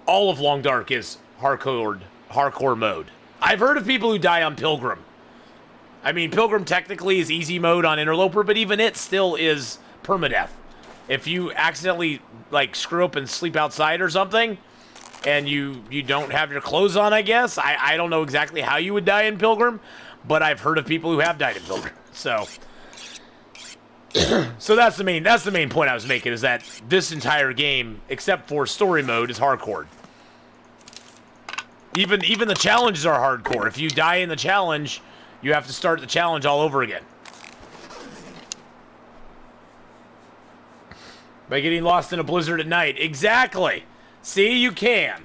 [SPEAKER 1] all of Long Dark is hardcore mode. I've heard of people who die on Pilgrim. I mean, Pilgrim technically is easy mode on Interloper, but even it still is permadeath. If you accidentally, like, screw up and sleep outside or something, and you don't have your clothes on, I guess. I don't know exactly how you would die in Pilgrim, but I've heard of people who have died in Pilgrim. So that's the main point I was making, is that this entire game, except for story mode, is hardcore. Even the challenges are hardcore. If you die in the challenge, you have to start the challenge all over again. By getting lost in a blizzard at night. Exactly. See, you can.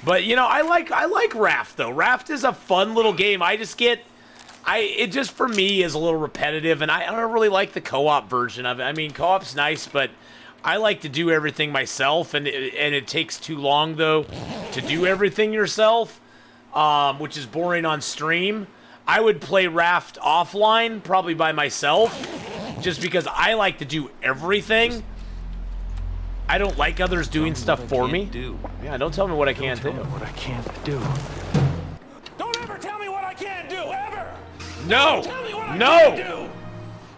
[SPEAKER 1] But, you know, I like Raft, though. Raft is a fun little game. It just, for me, is a little repetitive, and I don't really like the co-op version of it. I mean, co-op's nice, but I like to do everything myself, and it takes too long, though, to do everything yourself, which is boring on stream. I would play Raft offline, probably by myself, just because I like to do everything. I don't like others doing stuff for me. Yeah, don't tell me what I can't do.
[SPEAKER 3] What I can't do.
[SPEAKER 9] Don't ever tell me what I can't do, ever!
[SPEAKER 1] No!
[SPEAKER 9] Don't tell me what I
[SPEAKER 1] No!
[SPEAKER 9] can't do!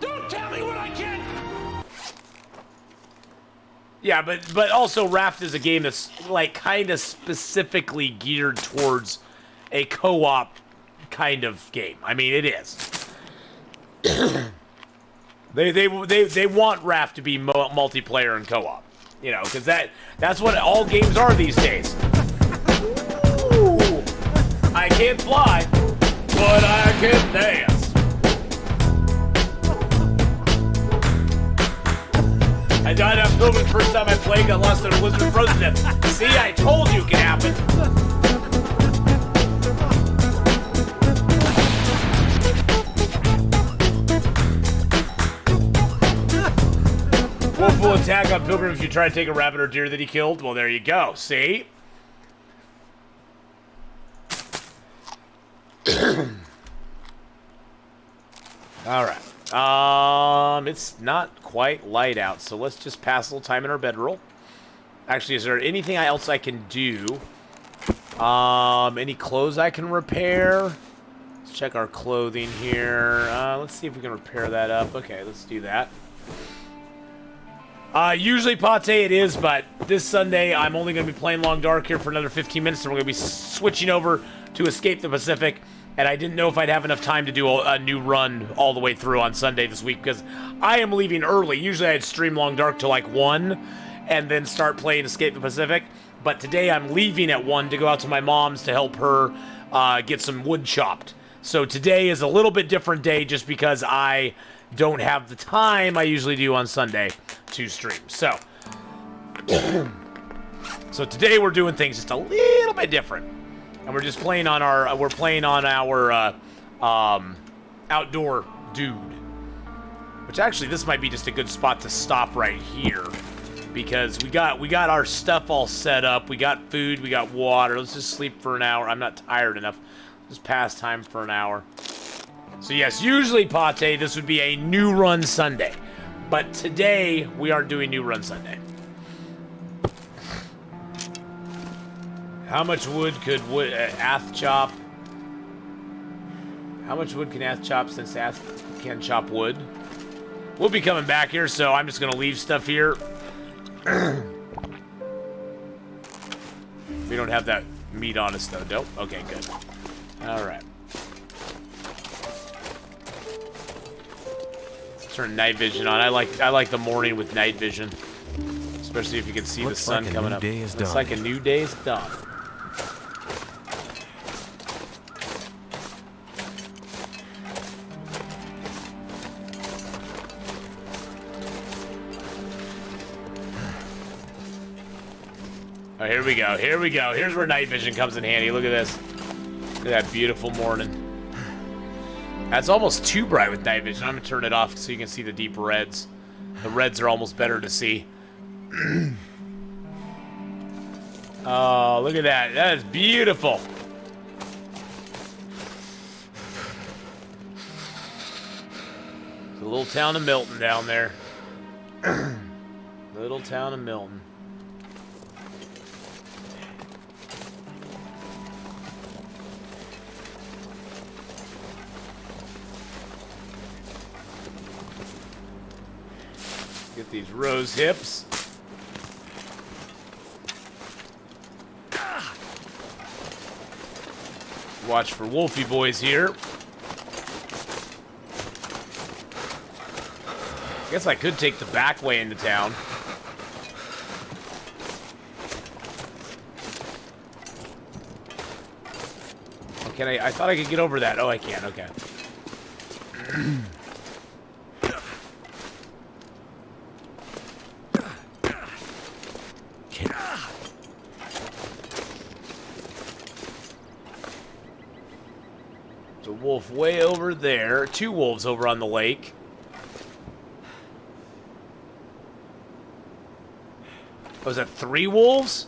[SPEAKER 9] Don't tell me what I can't...
[SPEAKER 1] Yeah, but also Raft is a game that's, like, kind of specifically geared towards a co-op kind of game. I mean, it is. They want Raft to be multiplayer and co-op. You know, because that's what all games are these days. Ooh, I can't fly, but I can dance. I died on Pilgrim the first time I played, got lost in a blizzard, frozen to death. See, I told you it could happen. Wolf will attack on Pilgrim if you try to take a rabbit or deer that he killed. Well, there you go. See? All right. It's not quite light out, so let's just pass a little time in our bedroll. Actually, is there anything else I can do? Any clothes I can repair? Let's check our clothing here. Let's see if we can repair that up. Okay, let's do that. Usually Pate it is, but this Sunday I'm only going to be playing Long Dark here for another 15 minutes, and we're going to be switching over to Escape the Pacific, and I didn't know if I'd have enough time to do a new run all the way through on Sunday this week, because I am leaving early. Usually I'd stream Long Dark till like 1 and then start playing Escape the Pacific, but today I'm leaving at 1 to go out to my mom's to help her get some wood chopped. So today is a little bit different day just because I don't have the time I usually do on Sunday to stream. So, so today we're doing things just a little bit different. And we're just playing on our, outdoor dude. Which actually, this might be just a good spot to stop right here. Because we got our stuff all set up. We got food, we got water. Let's just sleep for an hour. I'm not tired enough. Just pass time for an hour. So yes, usually, Pate, this would be a new run Sunday. But today, we aren't doing new run Sunday. How much wood could Ath chop? How much wood can Ath chop since Ath can chop wood? We'll be coming back here, so I'm just going to leave stuff here. We don't have that meat on us, though. Nope. Okay, good. All right. Let's turn night vision on. I like the morning with night vision, especially if you can see the sun coming up. It's like a new day is done. Oh, here we go. Here we go. Here's where night vision comes in handy. Look at this. Look at that beautiful morning. That's almost too bright with night vision. I'm going to turn it off so you can see the deep reds. The reds are almost better to see. Oh, look at that. That is beautiful. The little town of Milton down there. Little town of Milton. Get these rose hips. Watch for Wolfie boys here. I guess I could take the back way into town. Oh, can I thought I could get over that. Oh, I can. Okay. Wolf way over there. 2 wolves over on the lake. Was that 3 wolves?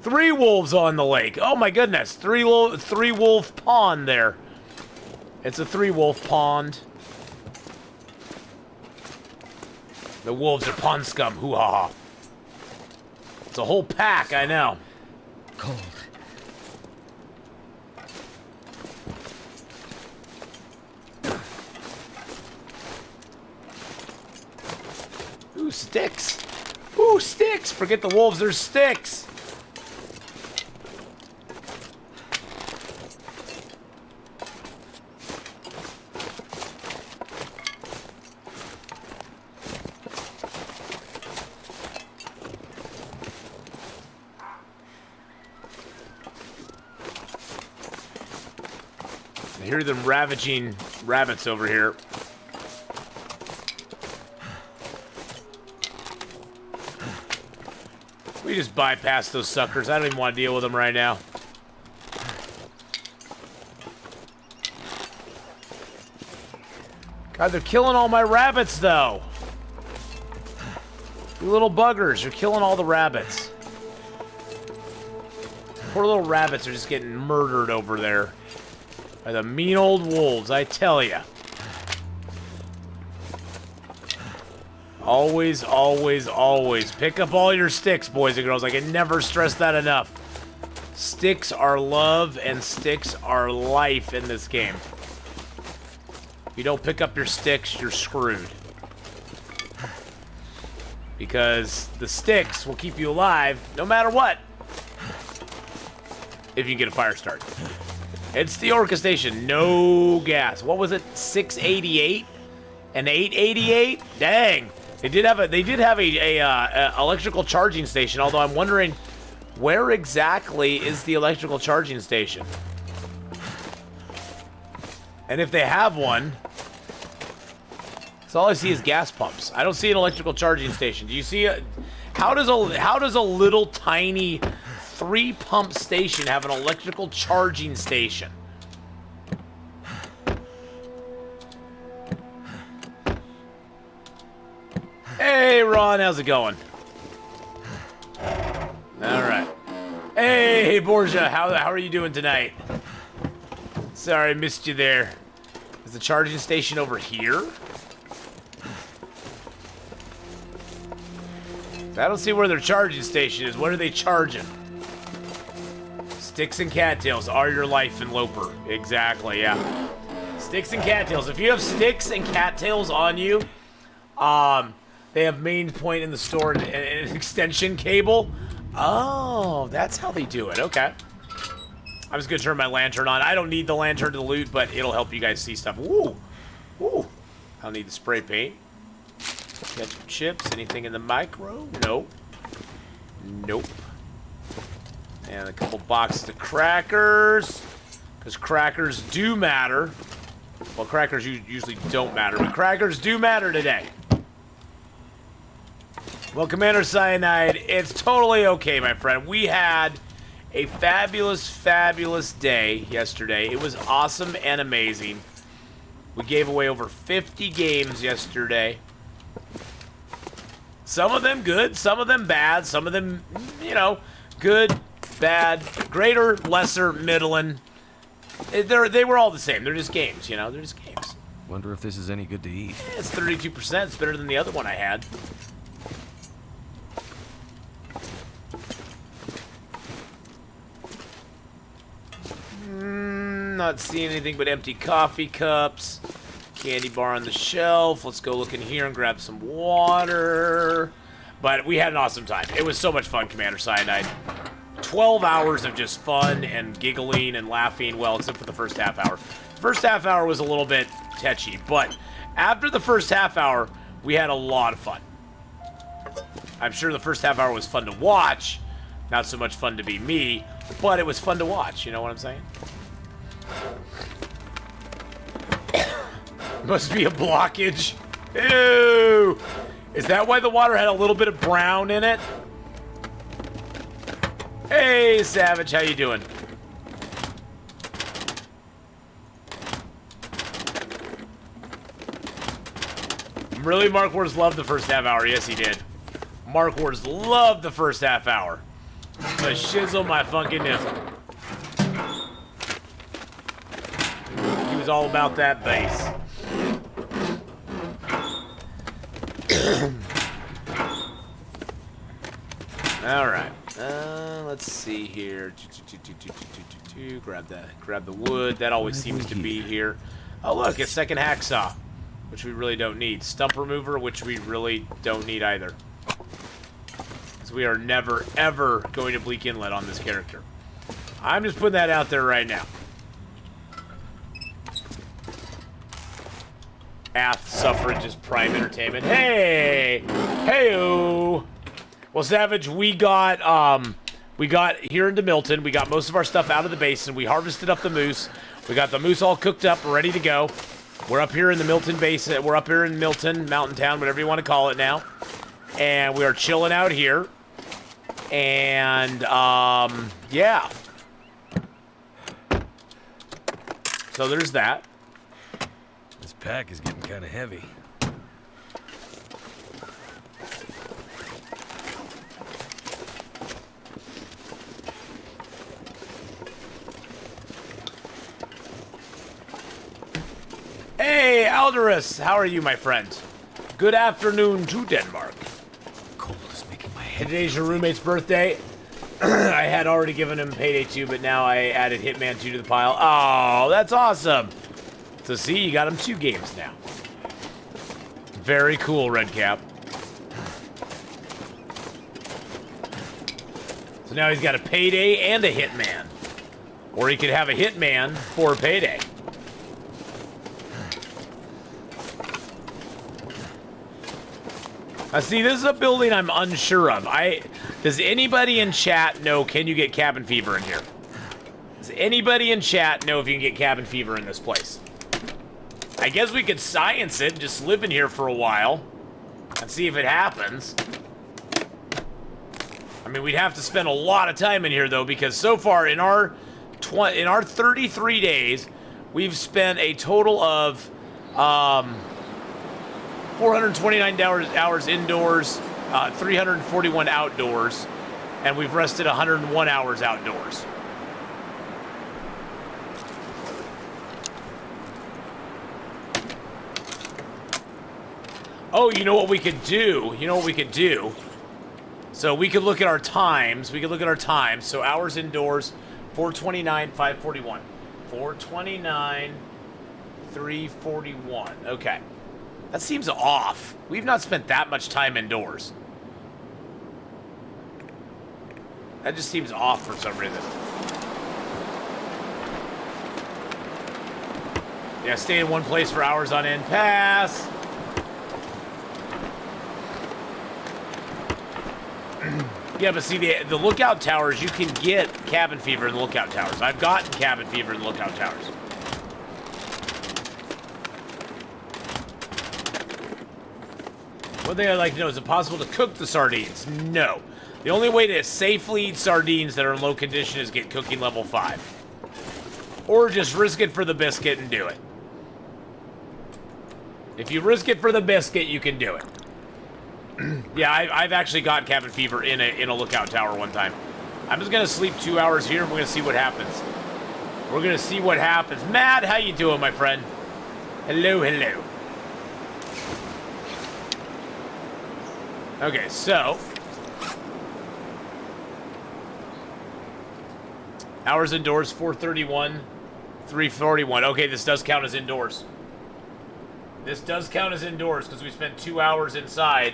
[SPEAKER 1] 3 wolves on the lake. Oh my goodness. 3 wolf pond there. It's a 3 wolf pond. The wolves are pond scum. Hoo-ha-ha. It's a whole pack, I know.
[SPEAKER 3] Cold.
[SPEAKER 1] Ooh, sticks. Ooh, sticks. Forget the wolves, there's sticks. I hear them ravaging rabbits over here. We just bypass those suckers. I don't even want to deal with them right now. God, they're killing all my rabbits, though. You little buggers, you're killing all the rabbits. Poor little rabbits are just getting murdered over there by the mean old wolves, I tell ya. Always, always, always. Pick up all your sticks, boys and girls. I can never stress that enough. Sticks are love and sticks are life in this game. If you don't pick up your sticks, you're screwed. Because the sticks will keep you alive no matter what. If you can get a fire started. It's the Orca station. No gas. What was it? 688 and 888. Dang. They did have a electrical charging station. Although I'm wondering where exactly is the electrical charging station, and if they have one. So all I see is gas pumps. I don't see an electrical charging station. Do you see it? How does a little tiny 3-pump station have an electrical charging station? Hey, Ron, how's it going? All right. Hey, Borgia, how are you doing tonight? Sorry, I missed you there. Is the charging station over here? I don't see where their charging station is. What are they charging? Sticks and cattails are your life in Loper. Exactly, yeah. Sticks and cattails. If you have sticks and cattails on you, they have main point in the store and an extension cable. Oh, that's how they do it. Okay. I'm just going to turn my lantern on. I don't need the lantern to loot, but it'll help you guys see stuff. Woo! Woo! I don't need the spray paint. Ketchup chips. Anything in the micro? Nope. Nope. And a couple boxes of crackers. Because crackers do matter. Well, crackers usually don't matter, but crackers do matter today. Well, Commander Cyanide, it's totally okay, my friend. We had a fabulous, fabulous day yesterday. It was awesome and amazing. We gave away over 50 games yesterday. Some of them good, some of them bad, some of them, you know, good, bad, greater, lesser, middling. They were all the same. They're just games, you know? They're just games.
[SPEAKER 3] Wonder if this is any good to eat.
[SPEAKER 1] Yeah, it's 32%. It's better than the other one I had. Not seeing anything but empty coffee cups. Candy bar on the shelf. Let's go look in here and grab some water. But we had an awesome time. It was so much fun, Commander Cyanide. 12 hours of just fun and giggling and laughing. Well, except for the first half hour. The first half hour was a little bit tetchy, but after the first half hour, we had a lot of fun. I'm sure the first half hour was fun to watch. Not so much fun to be me, but it was fun to watch. You know what I'm saying? Must be a blockage. Ew! Is that why the water had a little bit of brown in it? Hey, Savage, how you doing? Really, Mark Wars loved the first half hour. Yes, he did. Mark Wars loved the first half hour. But shizzle my funkin' nizzle. He was all about that bass. All right. Let's see here. Grab the wood. That always seems to be here. Oh, look, a second hacksaw, which we really don't need. Stump remover, which we really don't need either. Because we are never, ever going to Bleak Inlet on this character. I'm just putting that out there right now. Ath Suffrage is prime entertainment. Hey! Hey-o! Well, Savage, we got here into Milton. We got most of our stuff out of the basin. We harvested up the moose. We got the moose all cooked up, ready to go. We're up here in the Milton Basin. We're up here in Milton, Mountain Town, whatever you want to call it now. And we are chilling out here. And, yeah. So there's that.
[SPEAKER 3] This pack is getting kind of heavy.
[SPEAKER 1] Hey, Alderus, how are you, my friend? Good afternoon to Denmark.
[SPEAKER 3] Cold is making my head.
[SPEAKER 1] Today's your roommate's birthday. I had already given him Payday 2, but now I added Hitman 2 to the pile. Oh, that's awesome. So see, you got him 2 games now. Very cool, Redcap. So now he's got a Payday and a Hitman. Or he could have a hitman for a payday. See, this is a building I'm unsure of. Does anybody in chat know, can you get cabin fever in here? Does anybody in chat know if you can get cabin fever in this place? I guess we could science it and just live in here for a while and see if it happens. I mean, we'd have to spend a lot of time in here, though, because so far in our 33 days, we've spent a total of 429 hours indoors, 341 outdoors, and we've rested 101 hours outdoors. Oh, you know what we could do? So we could look at our times. So hours indoors, 429, 541. 429, 341. Okay. That seems off. We've not spent that much time indoors. That just seems off for some reason. Yeah, stay in one place for hours on end. Pass. Yeah, but see, the lookout towers, you can get cabin fever in the lookout towers. I've gotten cabin fever in the lookout towers. One thing I'd like to know, is it possible to cook the sardines? No. The only way to safely eat sardines that are in low condition is get cooking level 5. Or just risk it for the biscuit and do it. If you risk it for the biscuit, you can do it. Yeah, I've actually got cabin fever in a lookout tower one time. I'm just gonna sleep 2 hours here and we're gonna see what happens. We're gonna see what happens. Matt, how you doing, my friend? Hello, hello. Okay, so hours indoors, 431, 341. Okay, this does count as indoors. This does count as indoors because we spent 2 hours inside.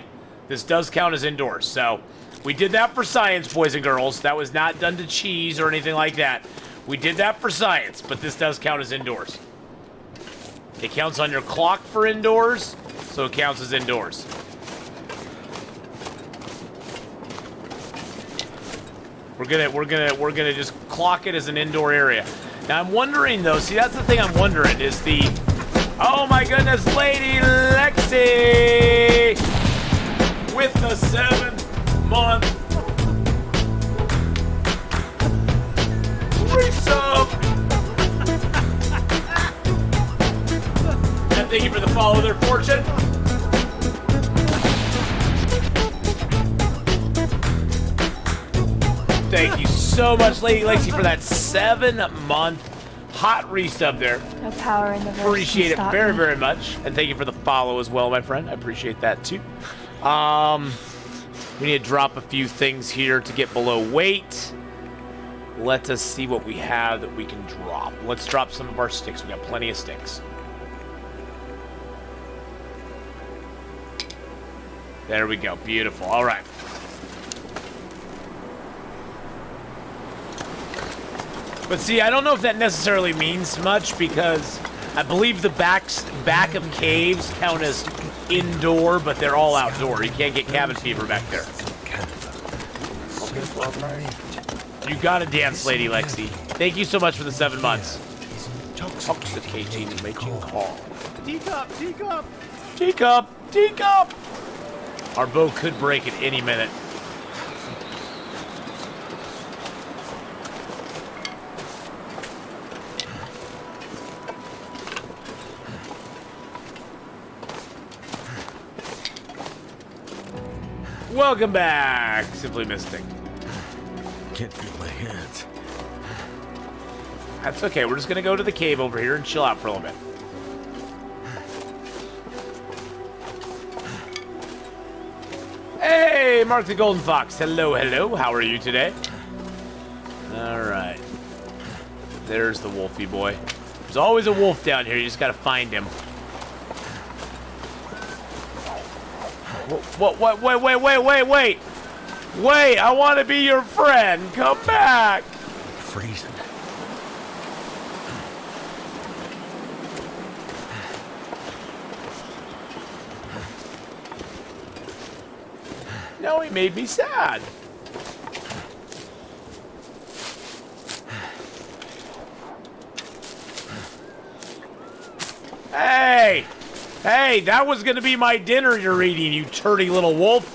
[SPEAKER 1] This does count as indoors. So we did that for science, boys and girls. That was not done to cheese or anything like that. We did that for science, but this does count as indoors. It counts on your clock for indoors, so it counts as indoors. We're gonna just clock it as an indoor area. Now I'm wondering though, see that's the thing I'm wondering is the, oh my goodness, Lady Lexi with the 7-month resub. And thank you for the follow their fortune. Thank you so much, Lady Lexi, for that 7-month hot resub there.
[SPEAKER 10] No power in the verse.
[SPEAKER 1] Appreciate it very, very much. And thank you for the follow as well, my friend. I appreciate that too. We need to drop a few things here to get below weight. Let us see what we have that we can drop. Let's drop some of our sticks. We got plenty of sticks. There we go. Beautiful. All right. But see, I don't know if that necessarily means much because I believe the back of caves count as indoor, but they're all outdoor. You can't get cabin fever back there. You gotta dance, Lady Lexi. Thank you so much for the 7 months. Intoxicating making call. Teacup, teacup, teacup, teacup. Our boat could break at any minute. Welcome back, Simply Mystic.
[SPEAKER 3] Can't feel my hands.
[SPEAKER 1] That's okay. We're just gonna go to the cave over here and chill out for a little bit. Hey, Mark the Golden Fox. Hello, hello. How are you today? All right. There's the wolfy boy. There's always a wolf down here. You just gotta find him. Wait. Wait, I want to be your friend. Come back.
[SPEAKER 3] I'm freezing.
[SPEAKER 1] No, he made me sad. Hey! Hey, that was gonna be my dinner you're eating, you turdy little wolf.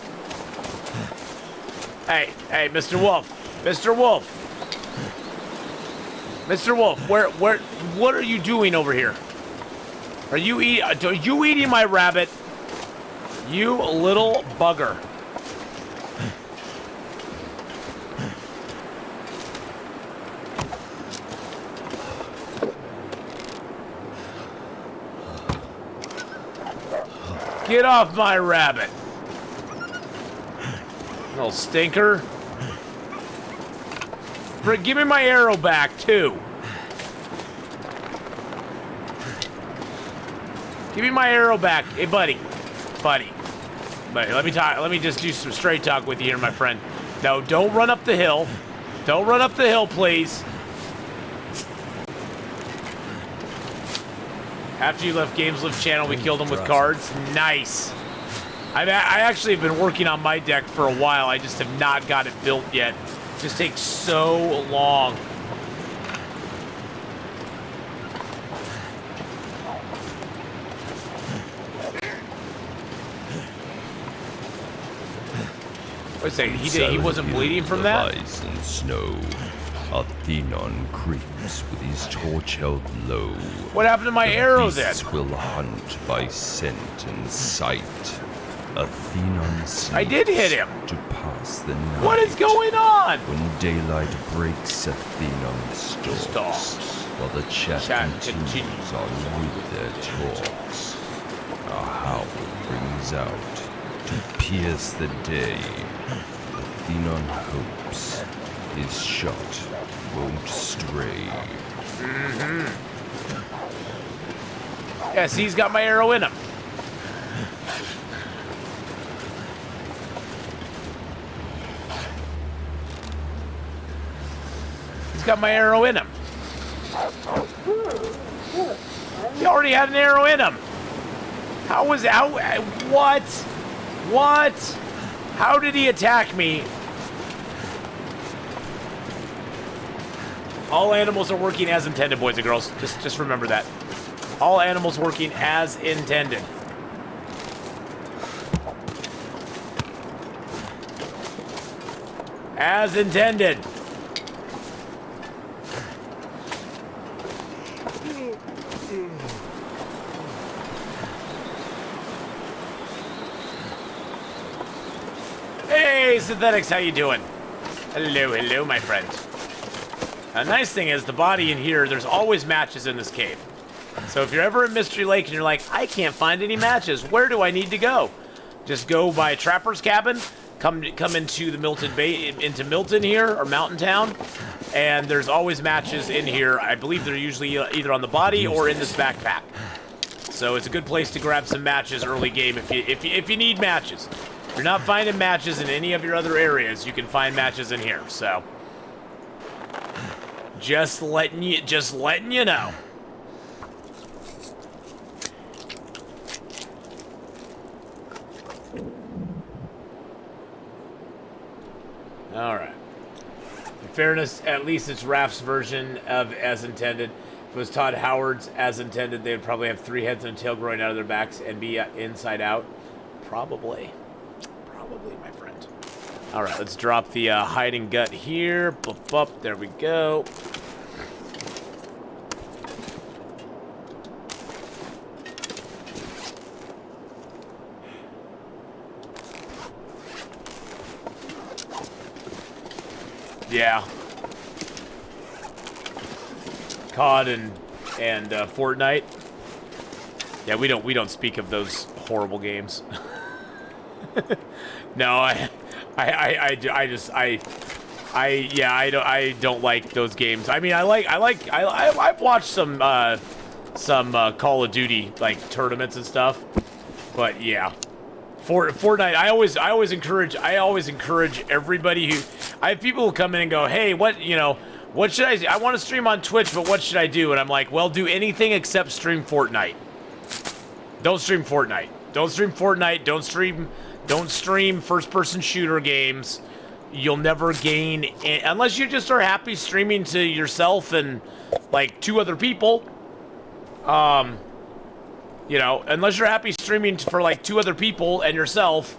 [SPEAKER 1] Hey, hey, Mr. Wolf. Mr. Wolf. Mr. Wolf, what are you doing over here? Are you eating my rabbit? You little bugger. Get off my rabbit. Little stinker. Give me my arrow back, too. Give me my arrow back. Hey, buddy. Buddy, let me talk. Let me just do some straight talk with you here, my friend. No, don't run up the hill. Don't run up the hill, please. After you left Games Live channel, we killed him with cards. Nice. I actually have been working on my deck for a while. I just have not got it built yet. It just takes so long. Wait a second, he wasn't bleeding from that?
[SPEAKER 2] Ice and snow. Atheenon creeps with his torch held low.
[SPEAKER 1] What happened to my arrow then?
[SPEAKER 2] Beasts will hunt by scent and sight. Atheenon
[SPEAKER 1] I did hit him.
[SPEAKER 2] to pass the night.
[SPEAKER 1] What is going on?
[SPEAKER 2] When daylight breaks, Atheenon stalks, while the chat continues on with their talks. A howl brings out to pierce the day. Atheenon hopes his shot won't stray.
[SPEAKER 1] Yes, he's got my arrow in him. He's got my arrow in him. He already had an arrow in him. How was how? What? What? How did he attack me? All animals are working as intended, boys and girls. Just remember that. All animals working as intended. As intended. Hey, Synthetics, how you doing? Hello, hello, my friend. A nice thing is, the body in here, there's always matches in this cave. So if you're ever at Mystery Lake and you're like, I can't find any matches, where do I need to go? Just go by Trapper's Cabin, come into the Milton Bay, into Milton here, or Mountain Town, and there's always matches in here. I believe they're usually either on the body or in this backpack. So it's a good place to grab some matches early game if you need matches. If you're not finding matches in any of your other areas, you can find matches in here. So just letting you know. All right. In fairness, at least it's Raph's version of As Intended. If it was Todd Howard's As Intended, they would probably have 3 heads and a tail growing out of their backs and be inside out. Probably. Probably, my friend. All right, let's drop the hiding gut here. Bup, bup, there we go. Yeah. COD and Fortnite. Yeah, we don't speak of those horrible games. No, I don't like those games. I mean, I've watched some Call of Duty like tournaments and stuff, but yeah. Fortnite, I always encourage everybody who, I have people who come in and go, hey, what should I do? I want to stream on Twitch, but what should I do? And I'm like, well, do anything except stream Fortnite. Don't stream Fortnite. Don't stream Fortnite. Don't stream Don't stream first-person shooter games. You'll never gain, unless you just are happy streaming to yourself and like 2 other people. You know, unless you're happy streaming for like 2 other people and yourself,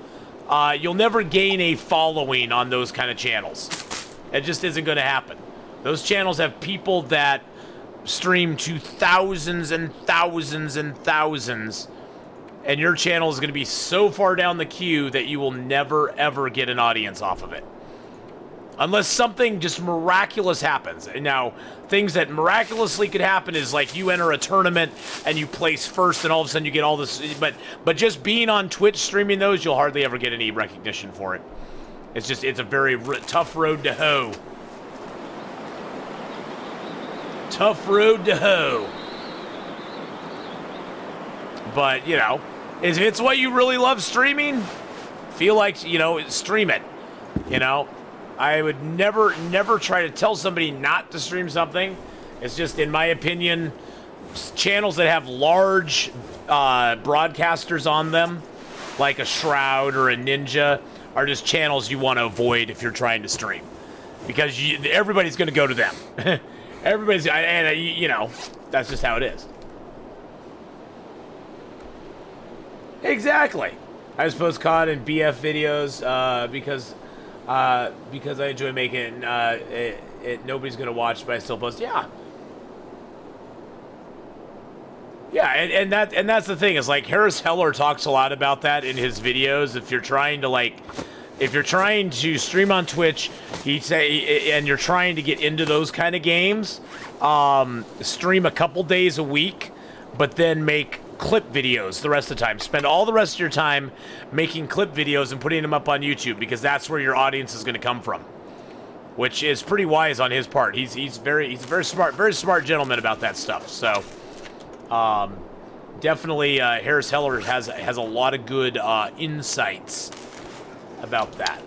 [SPEAKER 1] you'll never gain a following on those kind of channels. It just isn't going to happen. Those channels have people that stream to thousands and thousands and thousands, and your channel is going to be so far down the queue that you will never, ever get an audience off of it. Unless something just miraculous happens. And now, things that miraculously could happen is like you enter a tournament and you place first and all of a sudden you get all this. But just being on Twitch streaming those, you'll hardly ever get any recognition for it. It's a very tough road to hoe. Tough road to hoe. But, you know, if it's what you really love streaming, feel like, you know, stream it. You know? I would never try to tell somebody not to stream something. It's just, in my opinion, channels that have large broadcasters on them, like a Shroud or a Ninja, are just channels you want to avoid if you're trying to stream. Because everybody's going to go to them. Everybody's, and you know, that's just how it is. Exactly. I was post COD and BF videos because I enjoy making it. Nobody's gonna watch, but I still post. Yeah, and that's the thing. Is like Harris Heller talks a lot about that in his videos. If you're trying to stream on Twitch, and you're trying to get into those kind of games, stream a couple days a week, but then make clip videos the rest of the time. Spend all the rest of your time making clip videos and putting them up on YouTube, because that's where your audience is going to come from, which is pretty wise on his part. He's a very smart gentleman about that stuff. So definitely Harris Heller has a lot of good insights about that.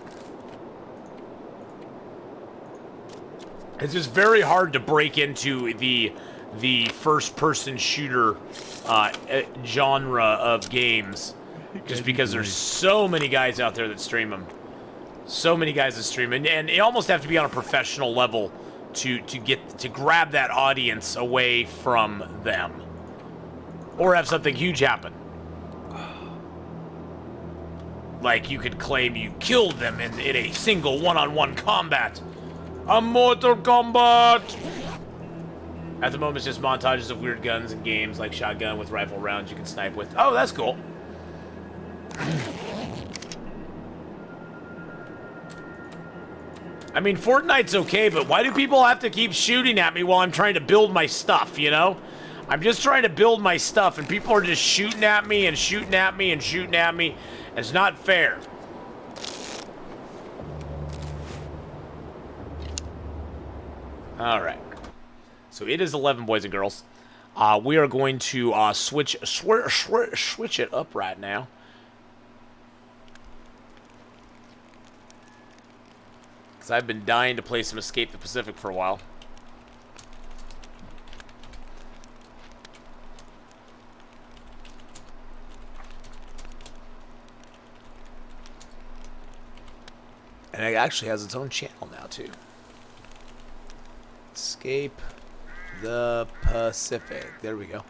[SPEAKER 1] It's just very hard to break into the first-person shooter genre of games, just because there's so many guys out there that stream them. So many guys that stream, and you almost have to be on a professional level to grab that audience away from them, or have something huge happen. Like you could claim you killed them in a single one-on-one combat. A Mortal Kombat! At the moment, it's just montages of weird guns and games like shotgun with rifle rounds you can snipe with. Oh, that's cool. I mean, Fortnite's okay, but why do people have to keep shooting at me while I'm trying to build my stuff, you know? I'm just trying to build my stuff, and people are just shooting at me and shooting at me and shooting at me. It's not fair. All right. So it is 11, boys and girls. We are going to switch it up right now. Because I've been dying to play some Escape the Pacific for a while. And it actually has its own channel now, too. Escape the Pacific. There we go.